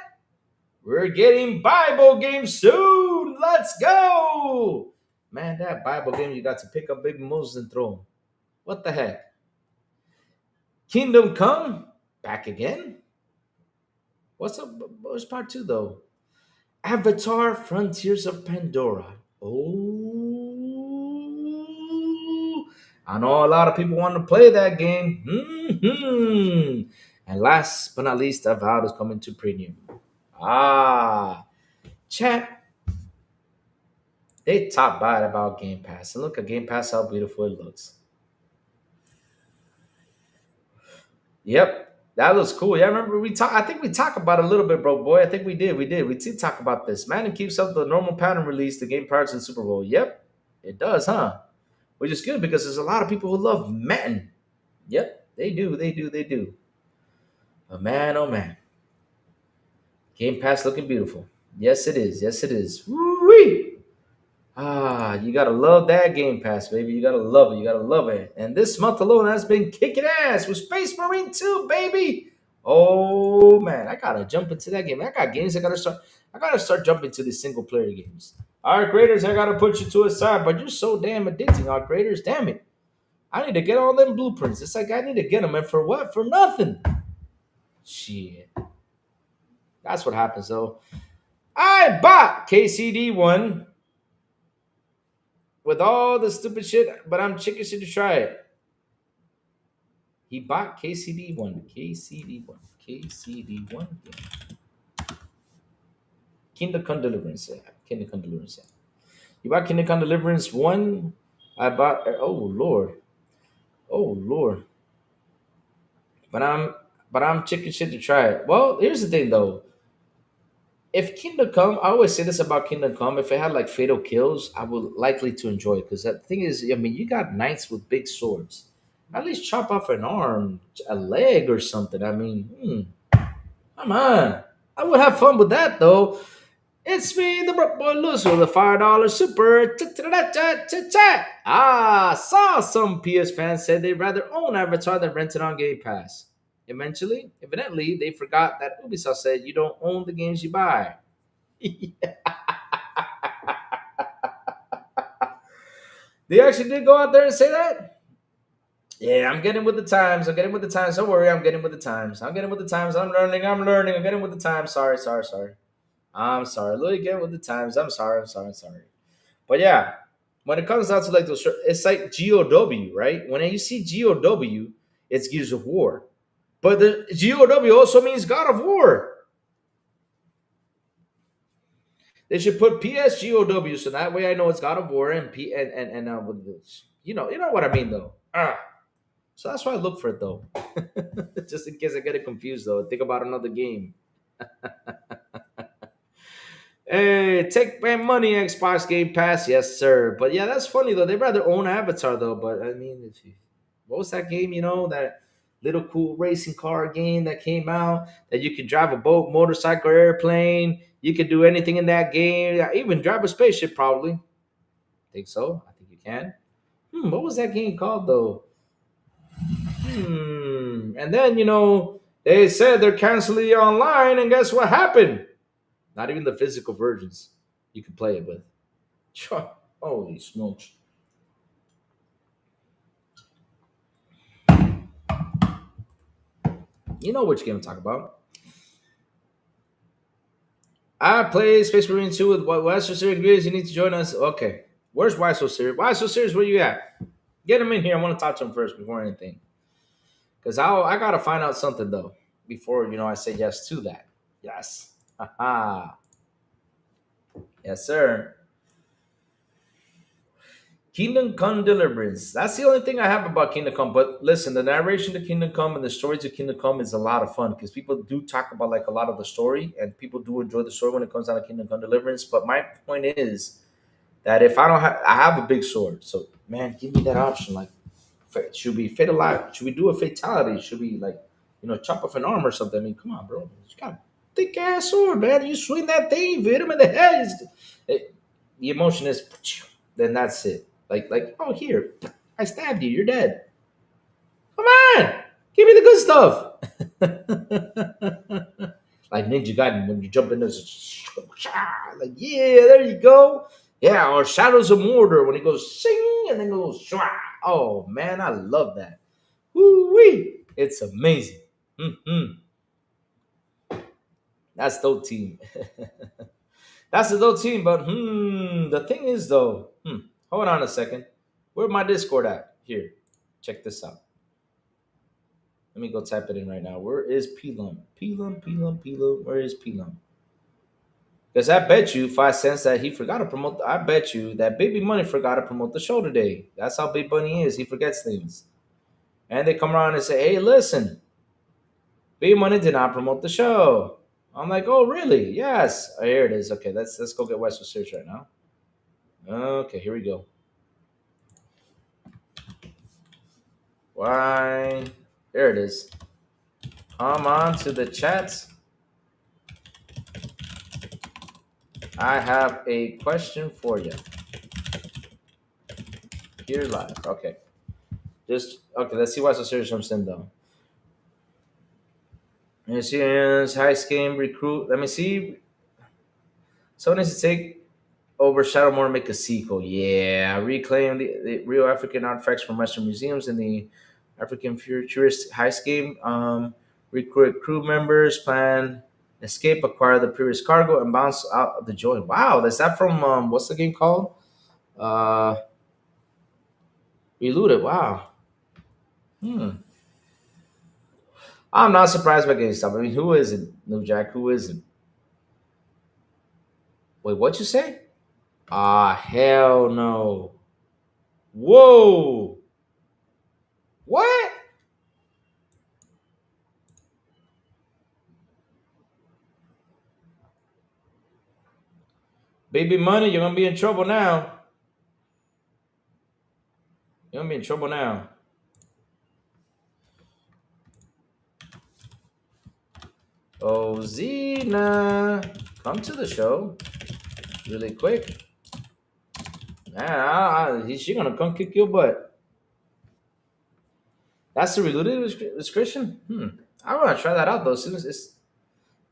We're getting Bible games soon. Let's go. Man, that Bible game, you got to pick up baby Moses and throw him. What the heck? Kingdom Come? Back again? What's up? What's part two, though? Avatar Frontiers of Pandora. Oh, I know a lot of people want to play that game. And last but not least, Avowed is coming to premium. Chat. They talk bad about Game Pass. And look at Game Pass, how beautiful it looks. Yep, that looks cool. Yeah, I remember I think we talked about it a little bit, bro, boy. I think we did. We did. We did talk about this. Madden keeps up the normal pattern release, the game parts in Super Bowl. Yep, it does, huh? Which is good because there's a lot of people who love Madden. Yep, they do. They do. They do. But man, oh man. Game Pass looking beautiful. Yes, it is. Yes, it is. Woo-wee! You gotta love that Game Pass, baby. You gotta love it. You gotta love it. And this month alone has been kicking ass with Space Marine 2, baby. Oh man, I gotta jump into that game. I got games I gotta start. I gotta start jumping to the single player games. Art Graders, I gotta put you to a side, but you're so damn addicting, Art Graders. Damn it. I need to get all them blueprints. It's like I need to get them, and for what? For nothing. Shit. That's what happens though. I bought KCD1 with all the stupid shit, but I'm chicken shit to try it. He bought KCD1. KCD1. KCD1. Kingdom Come Deliverance. Yeah. Kingdom Come Deliverance. Yeah. You bought Kingdom Come Deliverance 1. I bought. Oh, Lord. Oh, Lord. But I'm chicken shit to try it. Well, here's the thing though. If Kingdom Come, I always say this about Kingdom Come. If it had like fatal kills, I would likely to enjoy it because the thing is, I mean, you got knights with big swords. At least chop off an arm, a leg, or something. I mean, come on. I would have fun with that though. It's me, the broke boy Lewis with the $5 super. Cha-cha-cha-cha-cha. Ah, saw some PS fans said they'd rather own Avatar than rent it on Game Pass. Evidently, they forgot that Ubisoft said you don't own the games you buy. They actually did go out there and say that? Yeah, I'm getting with the times. I'm getting with the times. Don't worry, I'm getting with the times. I'm getting with the times. I'm learning. I'm learning. I'm getting with the times. Sorry, sorry, sorry. I'm sorry. Literally get with the times. I'm sorry. I'm sorry. I'm sorry. But yeah, when it comes down to like those, it's like GOW, right? When you see GOW, it's Gears of War. But the GOW also means God of War. They should put PSGOW so that way I know it's God of War and P and with this. You know what I mean though. So that's why I look for it though, just in case I get it confused though. Think about another game. Hey, take my money, Xbox Game Pass, yes sir. But yeah, that's funny though. They rather own Avatar though. But I mean, what was that game? That little cool racing car game that came out that you could drive a boat, motorcycle, airplane. You could do anything in that game. Yeah, even drive a spaceship, probably. Think so? I think you can. What was that game called though? And then they said they're canceling it online, and guess what happened? Not even the physical versions you can play it with. Sure. Holy smokes! You know which game I'm talking about. I play Space Marine 2 with why so serious Grizz. You need to join us. Okay. Where's Why So Serious? Why So Serious? Where you at? Get him in here. I want to talk to him first before anything. Because I got to find out something, though, before, I say yes to that. Yes. Haha. Yes, sir. Kingdom Come Deliverance. That's the only thing I have about Kingdom Come. But listen, the narration to Kingdom Come and the stories of Kingdom Come is a lot of fun because people do talk about like a lot of the story and people do enjoy the story when it comes down to Kingdom Come Deliverance. But my point is that if I don't have, I have a big sword. So man, give me that option. Like, should we fatalize? Should we do a fatality? Should we like, chop off an arm or something? I mean, come on, bro. You got a thick ass sword, man. You swing that thing, you hit him in the head. The emotion is, then that's it. Like, oh here, I stabbed you. You're dead. Come on, give me the good stuff. Like Ninja Gaiden when you jump in this, like yeah, there you go. Yeah, or Shadows of Mordor when it goes sing and then goes shwa. Oh man, I love that. Woo wee, it's amazing. Hmm. That's dope team. That's the dope team. But the thing is though, hold on a second. Where my Discord at? Here, check this out. Let me go type it in right now. Where is Pelum? Pelum, Pelum, Pelum. Where is Pelum? Because I bet you 5 cents that he forgot to promote. I bet you that Baby Money forgot to promote the show today. That's how Big Bunny is. He forgets things. And they come around and say, hey, listen, Baby Money did not promote the show. I'm like, oh, really? Yes. Oh, here it is. Okay, let's go get Westwood Search right now. Okay, here we go. Why? There it is. Come on to the chats. I have a question for you. Here live. Okay. Okay, let's see what's the series from Sindo. Let me see high scheme recruit. Let me see. Someone needs to take over Shadowmore and make a sequel. Yeah. Reclaim the real African artifacts from Western museums in the African futurist high scheme. Recruit crew members, plan escape, acquire the previous cargo, and bounce out of the joint. Wow, is that from what's the game called? Uh, Reloaded. Wow. Hmm. I'm not surprised by GameStop. I mean, who is it, New Jack? Who is it? Wait, what you say? Ah, hell no. Whoa. What? Baby money, you're gonna be in trouble now. You're gonna be in trouble now. Oh, Zena, come to the show really quick. She gonna come kick your butt. That's the reloaded description. I want to try that out though. As soon as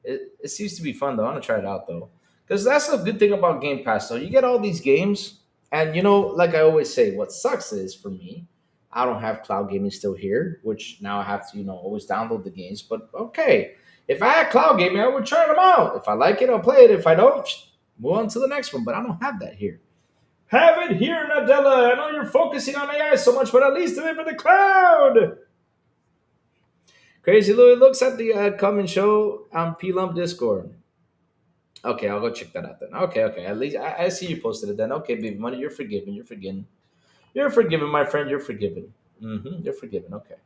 it seems to be fun though. I want to try it out though, because that's a good thing about Game Pass. Though you get all these games, and like I always say, what sucks is for me, I don't have cloud gaming still here, which now I have to always download the games. But okay, if I had cloud gaming, I would try them out. If I like it, I'll play it. If I don't, move on to the next one. But I don't have that here. Have it here, Nadella. I know you're focusing on AI so much, but at least deliver the cloud. Crazy Louie looks at the coming show on P Lump Discord. Okay, I'll go check that out then. Okay, okay. At least I see you posted it then. Okay, baby money, you're forgiven. You're forgiven. You're forgiven, my friend. You're forgiven. You're forgiven. Okay.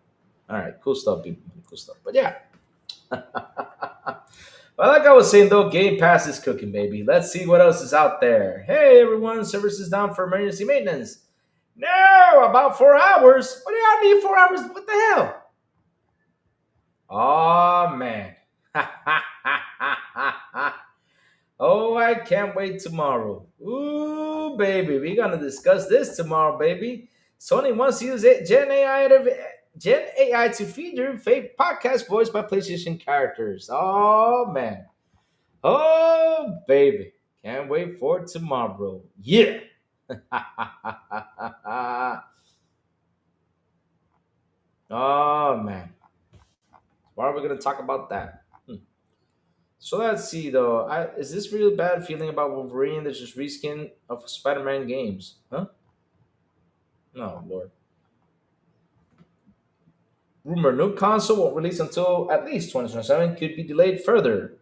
All right. Cool stuff, baby money. Cool stuff. But yeah. Well, like I was saying though, Game Pass is cooking, baby. Let's see what else is out there. Hey, everyone, service is down for emergency maintenance. No, about 4 hours. What do y'all need 4 hours? What the hell? Oh man. Oh, I can't wait tomorrow. Ooh, baby, we're gonna discuss this tomorrow, baby. Sony wants to use Gen AI to feed your fake podcast voiced by PlayStation characters. Oh man. Oh baby. Can't wait for tomorrow. Yeah. Oh man. Why are we gonna talk about that? So let's see though. Is this really bad feeling about Wolverine? There's just reskin of Spider-Man games, huh? No, Lord. Rumor: new console won't release until at least 2027. Could be delayed further.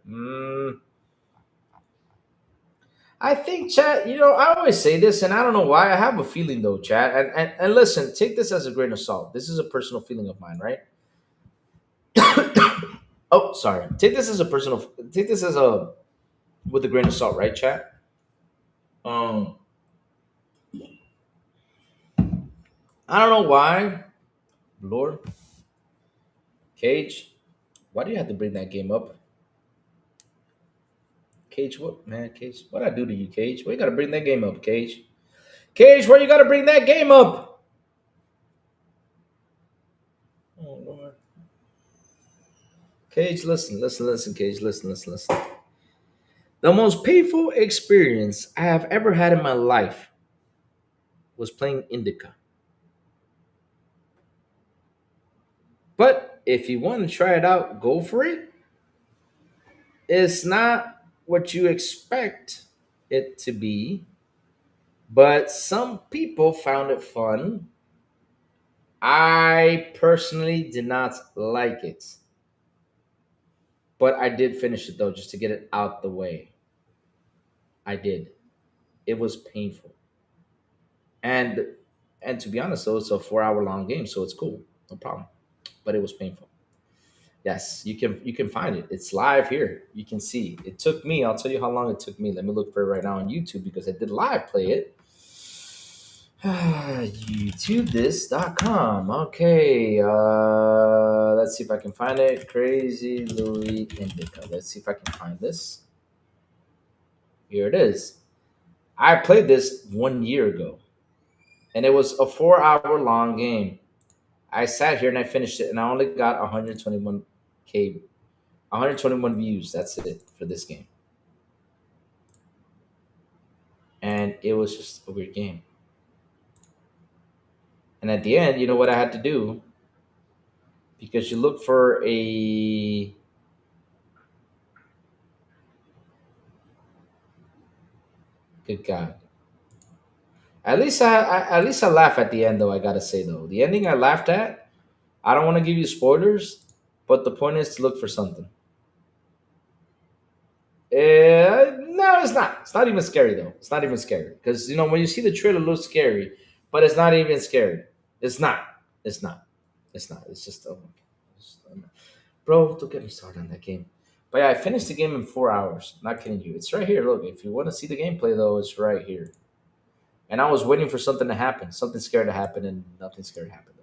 I think, chat. I always say this, and I don't know why. I have a feeling though, chat. And listen, take this as a grain of salt. This is a personal feeling of mine, right? Oh, sorry. Take this as a personal. Take this as a with a grain of salt, right, chat? Um, I don't know why, Lord. Cage, why do you have to bring that game up? Cage, what man? Cage, what I do to you, Cage? Why you gotta bring that game up, Cage? Cage, why you gotta bring that game up? Oh Lord. Cage, listen, Cage, listen. The most painful experience I have ever had in my life was playing Indica. But if you want to try it out, go for it. It's not what you expect it to be, but some people found it fun. I personally did not like it, but I did finish it though, just to get it out the way. I did. It was painful, and to be honest, though, it's a 4 hour long game, so it's cool, no problem. But it was painful. Yes, you can find it. It's live here. You can see. It took me. I'll tell you how long it took me. Let me look for it right now on YouTube because I did live play it. YouTubeThis.com. Okay. Let's see if I can find it. Crazy Louis Indica. Let's see if I can find this. Here it is. I played this 1 year ago, and it was a 4 hour long game. I sat here and I finished it, and I only got 121K, 121 views. That's it for this game, and it was just a weird game. And at the end, you know what I had to do? because you look for a good God. At least I laugh at the end though. I gotta say though, the ending I laughed at. I don't want to give you spoilers, but the point is to look for something. No, it's not. It's not even scary though. It's not even scary because when you see the trailer, it looks scary, but it's not even scary. It's not. It's not. It's not. It's just bro. Don't get me started on that game. But yeah, I finished the game in 4 hours. Not kidding you. It's right here. Look, if you want to see the gameplay though, it's right here. And I was waiting for something to happen, something scary to happen, and nothing scary happened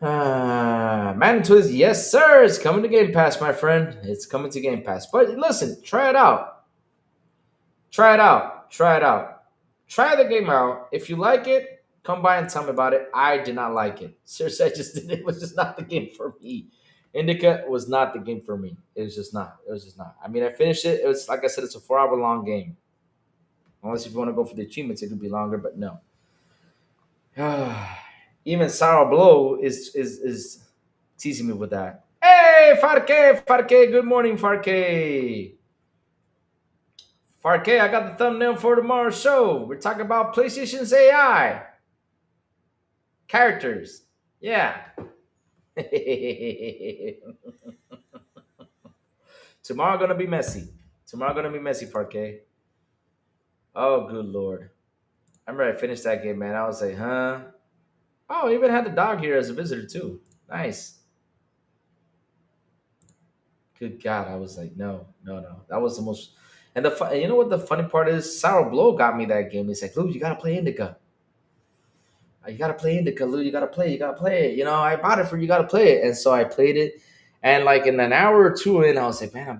though. Man Twist, yes sir, it's coming to Game Pass, my friend. It's coming to Game Pass. But listen, try it out. Try it out. Try it out. Try the game out. If you like it, come by and tell me about it. I did not like it. Seriously, I just did. It was just not the game for me. Indica was not the game for me. It was just not. It was just not. I mean, I finished it. It was like I said, it's a 4 hour long game. Unless if you want to go for the achievements, it could be longer. But no. Even Sarah Blow is teasing me with that. Hey, Farke, Farke, good morning, Farke. Farke, I got the thumbnail for tomorrow's show. We're talking about PlayStation's AI characters. Yeah. Tomorrow gonna be messy. Tomorrow gonna be messy, Farke. Oh, good lord. I remember I finished that game, man. I was like, huh? Oh, I even had the dog here as a visitor too. Nice. Good God, I was like, no, no, no. That was the most. And you know what the funny part is? Sour Blow got me that game. He's like, Lou, you gotta play Indica. You gotta play Indica, Lou. You gotta play it. I bought it for you. Gotta play it. And so I played it, and like in an hour or two in, I was like, man,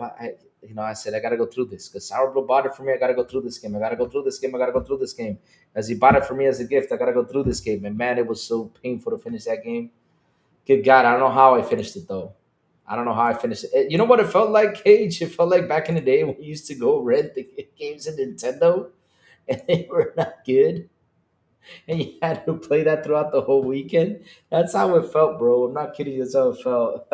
I said I gotta go through this because Sour Blow bought it for me. I gotta go through this game. I gotta go through this game. I gotta go through this game. As he bought it for me as a gift, I gotta go through this game. And man, it was so painful to finish that game. Good God, I don't know how I finished it though. I don't know how I finished it. You know what it felt like, Cage? It felt like back in the day when we used to go rent the games in Nintendo and they were not good. And you had to play that throughout the whole weekend. That's how it felt, bro. I'm not kidding. That's how it felt.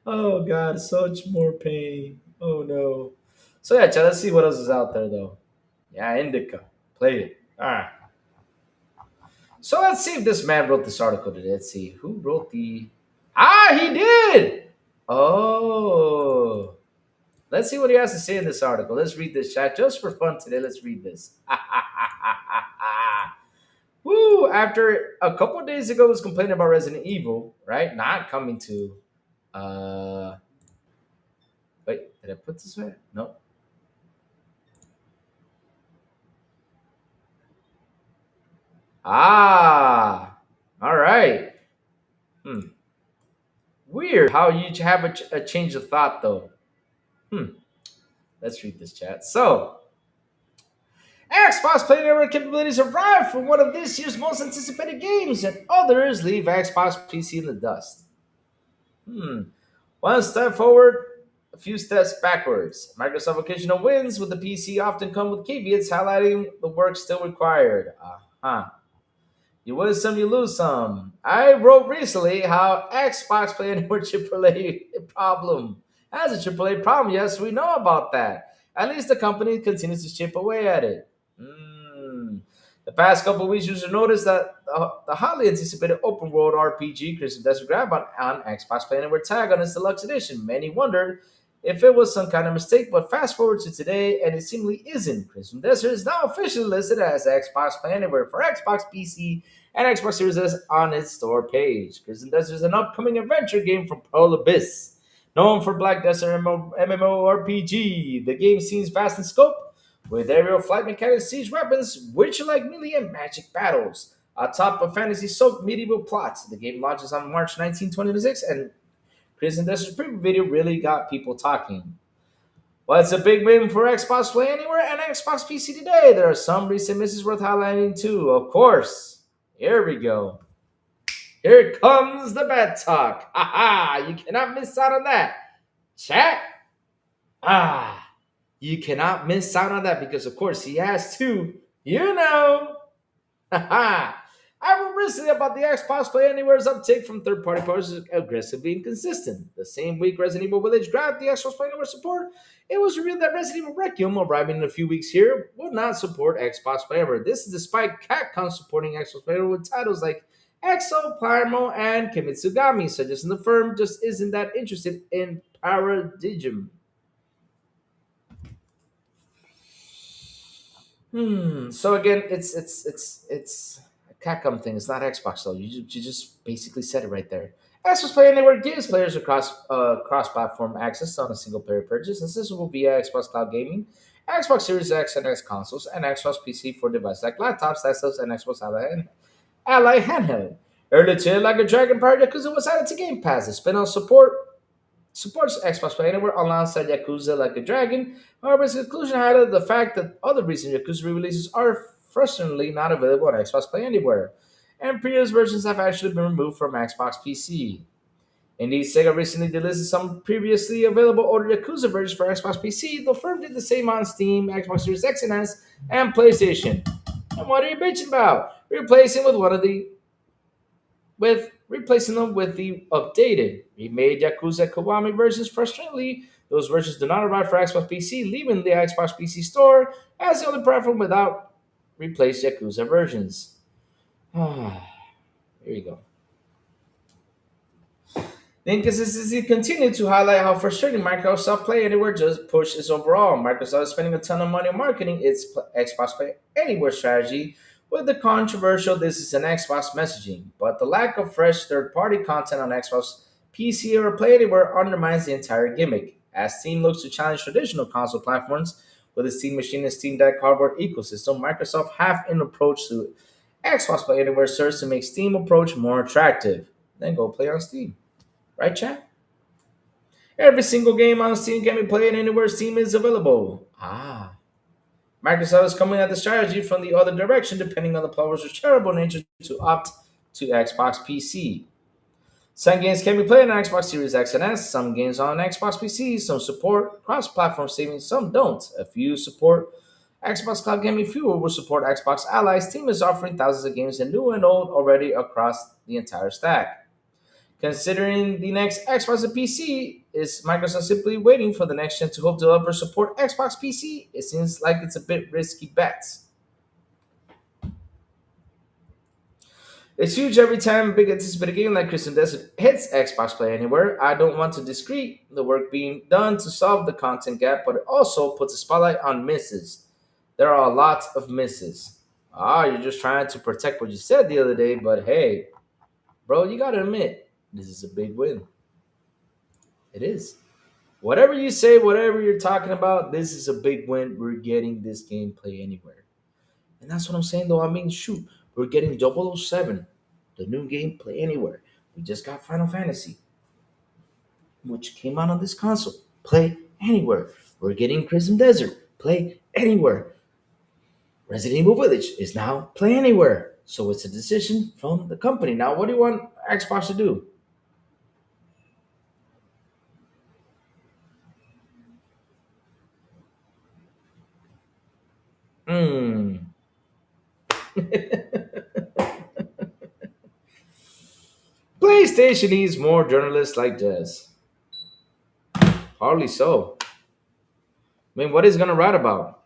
Oh, God. So much more pain. Oh, no. So, yeah, Chad, let's see what else is out there, though. Yeah, Indica. Play it. All right. So let's see if this man wrote this article today. Let's see who wrote the. He did. Oh, let's see what he has to say in this article. Let's read this chat just for fun today. Let's read this. Woo! After a couple of days ago was complaining about Resident Evil, right? Not coming to. Uh, wait, did I put this way? No. Ah, all right. Hmm. Weird how you have a change of thought though. Hmm. Let's read this chat. So, Xbox Play Network capabilities arrive for one of this year's most anticipated games, and others leave Xbox PC in the dust. Hmm. One step forward, a few steps backwards. Microsoft occasional wins with the PC often come with caveats highlighting the work still required. Uh-huh. You win some, you lose some. I wrote recently how Xbox Play Anywhere AAA problem. Has a AAA problem, yes, we know about that. At least the company continues to chip away at it. The past couple of weeks, users noticed that the highly anticipated open world RPG Crimson Desert Grab on Xbox Play Anywhere tag on its deluxe edition. Many wondered if it was some kind of mistake, but fast forward to today, and it seemingly isn't. Crimson Desert is now officially listed as Xbox Play Anywhere for Xbox PC and Xbox Series S on its store page. Crimson Desert is an upcoming adventure game from Pearl Abyss, known for Black Desert MMORPG. The game seems vast in scope, with aerial flight mechanics, siege weapons, witcher-like melee, and magic battles. Atop of fantasy-soaked medieval plots, the game launches on March 19, 2026, and Crimson Desert's preview video really got people talking. Well, it's a big win for Xbox Play Anywhere and Xbox PC today. There are some recent misses worth highlighting too, of course. Here we go. Here comes the bad talk. You cannot miss out on that. Chat. You cannot miss out on that because, of course, he has to, Haha! I wrote recently about the Xbox Play Anywhere's uptake from third-party partners is aggressively inconsistent. The same week Resident Evil Village grabbed the Xbox Play Anywhere support, it was revealed that Resident Evil Requiem, arriving in a few weeks here, will not support Xbox Play Anywhere. This is despite Capcom supporting Xbox Play Anywhere with titles like Exo, Palermo, and Kimitsugami, suggesting the firm just isn't that interested in Paradigm. So again, it's a Capcom thing. It's not Xbox though. You just basically said it right there. Xbox Play Anywhere gives players cross platform access on a single player purchase, accessible via Xbox Cloud Gaming, Xbox Series X and X consoles, and Xbox PC for devices like laptops, desktops, and Xbox Ally handheld. Earlier today, like a Dragon Power Yakuza was added to Game Pass. The spin-off supports Xbox Play Anywhere alongside Yakuza Like a Dragon. However, its conclusion highlighted the fact that other recent Yakuza re-releases are frustratingly not available on Xbox Play Anywhere, and previous versions have actually been removed from Xbox PC. Indeed, Sega recently delisted some previously available older Yakuza versions for Xbox PC. The firm did the same on Steam, Xbox Series X and S, and PlayStation. And what are you bitching about? Replacing them with the updated, remade Yakuza Kiwami versions. Frustratingly, those versions do not arrive for Xbox PC, leaving the Xbox PC store as the only platform without replaced Yakuza versions. Here you go. The inconsistency continued to highlight how frustrating Microsoft Play Anywhere just pushed is overall. Microsoft is spending a ton of money on marketing its Xbox Play Anywhere strategy with the controversial "This is an Xbox" messaging, but the lack of fresh third-party content on Xbox PC or Play Anywhere undermines the entire gimmick. As Steam looks to challenge traditional console platforms with its Steam Machine and Steam Deck hardware ecosystem, Microsoft have an approach to Xbox Play Anywhere serves to make Steam approach more attractive. Then go play on Steam. Right, chat? Every single game on Steam can be played anywhere Steam is available. Microsoft is coming at the strategy from the other direction, depending on the publisher's charitable nature, to opt to Xbox PC. Some games can be played on Xbox Series X and S, some games on Xbox PC, some support cross platform savings, some don't. A few support Xbox Cloud Gaming, fewer will support Xbox Ally. Steam is offering thousands of games, and new and old, already across the entire stack. Considering the next Xbox and PC, is Microsoft simply waiting for the next gen to hope developers support Xbox PC? It seems like it's a bit risky bet. It's huge every time a big anticipated game like Crimson Desert hits Xbox Play Anywhere. I don't want to discredit the work being done to solve the content gap, but it also puts a spotlight on misses. There are a lot of misses. You're just trying to protect what you said the other day, but hey, bro, you gotta admit, this is a big win. It is. Whatever you say, whatever you're talking about, this is a big win. We're getting this gameplay anywhere. And that's what I'm saying, though. I mean, shoot, we're getting 007, the new gameplay anywhere. We just got Final Fantasy, which came out on this console. Play anywhere. We're getting Crimson Desert. Play anywhere. Resident Evil Village is now play anywhere. So it's a decision from the company. Now, what do you want Xbox to do? Hmm. PlayStation needs more journalists like Jez. Hardly so. I mean, what is gonna write about?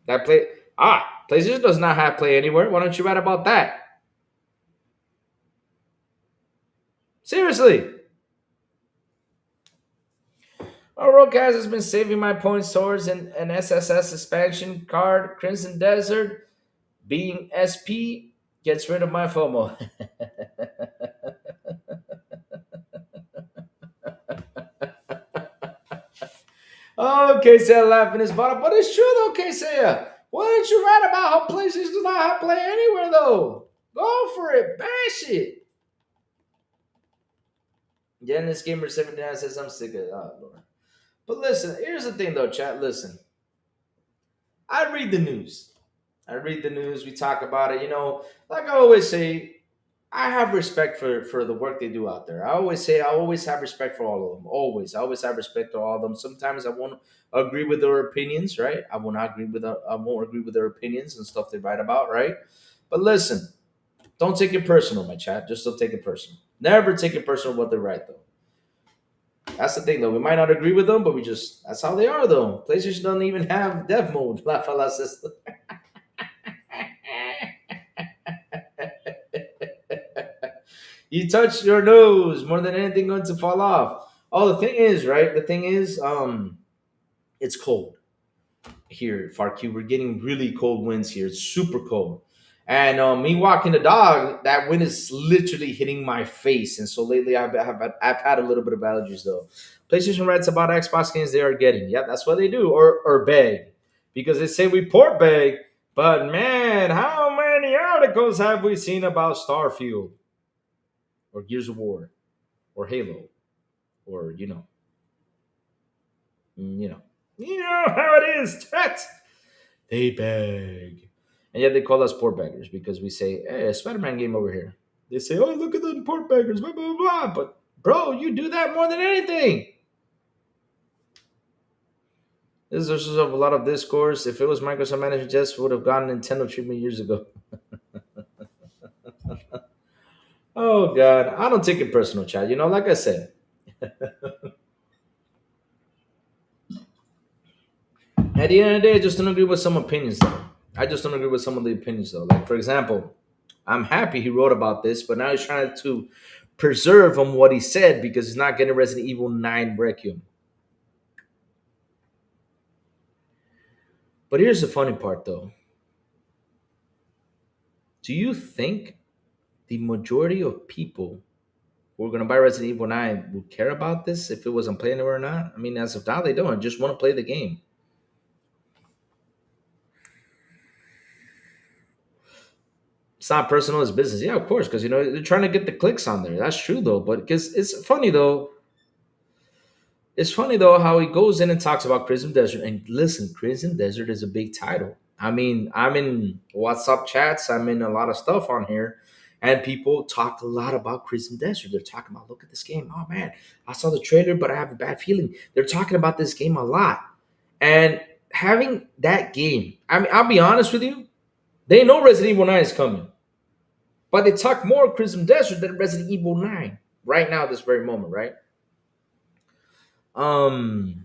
That play PlayStation does not have play anywhere. Why don't you write about that? Seriously. Roadcast has been saving my points towards an SSS expansion card. Crimson Desert being SP gets rid of my FOMO. Okay, say laughing his bottom, but it's true though, Casey. Why don't you write about how PlayStation does not have play anywhere though? Go for it, bash it. Dennis Gamer 79 says I'm sick of it. Oh Lord. But listen, here's the thing though, chat. Listen, I read the news. I read the news. We talk about it. Like I always say, I have respect for the work they do out there. I always say I always have respect for all of them. Always, I always have respect for all of them. Sometimes I won't agree with their opinions, right? I won't agree with their opinions and stuff they write about, right? But listen, don't take it personal, my chat. Just don't take it personal. Never take it personal what they're right though. That's the thing though. We might not agree with them, but we just that's how they are though. PlayStation doesn't even have dev mode. La fala says. You touch your nose more than anything going to fall off. Oh, the thing is, right? The thing is, it's cold here, Farq. We're getting really cold winds here. It's super cold. And me walking the dog, that wind is literally hitting my face. And so lately, I've had a little bit of allergies though. PlayStation writes about Xbox games they are getting. Yeah, that's what they do, or beg, because they say we port beg. But man, how many articles have we seen about Starfield or Gears of War or Halo or you know, you know how it is, chat. They beg. And yet they call us port beggars because we say, hey, a Spider Man game over here. They say, oh, look at the port beggars, blah, blah, blah. But, bro, you do that more than anything. This is just a lot of discourse. If it was Microsoft Management, just would have gotten Nintendo treatment years ago. Oh, God. I don't take it personal, Chad. Like I said, at the end of the day, I just don't agree with some opinions, though. I just don't agree with some of the opinions, though. Like, for example, I'm happy he wrote about this, but now he's trying to preserve on what he said because he's not getting Resident Evil 9 Requiem. But here's the funny part, though. Do you think the majority of people who are going to buy Resident Evil 9 would care about this if it wasn't playing anywhere or not? I mean, as of now, they don't. Just want to play the game. It's not personal, it's business. Yeah, of course, because they're trying to get the clicks on there. That's true though. But because it's funny though. It's funny though how he goes in and talks about Crimson Desert. And listen, Crimson Desert is a big title. I mean, I'm in WhatsApp chats. I'm in a lot of stuff on here, and people talk a lot about Crimson Desert. They're talking about, look at this game. Oh man, I saw the trailer, but I have a bad feeling. They're talking about this game a lot, and having that game. I mean, I'll be honest with you. They know Resident Evil 9 is coming. But they talk more Crimson Desert than Resident Evil 9 right now, this very moment, right? Um,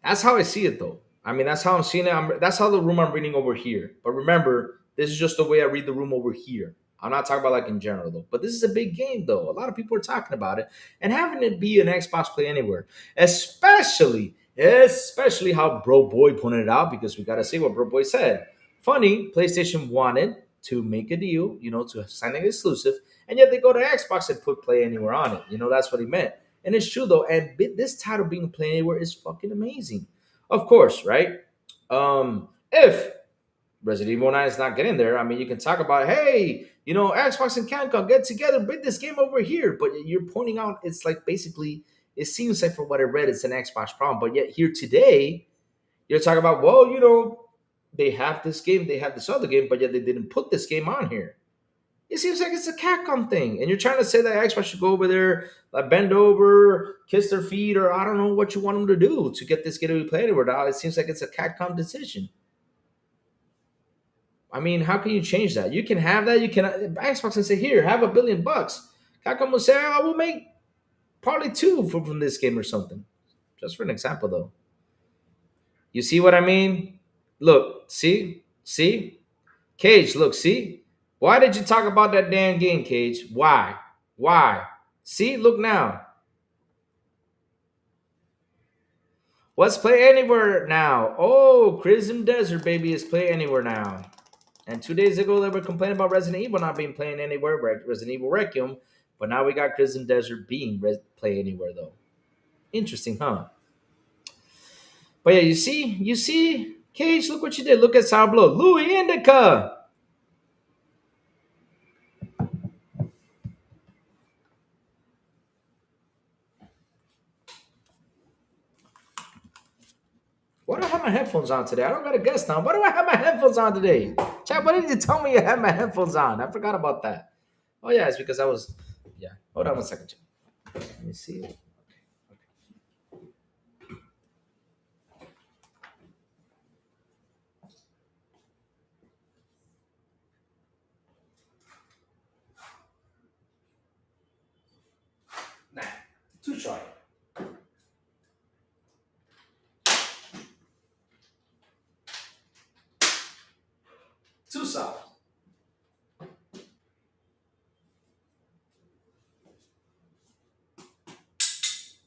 that's how I see it, though. I mean, that's how I'm seeing it. That's how the room I'm reading over here. But remember, this is just the way I read the room over here. I'm not talking about like in general, though. But this is a big game, though. A lot of people are talking about it and having it be an Xbox Play Anywhere, especially how Bro Boy pointed it out, because we got to see what Bro Boy said. Funny, PlayStation wanted to make a deal, to sign an exclusive, and yet they go to Xbox and put Play Anywhere on it. That's what he meant. And it's true though. And this title being Play Anywhere is fucking amazing. Of course, right? If Resident Evil 9 is not getting there, I mean, you can talk about, hey, Xbox and Capcom get together, bring this game over here. But you're pointing out it's like basically, it seems like from what I read, it's an Xbox problem. But yet here today, you're talking about, well, they have this game, they have this other game, but yet they didn't put this game on here. It seems like it's a Capcom thing, and you're trying to say that Xbox should go over there, like bend over, kiss their feet, or I don't know what you want them to do to get this game to be played anywhere. Now it seems like it's a Capcom decision. I mean, how can you change that? You can have that. You can Xbox can say, "Here, have $1 billion." Capcom will say, "I will make probably two from this game or something." Just for an example, though. You see what I mean? Look, see, Cage. Look, see. Why did you talk about that damn game, Cage? Why? Why? See, look now. Let's play anywhere now. Oh, Crimson Desert, baby, is play anywhere now. And 2 days ago, they were complaining about Resident Evil not being playing anywhere, Resident Evil Requiem. But now we got Crimson Desert being play anywhere, though. Interesting, huh? But yeah, you see, Cage, look what you did. Look at Sour Blow. Louis Indica. Why do I have my headphones on today? I don't got a guest now. Why do I have my headphones on today? Chad, why didn't you tell me you had my headphones on? I forgot about that. Oh, yeah, it's because I was. Yeah. Hold on one second, Chad. Let me see. try. Too soft.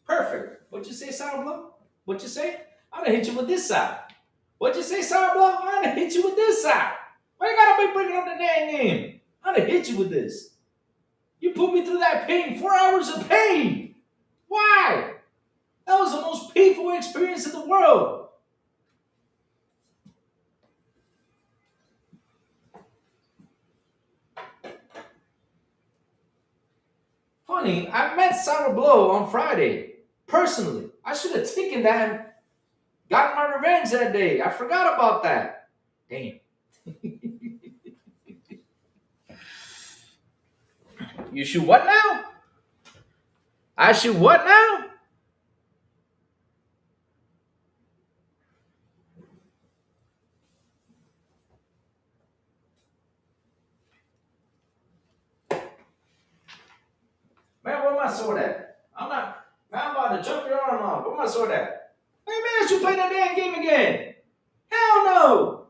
Perfect. What you say, Sour Blow? What you say? I'm gonna hit you with this side. What you say, Sour Blow? I'm gonna hit you with this side. Why you gotta be bringing up the dang game? I'm gonna hit you with this. You put me through that pain, 4 hours of pain. Why? That was the most painful experience in the world. Funny, I met Sour Blow on Friday. Personally. I should have taken that and gotten my revenge that day. I forgot about that. Damn. You shoot what now? I shoot what now? Man, where my sword at? I'm not. Man, I'm about to jump your arm off. Where my sword at? Hey, man, you play that damn game again? Hell no!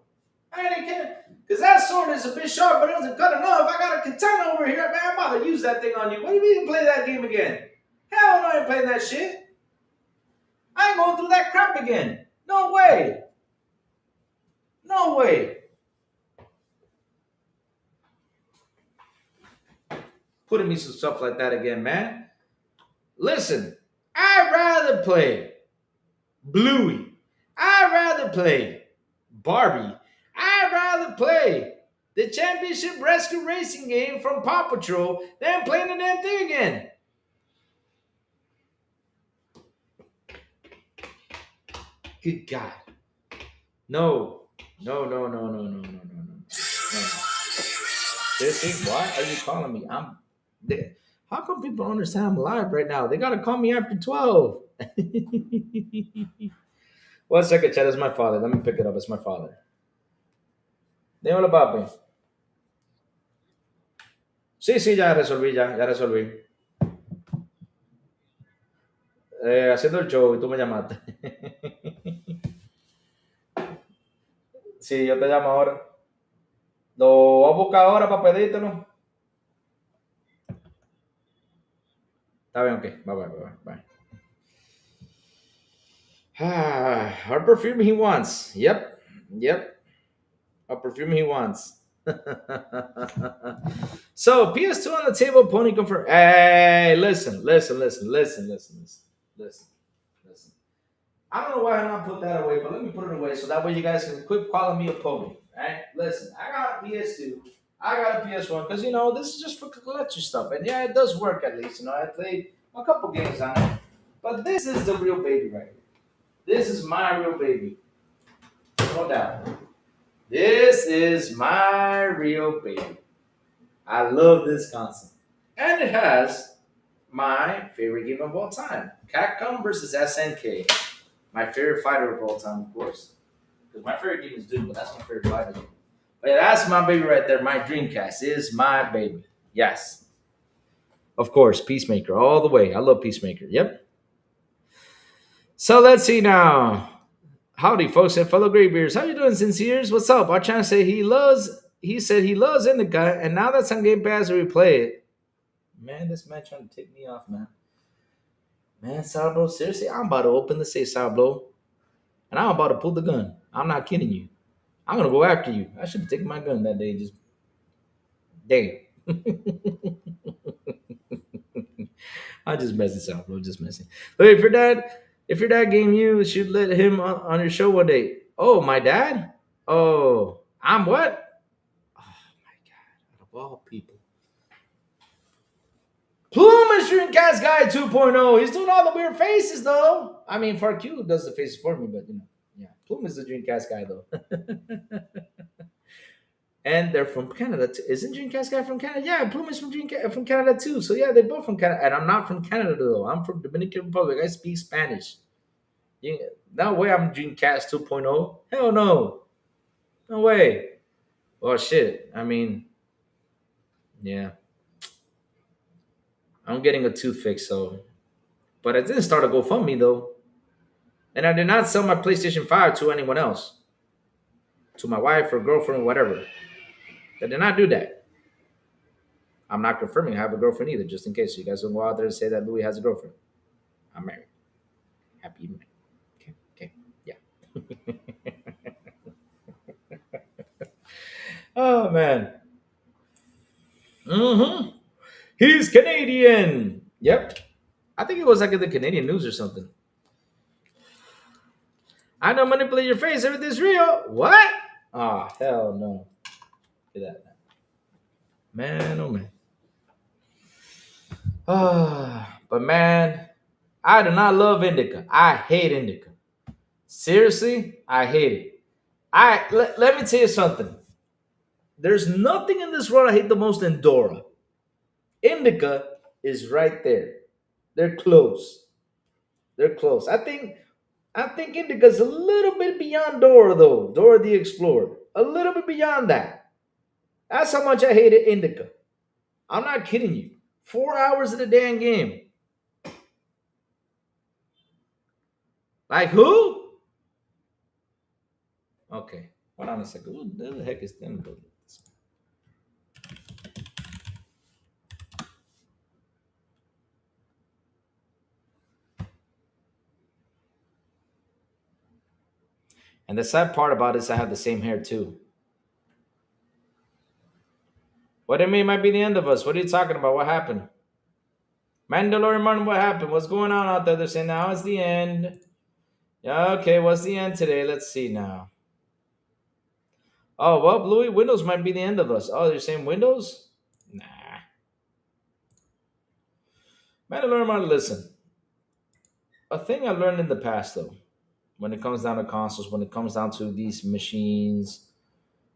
I didn't care. Because that sword is a bit sharp, but it doesn't cut enough. I got a katana over here, man. I'm about to use that thing on you. What do you mean play that game again? Hell no, I ain't playing that shit. I ain't going through that crap again. No way. No way. Putting me some stuff like that again, man. Listen, I'd rather play Bluey. I'd rather play Barbie. I'd rather play the Championship Rescue Racing game from Paw Patrol than playing the damn thing again. Good God. No. No, no, no, no, no, no, no, no. No. Seriously, why are you calling me? How come people don't understand I'm live right now? They gotta call me after 12. 1 second, Chad. It's my father. Let me pick it up. It's my father. Dímelo, papi. Sí, sí, ya resolví, ya resolví. Haciendo el show y tú me llamaste. Sí, yo te llamo ahora. Lo voy a buscar ahora para pedírtelo. Está bien, ok. Bye, bye, bye, bye. Our perfume he wants. Yep. Yep. A perfume he wants. So PS2 on the table, Pony confirmed. Hey, listen. I don't know why I not put that away, but let me put it away so that way you guys can quit calling me a pony. Right? Listen, I got a PS2, I got a PS1, because this is just for collector stuff, and yeah, it does work at least. I played a couple games on it, but this is the real baby right here. This is my real baby, no doubt. This is my real baby. I love this console. And it has my favorite game of all time. Capcom versus SNK. My favorite fighter of all time, of course. Because my favorite game is Doom, but that's my favorite fighter game. But yeah, that's my baby right there. My Dreamcast is my baby. Yes. Of course, Peacemaker all the way. I love Peacemaker. Yep. So let's see now. Howdy, folks and fellow graybeards. How you doing, Sinceres? What's up? I'm trying to say he said he loves Indica, and now that's on Game Pass, we play it. Man, this man trying to take me off, man. Man, Sour seriously, I'm about to open the safe, Sour, and I'm about to pull the gun. I'm not kidding you. I'm gonna go after you. I should have taken my gun that day. Just damn. I'm just messing, Sour, just messing. But if your dad game you should let him on your show one day. Oh, my dad? Oh, I'm what? Oh my god! Out of all people. Plume is Dreamcast Guy 2.0. He's doing all the weird faces, though. I mean, FarQ does the faces for me, but yeah. Plume is the Dreamcast Guy, though. And they're from Canada. Isn't Dreamcast Guy from Canada? Yeah, Plume is from Canada, too. So, yeah, they're both from Canada. And I'm not from Canada, though. I'm from Dominican Republic. I speak Spanish. Yeah, no way I'm Dreamcast 2.0. Hell no. No way. Oh, shit. I mean, yeah. I'm getting a tooth fix, so But I didn't start a GoFundMe though, and I did not sell my PlayStation 5 to anyone else, to my wife or girlfriend or whatever. I did not do that. I'm not confirming I have a girlfriend either, just in case you guys don't go out there and say that Louis has a girlfriend. I'm married. Happy married. Okay, okay, yeah. Oh man. Mm-hmm. He's Canadian. Yep. I think it was like in the Canadian news or something. I don't manipulate your face. Everything's real. What? Ah, oh, hell no. Look at that. Man, oh man. Ah, but man, I do not love indica. I hate indica. Seriously, I hate it. Let me tell you something. There's nothing in this world I hate the most than Dora. Indica is right there. They're close. They're close. I think Indica's a little bit beyond Dora though. Dora the Explorer. A little bit beyond that. That's how much I hated Indica. I'm not kidding you. 4 hours of the damn game. Like who? Okay. Hold on a second. Who the heck is them? And the sad part about it is I have the same hair too. What do you mean might be the end of us? What are you talking about? What happened? Mandalorian Martin, what happened? What's going on out there? They're saying now it's the end. Yeah, okay, what's the end today? Let's see now. Oh, well, Bluey, Windows might be the end of us. Oh, you're saying Windows? Nah. Mandalorian Martin, listen. A thing I learned in the past, though, when it comes down to consoles, when it comes down to these machines,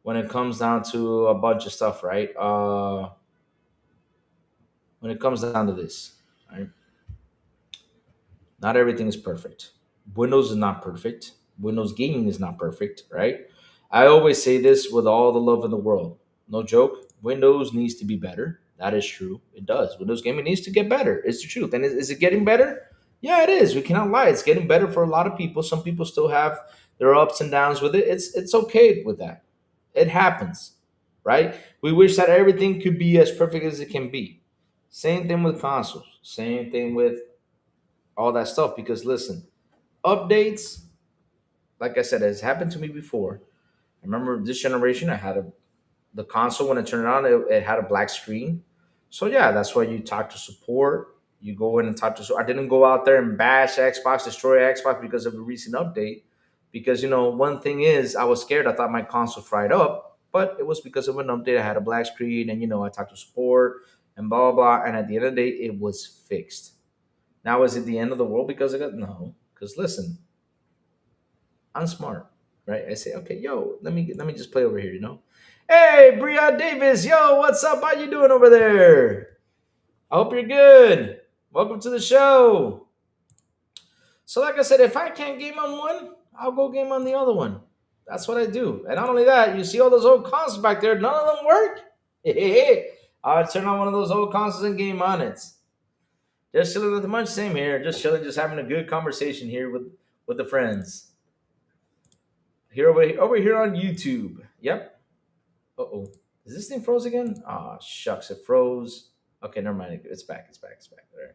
when it comes down to a bunch of stuff, right? When it comes down to this, right? Not everything is perfect. Windows is not perfect. Windows gaming is not perfect, right? I always say this with all the love in the world. No joke. Windows needs to be better. That is true. It does. Windows gaming needs to get better. It's the truth. And is it getting better? Yeah, it is. We cannot lie. It's getting better for a lot of people. Some people still have their ups and downs with it. It's okay with that. It happens, right? We wish that everything could be as perfect as it can be. Same thing with consoles. Same thing with all that stuff. Because listen, updates, like I said, has happened to me before. I remember this generation, I had the console when I turned it on, it had a black screen. So yeah, that's why you talk to support. You go in and talk to. So I didn't go out there and bash Xbox, destroy Xbox because of a recent update. Because one thing is, I was scared. I thought my console fried up, but it was because of an update. I had a black screen, and I talked to support and blah blah blah. And at the end of the day, it was fixed. Now is it the end of the world because of it? No. Because listen, I'm smart, right? I say, okay, yo, let me just play over here. Hey, Bria Davis, yo, what's up? How you doing over there? I hope you're good. Welcome to the show. So, like I said, if I can't game on one, I'll go game on the other one. That's what I do. And not only that, you see all those old consoles back there, none of them work. I'll turn on one of those old consoles and game on it. Just chilling with the munch, same here. Just chilling, just having a good conversation here with the friends. Here over here on YouTube. Yep. Uh-oh. Is this thing froze again? Ah, shucks, it froze. Okay, never mind. It's back. It's back. There.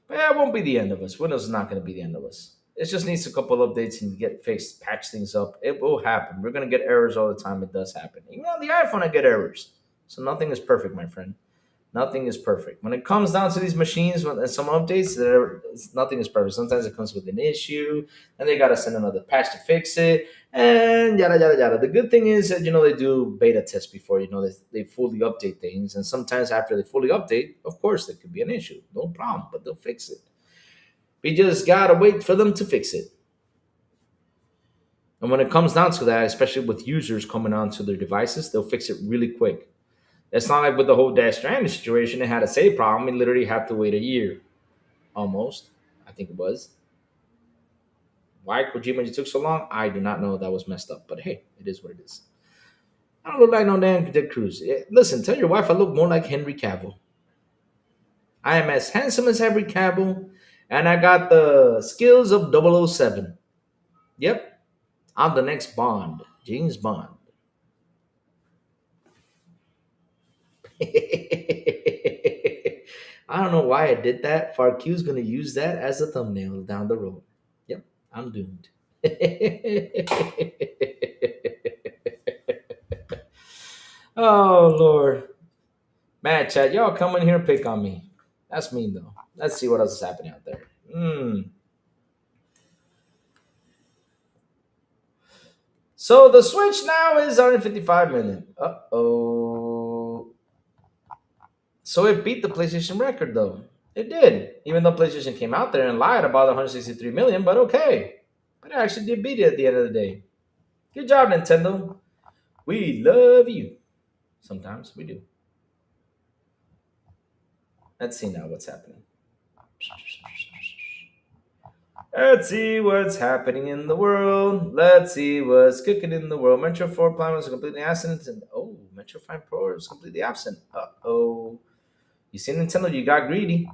But yeah, it won't be the end of us. Windows is not going to be the end of us. It just needs a couple updates and get fixed, patch things up. It will happen. We're going to get errors all the time. It does happen. Even on the iPhone, I get errors. So nothing is perfect, my friend. Nothing is perfect. When it comes down to these machines, when some updates, nothing is perfect. Sometimes it comes with an issue, and they got to send another patch to fix it, and yada yada yada. The good thing is that they do beta tests before they fully update things, and sometimes after they fully update, of course there could be an issue. No problem, but they'll fix it. We just gotta wait for them to fix it. And when it comes down to that, especially with users coming onto their devices, they'll fix it really quick. It's not like with the whole Dash Stranding situation, it had a save problem. It literally had to wait a year, almost. I think it was. Why Kojima took so long? I do not know. That was messed up. But hey, it is what it is. I don't look like no damn Ted Cruz. Listen, tell your wife I look more like Henry Cavill. I am as handsome as Henry Cavill, And I got the skills of 007. Yep, I'm the next Bond, James Bond. I don't know why I did that. FarQ's gonna use that as a thumbnail down the road. Yep, I'm doomed. Oh Lord, man, chat, y'all come in here and pick on me. That's mean though. Let's see what else is happening out there. So the Switch now is 155 million. Uh oh. So it beat the PlayStation record though. It did, even though PlayStation came out there and lied about 163 million. But okay, but it actually did beat it at the end of the day. Good job, Nintendo. We love you. Sometimes we do. Let's see now what's happening. Let's see what's happening in the world. Let's see what's cooking in the world. Metro 4 Prime was completely absent. And, oh, Metro 5 Pro is completely absent. Uh-oh. You see, Nintendo, you got greedy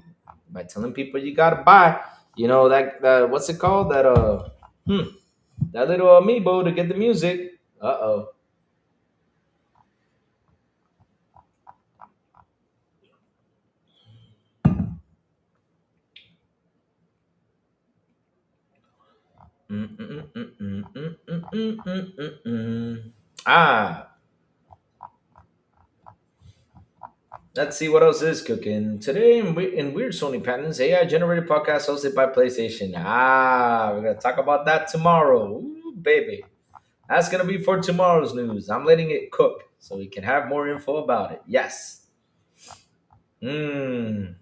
by telling people you gotta buy. You know that what's it called? That little amiibo to get the music. Uh-oh. Ah, let's see what else is cooking. Today in Weird Sony Patents, AI generated podcast hosted by PlayStation. Ah, we're going to talk about that tomorrow. Ooh, baby. That's going to be for tomorrow's news. I'm letting it cook so we can have more info about it. Yes. Mmm.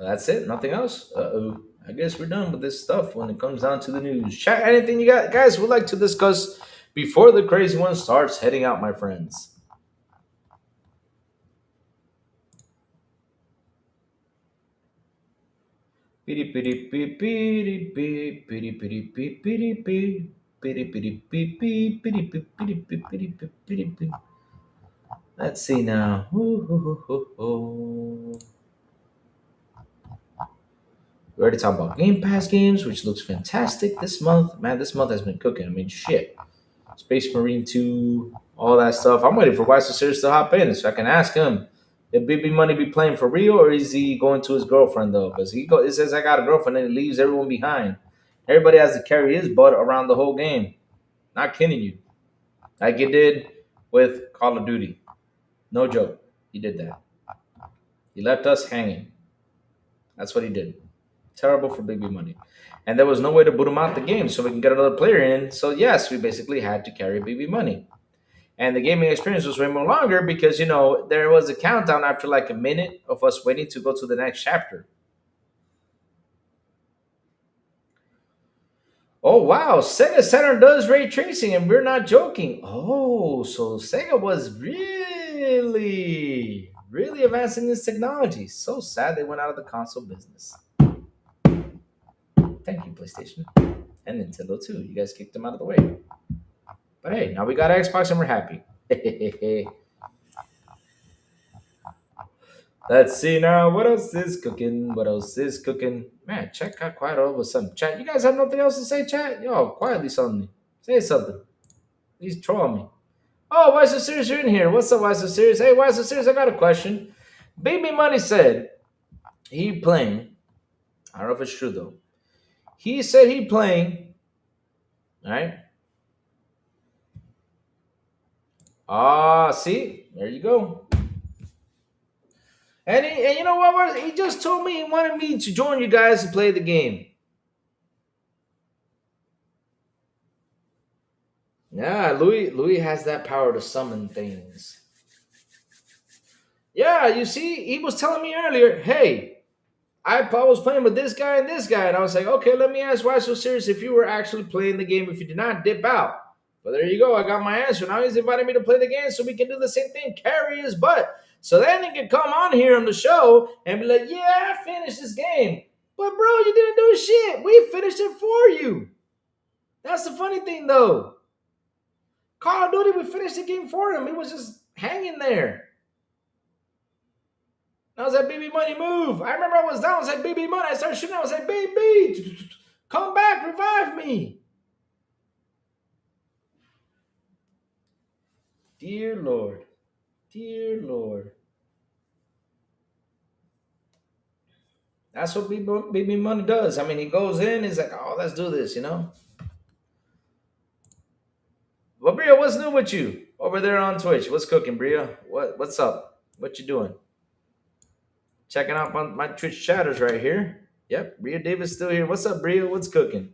That's it. Nothing else. Uh-oh. I guess we're done with this stuff when it comes down to the news. Chat, anything you got, guys, would like to discuss before the crazy one starts heading out, my friends? Let's see now. We already talked about Game Pass games, which looks fantastic this month. Man, this month has been cooking. I mean, shit. Space Marine 2, all that stuff. I'm waiting for Wise Series to hop in so I can ask him if BB Money be playing for real or is he going to his girlfriend though? Because he says I got a girlfriend and he leaves everyone behind. Everybody has to carry his butt around the whole game. Not kidding you. Like he did with Call of Duty. No joke. He did that. He left us hanging. That's what he did. Terrible for BB Money. And there was no way to boot him out the game so we can get another player in. So yes, we basically had to carry BB Money. And the gaming experience was way more longer because, there was a countdown after like a minute of us waiting to go to the next chapter. Oh, wow. Sega Saturn does ray tracing, and we're not joking. Oh, so Sega was really, really advancing this technology. So sad they went out of the console business. Thank you, PlayStation. And Nintendo, too. You guys kicked them out of the way. But hey, now we got Xbox and we're happy. Let's see now. What else is cooking? What else is cooking? Man, chat got quiet all of a sudden. Chat, you guys have nothing else to say, chat? Yo, quietly something. Say something. He's trolling me. Oh, why is the serious you're in here? What's up, why is the serious? Hey, why is the serious? I got a question. Baby Money said he playing. I don't know if it's true though. He said he playing. All right. Ah, see, there you go. And you know what? He just told me he wanted me to join you guys to play the game. Yeah, Louis has that power to summon things. Yeah, you see, he was telling me earlier, hey, I was playing with this guy and this guy, and I was like, okay, let me ask why so serious if you were actually playing the game, if you did not dip out. But there you go, I got my answer. Now he's inviting me to play the game so we can do the same thing, carry his butt. So then he can come on here on the show and be like, yeah, I finished this game. But bro, you didn't do shit. We finished it for you. That's the funny thing though. Call of Duty, we finished the game for him. He was just Hang in there. And I was like, baby money, move. I remember I was down. I was like, baby money. I started shooting. I was like, baby, come back, revive me. Dear Lord. Dear Lord. That's what baby money does. I mean, he goes in, he's like, oh, let's do this, you know? Well, Bria, what's new with you over there on Twitch? What's cooking, Bria? What's up? What you doing? Checking out my Twitch chatters right here. Yep, Bria Davis still here. What's up, Bria? What's cooking?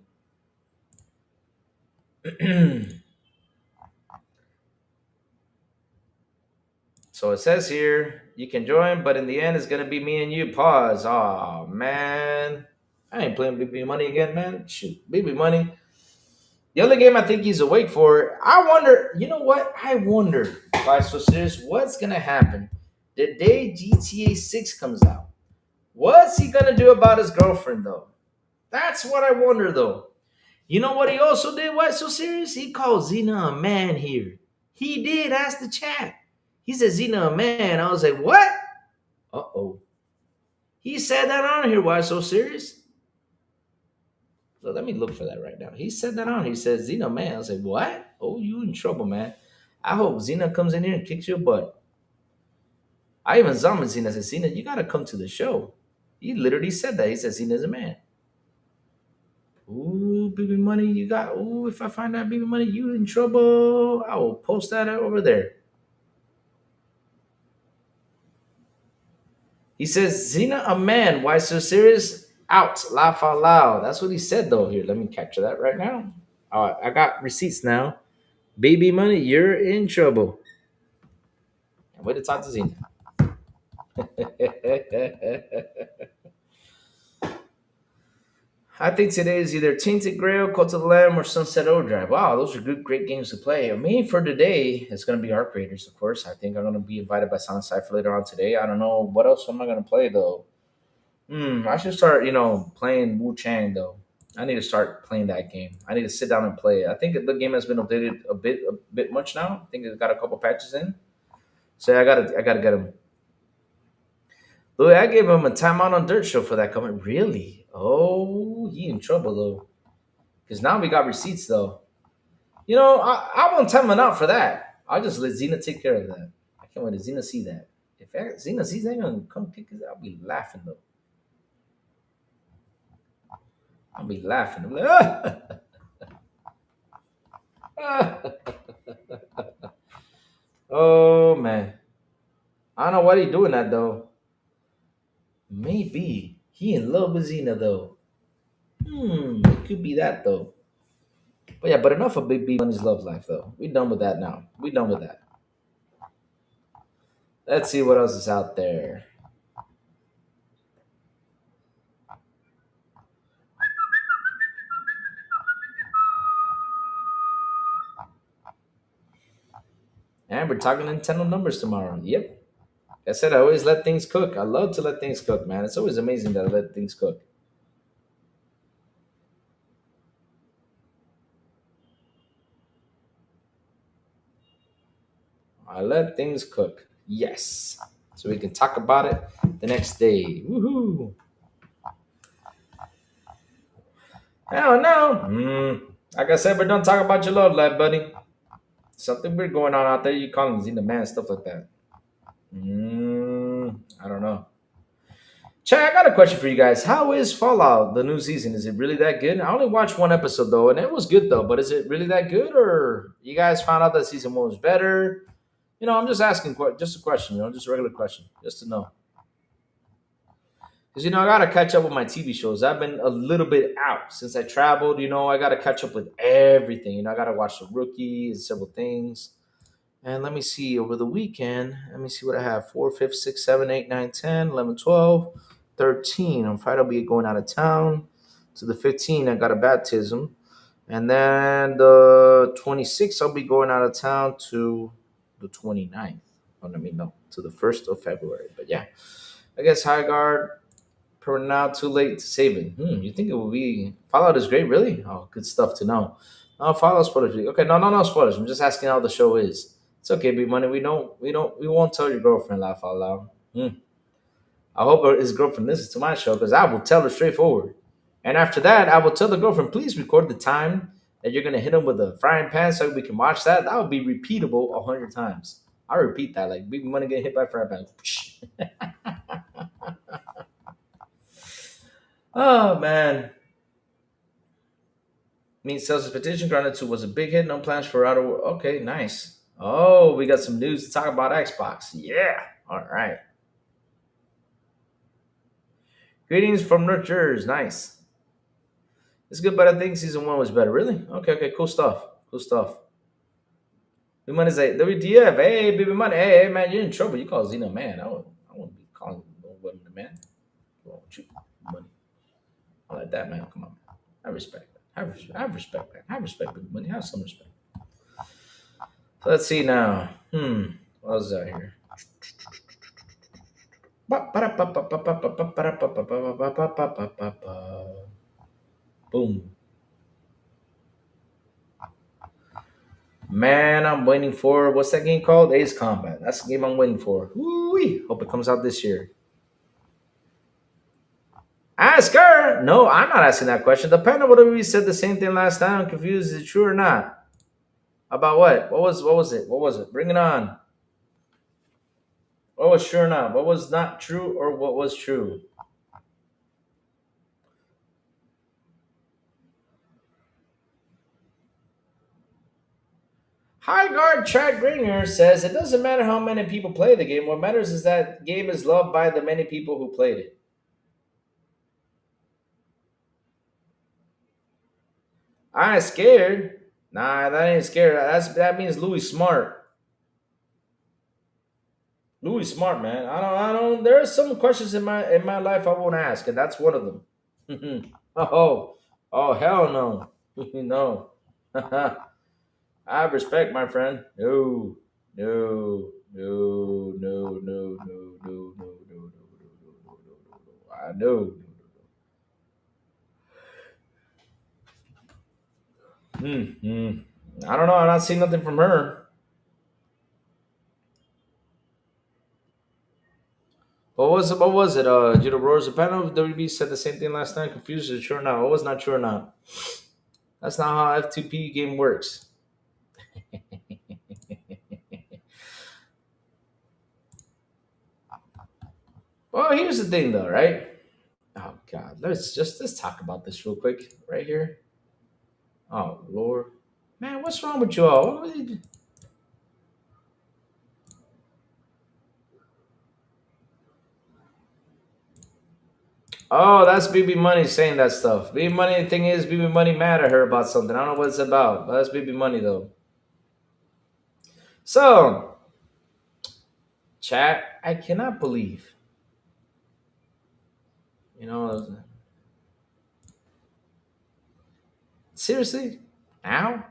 So it says here you can join, but in the end, it's gonna be me and you. Pause. Oh man, I ain't playing BB Money again, man. Shoot, BB Money. The only game I think he's awake for. I wonder. You know what? I wonder. Why so serious? What's gonna happen the day GTA 6 comes out? What's he gonna do about his girlfriend though? That's what I wonder though. You know what he also did? Why so serious? He called Xena a man here. He did. Ask the chat. He said Xena a man. I was like, what? Uh oh. He said that on here. Why so serious? So let me look for that right now. He said that on. He said Xena man. I was like, what? Oh, you in trouble, man. I hope Xena comes in here and kicks your butt. I even summoned Xena. I said, Xena, you gotta come to the show. He literally said that. He said Xena's a man. Ooh, baby money, you got. Ooh, if I find that baby money, you in trouble. I will post that over there. He says, Xena, a man. Why so serious? Out. Laugh out loud. That's what he said, though. Here, let me capture that right now. All right, I got receipts now. Baby money, you're in trouble. Way to talk to Xena. I think today is either Tainted Grail, Cult of the Lamb, or Sunset Overdrive. Wow, those are good, great games to play. I mean, for today, it's going to be Arc Raiders, of course. I think I'm going to be invited by Silent Cypher later on today. I don't know what else am I going to play though. I should start, playing Wu Chang though. I need to start playing that game. I need to sit down and play it. I think the game has been updated a bit much now. I think it's got a couple patches in. So I gotta get him. Louis, I gave him a timeout on Dirt Show for that comment. Really? Oh, he in trouble though. Because now we got receipts though. I won't time him out for that. I'll just let Xena take care of that. I can't wait to Xena see that. If Xena sees that, gonna come kick us, I'll be laughing though. I'll be laughing. I'm like, oh man. I don't know why he doing that though. Maybe he in love with Xena though. It could be that though. But yeah, but enough of Big B Money's love life though. We done with that now. We done with that. Let's see what else is out there. And we're talking Nintendo numbers tomorrow. Yep. I said I always let things cook. I love to let things cook, man. It's always amazing that I let things cook. I let things cook. Yes. So we can talk about it the next day. Woohoo. Hell no. Like I said, but don't talk about your love life, buddy. Something weird going on out there. You calling Xena man, stuff like that. I don't know. Chay, I got a question for you guys. How is Fallout, the new season? Is it really that good? I only watched one episode though, and it was good though. But is it really that good, or you guys found out that season one was better? I'm just asking, just a question. Just a regular question, just to know. Because I gotta catch up with my TV shows. I've been a little bit out since I traveled. I gotta catch up with everything. I gotta watch The Rookie and several things. And let me see over the weekend. Let me see what I have: 4, 5, 6, 7, 8, 9, 10, 11, 12, 13. On Friday, I'll be going out of town. To the 15th, I got a baptism. And then the 26th, I'll be going out of town to the 29th. Oh, let me know. To the 1st of February. But yeah, I guess High Guard, per now, too late to save it. You think it will be. Fallout is great, really? Oh, good stuff to know. No, Fallout spoilers. Okay, no spoilers. I'm just asking how the show is. It's okay, Big Money. We won't tell your girlfriend laugh out loud. Hmm. I hope his girlfriend listens to my show because I will tell her straightforward. And after that, I will tell the girlfriend, please record the time that you're gonna hit him with a frying pan so we can watch that. That would be repeatable 100 times. I repeat that like Big Money getting hit by a frying pan. Oh man. Means sales expectation granted 2 was a big hit. No plans for outer. Okay, nice. Oh, we got some news to talk about Xbox. Yeah. All right. Greetings from Nurturers. Nice. It's good, but I think season 1 was better. Really? Okay, okay. Cool stuff. Cool stuff. Big Money's like, WTF? Hey, Baby Money. Hey, man, you're in trouble. You call Xena a man. I wouldn't be calling no woman a man. Wrong with you, Money. I like that, man. Come on. I respect that. Have respect, man. Have respect, Big Money. Have some respect. So let's see now. What was that here? Boom. Man, I'm waiting for what's that game called? Ace Combat. That's the game I'm waiting for. Woo-wee. Hope it comes out this year. Ask her. No, I'm not asking that question. The panel would have said the same thing last time. I'm confused. Is it true or not? About what? What was it? What was it? Bring it on. What was true or not? What was not true or what was true? High guard Chad Gringer says it doesn't matter how many people play the game. What matters is that the game is loved by the many people who played it. I ain't scared. Nah, that ain't scared. That means Louis smart. Louis smart, man. I don't. There are some questions in my life I won't ask, and that's one of them. Oh, hell no, no. I have respect, my friend. No, no, no, no, no, no, no, no, no, no, no, no, no, no. I know. Hmm. I don't know. I'm not seeing nothing from her. What was it? What was it? Judo Roars. The panel of WB said the same thing last night. Confused. Is it true or not? What was not true or not? That's not how F2P game works. Well, here's the thing, though, right? Oh God, let's talk about this real quick, right here. Oh Lord, man, what's wrong with you all? Oh, that's BB Money saying that stuff. BB Money, the thing is, BB Money mad at her about something. I don't know what it's about, but that's BB Money though. So, chat, I cannot believe, you know, seriously, now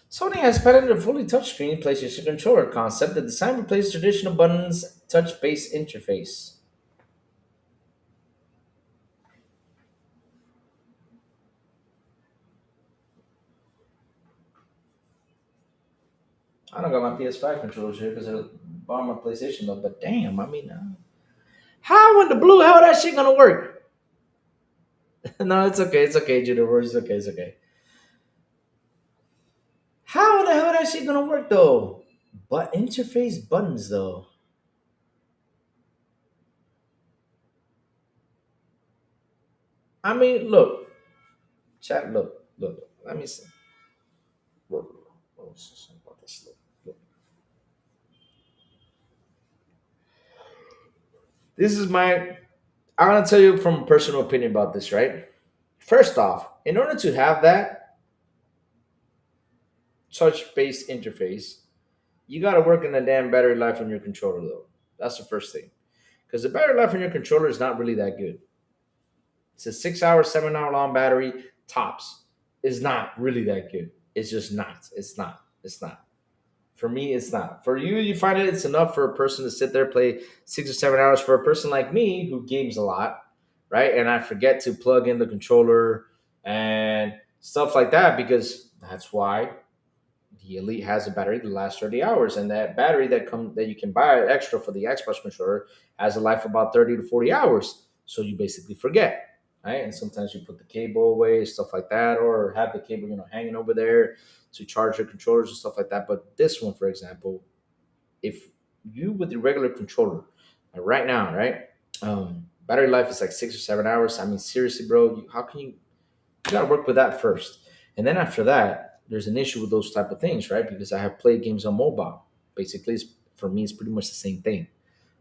Sony has patented a fully touchscreen PlayStation controller concept that designed to replace traditional buttons touch-based interface. I don't got my PS5 controllers here because I bought my PlayStation though. But damn, I mean, how in the blue hell that shit gonna work? No, it's okay. It's okay, Judo. It's okay. It's okay. How the hell that shit gonna work though? But interface buttons though. I mean, look, chat. Look. Let me see. Look. Oh, about this. Look. This is my. I'm gonna tell you from a personal opinion about this, right? First off, in order to have that touch-based interface, you got to work in the damn battery life on your controller, though. That's the first thing. Because the battery life on your controller is not really that good. It's a 6 hour, 7 hour long battery, tops. Is not really that good. It's just not. It's not. It's not. For me, it's not. For you, you find it's enough for a person to sit there, play 6 or 7 hours. For a person like me who games a lot, right? And I forget to plug in the controller and stuff like that because that's why The Elite has a battery that lasts 30 hours, and that battery that you can buy extra for the Xbox controller has a life of about 30 to 40 hours. So you basically forget, right? And sometimes you put the cable away, stuff like that, or have the cable hanging over there to charge your controllers and stuff like that. But this one, for example, if you with the regular controller right now, right? Battery life is like 6 or 7 hours. I mean, seriously, bro, how can you got to work with that first, and then after that, there's an issue with those type of things, right? Because I have played games on mobile. Basically, for me, it's pretty much the same thing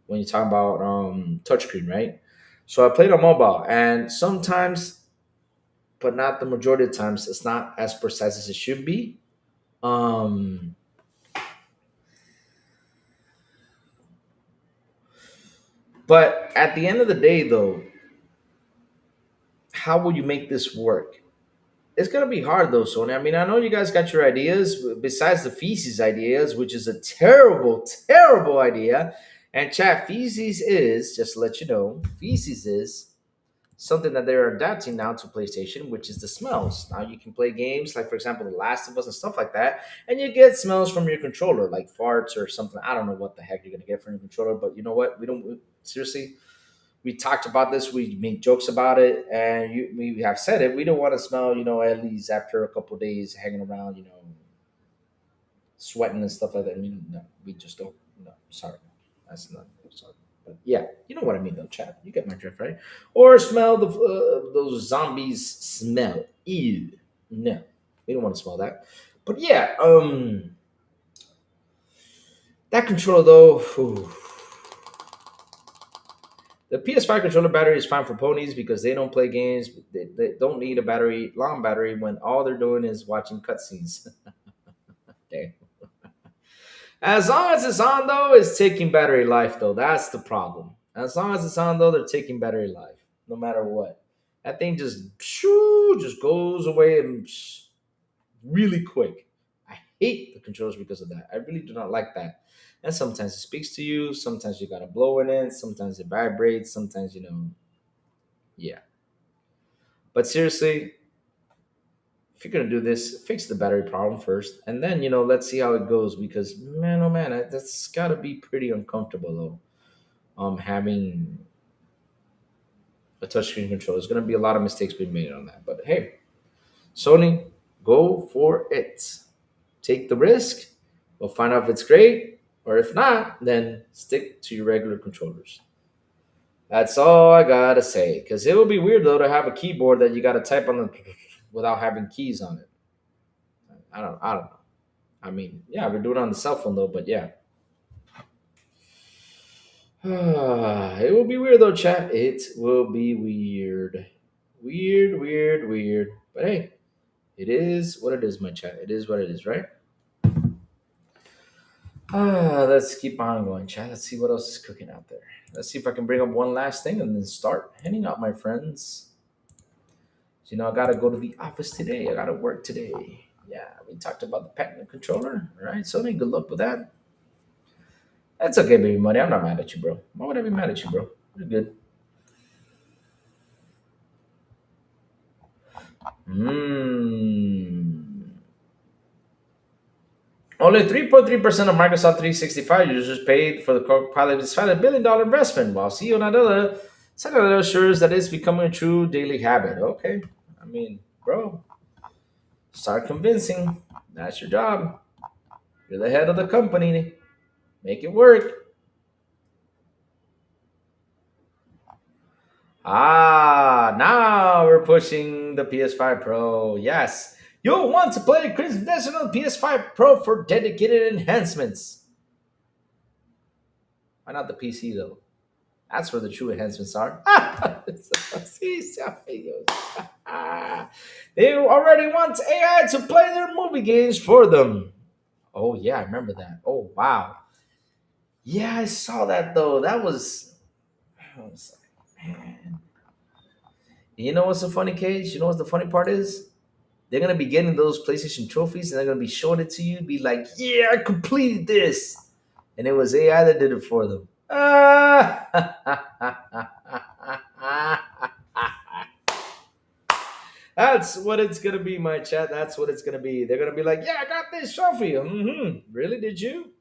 when you talk about touchscreen, right? So I played on mobile, and sometimes, but not the majority of times, it's not as precise as it should be. Um, but at the end of the day, though, how will you make this work? It's gonna be hard though, Sony. I mean, I know you guys got your ideas besides the feces ideas, which is a terrible, terrible idea. And chat feces is just to let you know, feces is something that they're adapting now to PlayStation, which is the smells. Now you can play games like, for example, The Last of Us and stuff like that, and you get smells from your controller, like farts or something. I don't know what the heck you're gonna get from your controller, but you know what? Seriously, we talked about this. We made jokes about it, and we have said it. We don't want to smell, at least after a couple of days hanging around, sweating and stuff like that. I mean, no, we just don't. No, sorry, that's not. Sorry, but yeah, you know what I mean, though, Chad. You get my drift, right? Or smell those zombies smell. Ew, no, we don't want to smell that. But yeah, that controller though. Whew, the PS5 controller battery is fine for ponies because they don't play games. They don't need a long battery, when all they're doing is watching cutscenes. Okay. As long as it's on, though, it's taking battery life, though. That's the problem. As long as it's on, though, they're taking battery life, no matter what. That thing just goes away and really quick. I hate the controllers because of that. I really do not like that. And sometimes it speaks to you. Sometimes you gotta blow it in. Sometimes it vibrates. Sometimes yeah. But seriously, if you're gonna do this, fix the battery problem first, and then let's see how it goes. Because man, oh man, that's gotta be pretty uncomfortable though. Having a touchscreen controller, there's gonna be a lot of mistakes being made on that. But hey, Sony, go for it. Take the risk. We'll find out if it's great, or if not, then stick to your regular controllers. That's all I gotta say. Because it would be weird though to have a keyboard that you gotta type on the without having keys on it. I don't know. I mean, yeah, we're doing it on the cell phone though, but yeah. It will be weird though, chat. It will be weird. Weird, weird, weird. But hey, it is what it is, my chat. It is what it is, right? Let's keep on going, chat. Let's see what else is cooking out there. Let's see if I can bring up one last thing and then start heading out, my friends. So, I gotta go to the office today. I gotta work today. Yeah, we talked about the patent controller. All right, Sony, good luck with that. That's okay, baby money. I'm not mad at you, bro. Why would I be mad at you, bro? You're good. Mm. Only 3.3% of Microsoft 365 users paid for the Copilot despite $1 billion investment, while CEO Nadella assures that it's becoming a true daily habit. Okay. I mean, bro, start convincing. That's your job. You're the head of the company. Make it work. Now we're pushing the PS5 Pro. Yes. You'll want to play Chris Desert on PS5 Pro for dedicated enhancements. Why not the PC though? That's where the true enhancements are. They already want AI to play their movie games for them. Oh yeah, I remember that. Oh wow. Yeah, I saw that though. I was like, man. You know what's the funny case? You know what the funny part is? They're gonna be getting those PlayStation trophies and they're gonna be showing it to you, be like, yeah, I completed this. And it was AI that did it for them. That's what it's gonna be, my chat. That's what it's gonna be. They're gonna be like, "Yeah, I got this trophy." Really? Did you?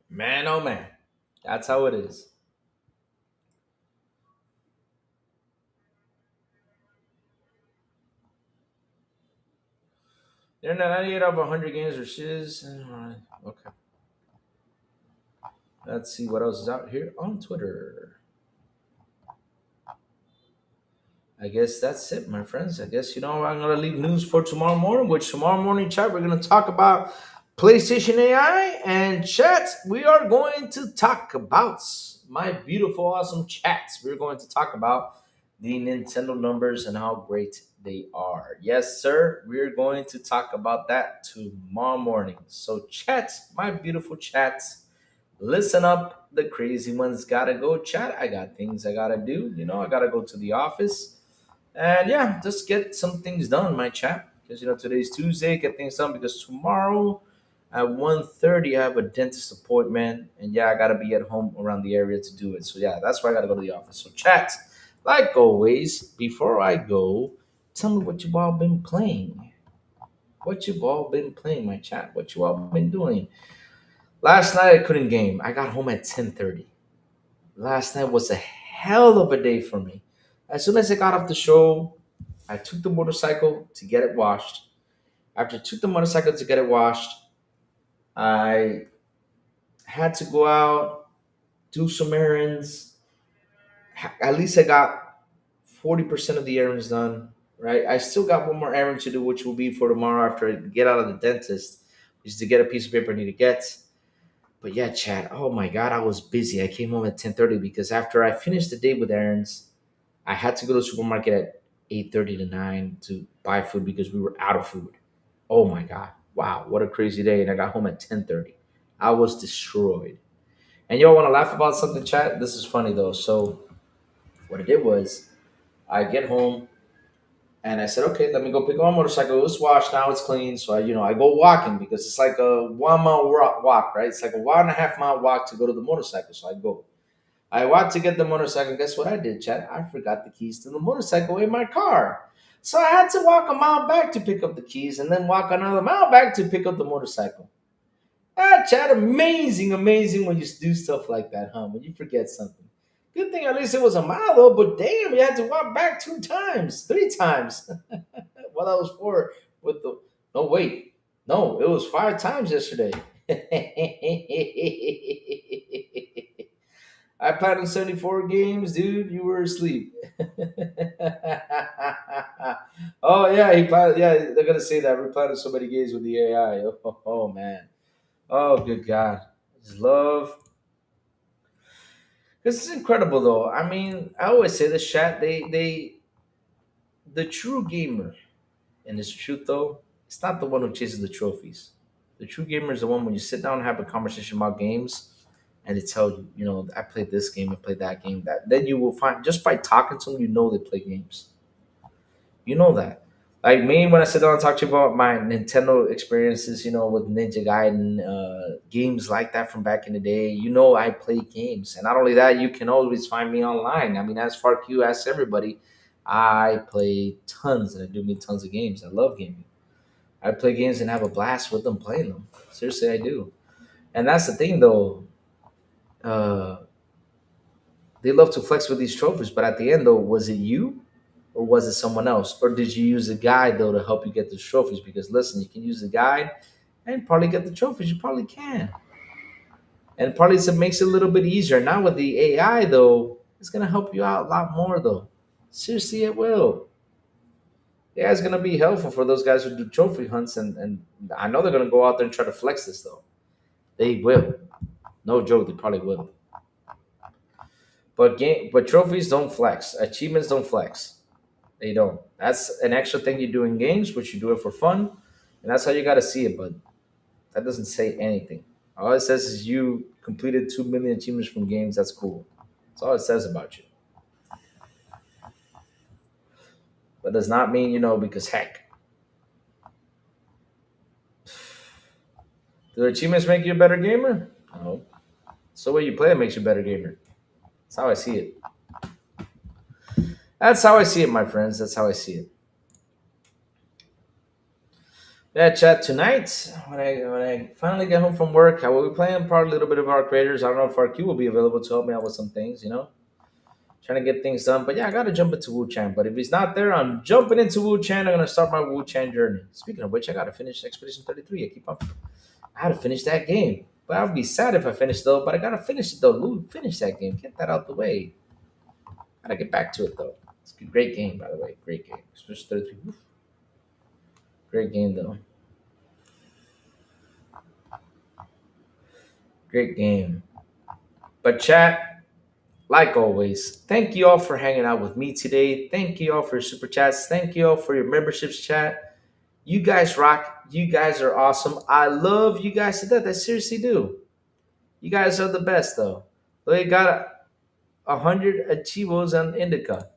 Man, oh man, that's how it is. They're not 98 out of 100 games or shiz. Okay, let's see what else is out here on Twitter. I guess that's it, my friends. I guess I'm gonna leave news for tomorrow morning. Which tomorrow morning, chat, we're gonna talk about PlayStation AI and chat. We are going to talk about my beautiful, awesome chats. We're going to talk about the Nintendo numbers and how great they are. Yes, sir. We're going to talk about that tomorrow morning. So, chat, my beautiful chats, listen up. The crazy ones gotta go, chat. I got things I gotta do. I gotta go to the office. And yeah, just get some things done, my chap. Because today's Tuesday, get things done because tomorrow at 1:30 I have a dentist appointment. And yeah, I gotta be at home around the area to do it. So yeah, that's why I gotta go to the office. So chat, like always, before I go, tell me what you've all been playing. What you've all been playing, my chat. What you all been doing. Last night I couldn't game. I got home at 10:30. Last night was a hell of a day for me. As soon as I got off the show, I took the motorcycle to get it washed. After I took the motorcycle to get it washed, I had to go out, do some errands. At least I got 40% of the errands done, right? I still got one more errand to do, which will be for tomorrow after I get out of the dentist, which is to get a piece of paper I need to get. But yeah, Chad, oh my God, I was busy. I came home at 10:30 because after I finished the day with errands, I had to go to the supermarket at 8:30 to 9 to buy food because we were out of food. Oh my God. Wow, what a crazy day. And I got home at 10:30. I was destroyed. And y'all want to laugh about something, chat? This is funny though. So what I did was I get home and I said, okay, let me go pick up my motorcycle. It was washed, now it's clean. So I go walking because it's like a 1 mile walk, right? It's like a 1.5 mile walk to go to the motorcycle. So I go. I walked to get the motorcycle. Guess what I did, Chad? I forgot the keys to the motorcycle in my car. So I had to walk a mile back to pick up the keys and then walk another mile back to pick up the motorcycle. Ah, Chad, amazing, amazing when you do stuff like that, huh? When you forget something. Good thing at least it was a mile though, but damn, you had to walk back 2 times, 3 times. Well, that was four with the. No, wait. No, it was 5 times yesterday. I played in 74 games, dude. You were asleep. Oh yeah, he played. Yeah, they're gonna say that we're playing so many games with the AI. Oh, man. Oh good God, his love. This is incredible though. I mean, I always say this chat. The true gamer, and it's truth though. It's not the one who chases the trophies. The true gamer is the one when you sit down and have a conversation about games and they tell you, I played this game, I played that game, that then you will find just by talking to them, they play games. You know that. Like me, when I sit down and talk to you about my Nintendo experiences, with Ninja Gaiden, games like that from back in the day, I play games. And not only that, you can always find me online. I mean, as far Q asks everybody, I play tons, and I do mean tons of games. I love gaming. I play games and have a blast with them playing them. Seriously, I do. And that's the thing, though. Uh, they love to flex with these trophies, but at the end, though, was it you or was it someone else? Or did you use a guide, though, to help you get those trophies? Because listen, you can use a guide and probably get the trophies. You probably can. And probably it makes it a little bit easier. Now with the AI, though, it's going to help you out a lot more, though. Seriously, it will. Yeah, it's gonna be helpful for those guys who do trophy hunts, and I know they're gonna go out there and try to flex this though. They will, no joke, they probably will. But trophies don't flex. Achievements don't flex. They don't. That's an extra thing you do in games, which you do it for fun, and that's how you gotta see it. But that doesn't say anything. All it says is you completed 2 million achievements from games. That's cool. That's all it says about you. But does not mean because heck, do achievements make you a better gamer? No. So what you play makes you a better gamer. That's how I see it. That's how I see it, my friends. That's how I see it. Yeah, chat tonight when I finally get home from work, I will be playing probably a little bit of our creators. I don't know if RQ will be available to help me out with some things, trying to get things done. But yeah, I gotta jump into Wu Chang. But if he's not there, I'm jumping into Wu Chang. I'm gonna start my Wu Chang journey. Speaking of which, I gotta finish Expedition 33. I gotta finish that game. But I'd be sad if I finish though. But I gotta finish it though. Lou, finish that game. Get that out the way. Gotta get back to it though. It's a great game, by the way. Great game. Expedition 33. Oof. Great game though. Great game. But chat, like always, thank you all for hanging out with me today. Thank you all for your super chats. Thank you all for your memberships, chat. You guys rock. You guys are awesome. I love you guys to death. I seriously do. You guys are the best, though. They got 100 achievos on Indica.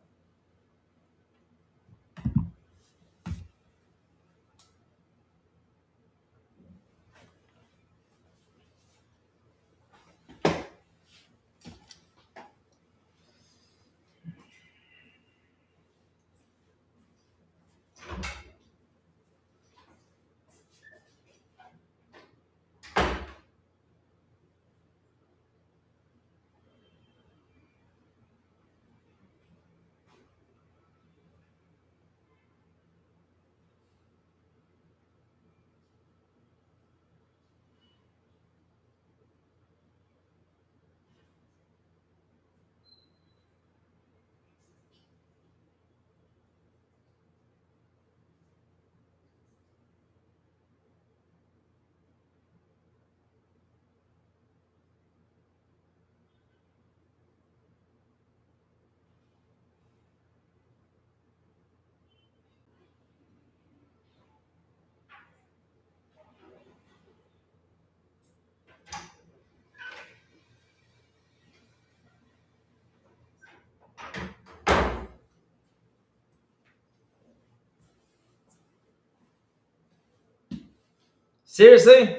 Seriously?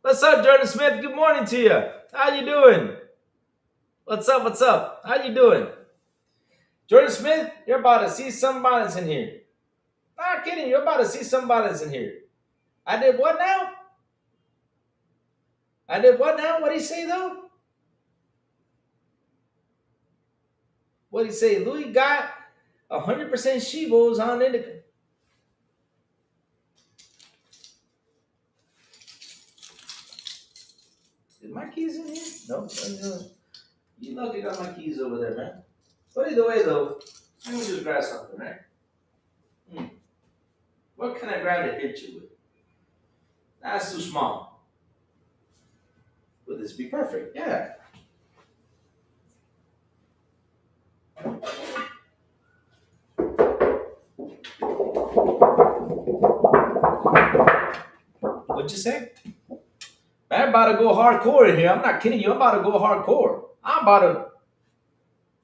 What's up, Jordan Smith? Good morning to you. How you doing? What's up? What's up? How you doing? Jordan Smith, you're about to see some violence in here. Not kidding. You're about to see some violence in here. I did what now? I did what now? What did he say though? What did he say? Louis got 100% Shivos on Indica. Is my keys in here? No. You lucky got my keys over there, man. But either way though, let me just grab something, right? Hmm. What can I grab to hit you with? That's too small. Would this be perfect? Yeah. What'd you say? Man, I'm about to go hardcore in here. I'm not kidding you. I'm about to go hardcore. I'm about to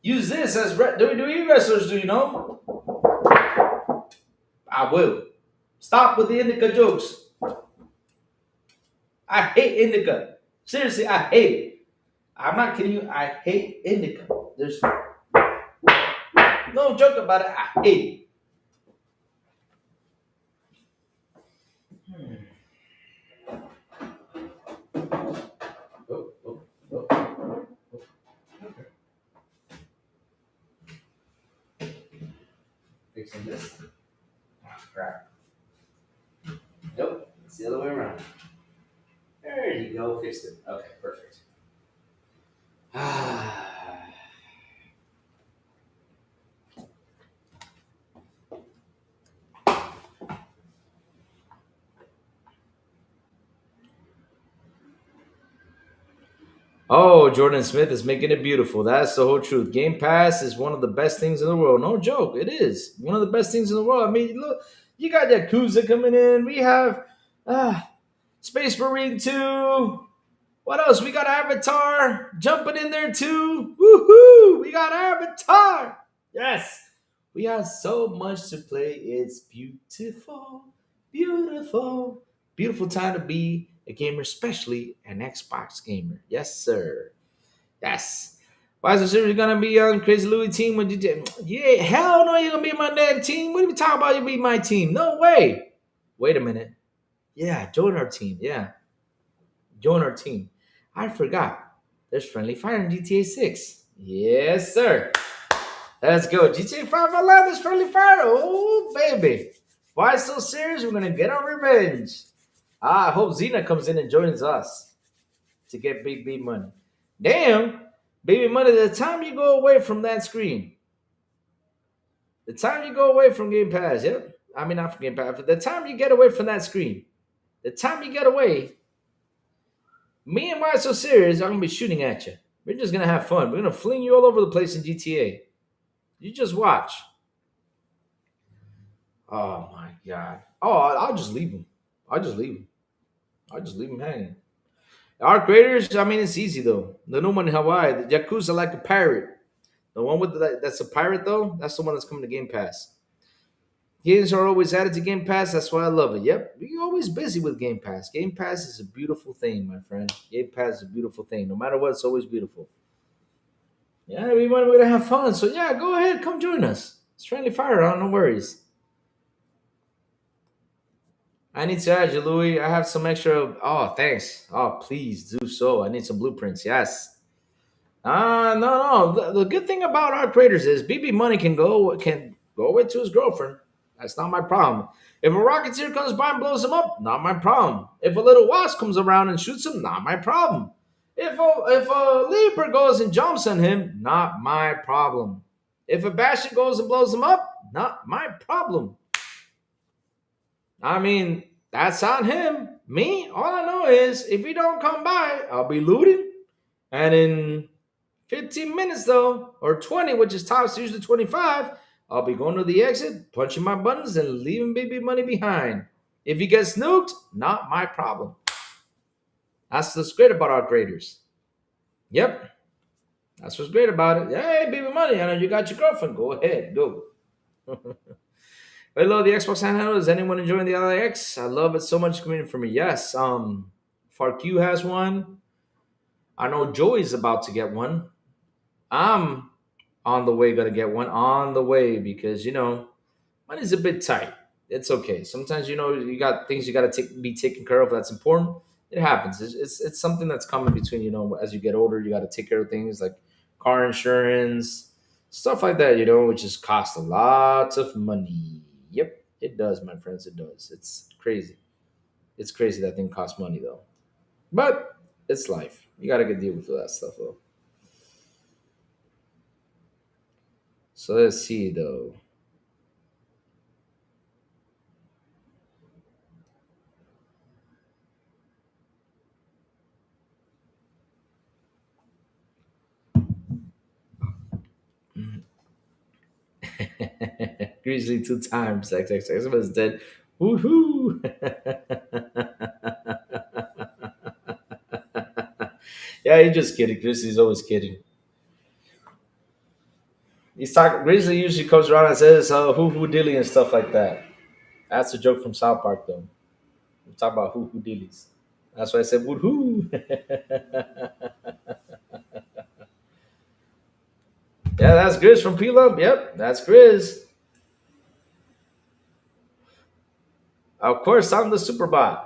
use this as do you wrestlers do, I will. Stop with the indica jokes. I hate indica. Seriously, I hate it. I'm not kidding you. I hate indica. There's no joke about it. I hate it. Oh, oh, oh, oh. Fixing this. Ah, crap. Nope. It's the other way around. There you go. Fixed it. Okay, perfect. Oh, Jordan Smith is making it beautiful. That's the whole truth. Game Pass is one of the best things in the world. No joke. It is one of the best things in the world. I mean, look, you got Yakuza coming in. We have Space Marine 2. What else? We got Avatar jumping in there too. Woohoo! We got Avatar. Yes. We have so much to play. It's beautiful. Beautiful. Beautiful time to be A gamer, especially an Xbox gamer. Yes, sir. Yes. Why is the series gonna be on Crazy Louis team when you did? Yeah, hell no, you're gonna be my damn team. What are you talking about? You be my team? No way. Wait a minute. Yeah, join our team. Yeah, join our team. I forgot. There's friendly fire in GTA 6. Yes, sir. Let's go. GTA 5 I love this friendly fire. Oh, baby. Why so serious? We're gonna get our revenge. I hope Xena comes in and joins us to get big B money. Damn, baby money, the time you go away from that screen, the time you go away from Game Pass, yep. I mean, not from Game Pass, but the time you get away from that screen, the time you get away, me and Why So Serious are going to be shooting at you. We're just going to have fun. We're going to fling you all over the place in GTA. You just watch. Oh, my God. Oh, I'll just leave them. I'll just leave them. I'll just leave them hanging. Our creators, I mean, it's easy, though. The new one in Hawaii, the Yakuza like a pirate. The one with that's a pirate though. That's the one that's coming to Game Pass. Games are always added to Game Pass. That's why I love it. Yep, we're always busy with Game Pass. Game Pass is a beautiful thing, my friend. Game Pass is a beautiful thing. No matter what, it's always beautiful. Yeah, we want to have fun. So yeah, go ahead, come join us. It's friendly fire on. No worries. I need to add you, Louis. I have some extra. Oh, thanks. Oh, please do so. I need some blueprints. Yes. No. The good thing about our creators is BB Money can go away to his girlfriend. That's not my problem. If a Rocketeer comes by and blows him up, not my problem. If a little wasp comes around and shoots him, not my problem. If a leaper goes and jumps on him, not my problem. If a Bastion goes and blows him up, not my problem. I mean, that's on him. Me, all I know is if he don't come by, I'll be looting. And in 15 minutes though, or 20, which is tops usually 25, I'll be going to the exit, punching my buttons, and leaving baby money behind. If he gets nuked, not my problem. That's what's great about our graders. Yep, that's what's great about it. Hey, baby money, I know you got your girlfriend. Go ahead, go. Hello, the Xbox handheld. Is anyone enjoying the LIX? I love it so much coming from me. Yes. FarQ has one. I know Joey's about to get one. I'm on the way gonna get one on the way because money's a bit tight. It's okay. Sometimes you got things you got to be taken care of. That's important. It happens. It's something that's common between as you get older, you got to take care of things like car insurance, stuff like that. Which just costs a lot of money. Yep, it does, my friends. It does. It's crazy. It's crazy that thing costs money though. But it's life. You got to get deal with that stuff though. So let's see though. Grizzly two times. XXX was dead. Woohoo! Yeah, he's just kidding. Grizzly's always kidding. He's talking. Grizzly usually comes around and says "hoo dilly" and stuff like that. That's a joke from South Park, though. We talk about hoo dillies. That's why I said woohoo. Yeah, that's Grizz from Peel Up. Yep, that's Grizz. Of course, I'm the Superbot.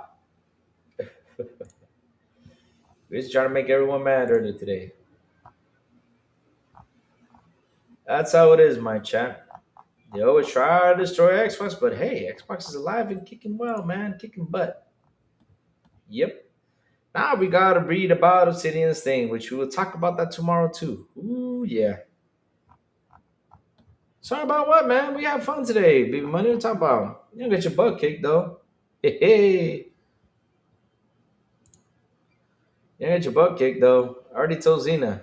Grizz trying to make everyone mad earlier today. That's how it is, my champ. They always try to destroy Xbox, but hey, Xbox is alive and kicking well, man, kicking butt. Yep. Now we gotta read about Obsidian's thing, which we will talk about that tomorrow too. Ooh yeah. Sorry about what, man? We have fun today. Baby money to talk about. You don't get your butt kicked though. Hey, hey. You don't get your butt kicked though. I already told Xena.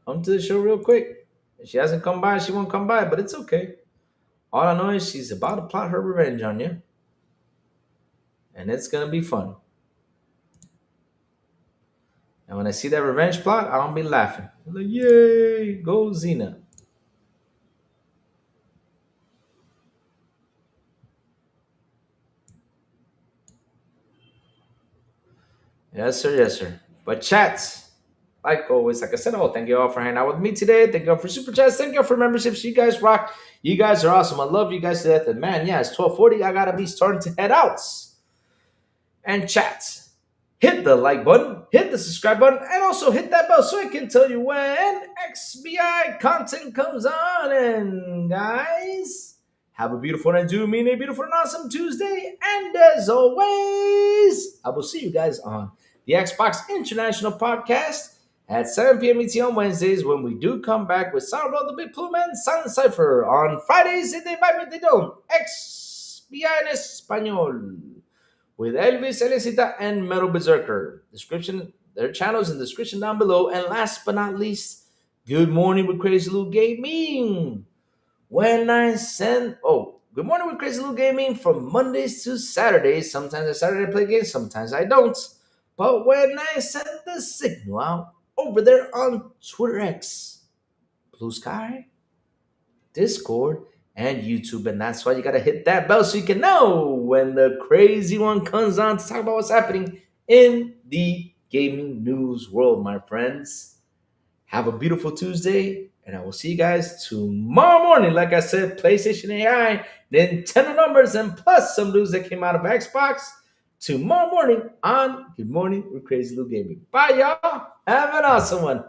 Come to the show real quick. If she hasn't come by, she won't come by, but it's okay. All I know is she's about to plot her revenge on you. And it's gonna be fun. And when I see that revenge plot, I'll be laughing. I'm like, yay, go Xena. Yes, sir. Yes, sir. But chats, like always, like I said, thank you all for hanging out with me today. Thank you all for super chats. Thank you all for memberships. You guys rock. You guys are awesome. I love you guys to death. And man, yeah, it's 12:40. I gotta be starting to head out. And chats, hit the like button, hit the subscribe button, and also hit that bell so I can tell you when XBI content comes on. And guys, have a beautiful and do mean a beautiful and awesome Tuesday. And as always, I will see you guys on the Xbox International Podcast at 7 p.m. ET on Wednesdays when we do come back with Sound Roll the Big Plume and Silent Cipher. On Fridays, if they invite me, they don't. XBI en Español with Elvis Elicita and Metal Berserker. Description, their channels in the description down below. And last but not least, Good Morning with Crazy Lou Gaming. When I send Good Morning with Crazy Lou Gaming from Mondays to Saturdays. Sometimes I Saturday I play games, sometimes I don't. But when I send the signal out over there on Twitter X, Blue Sky, Discord, and YouTube. And that's why you got to hit that bell so you can know when the crazy one comes on to talk about what's happening in the gaming news world, my friends. Have a beautiful Tuesday, and I will see you guys tomorrow morning. Like I said, PlayStation AI, Nintendo numbers, and plus some news that came out of Xbox tomorrow morning on Good Morning with Crazy Lou Gaming. Bye, y'all. Have an awesome one.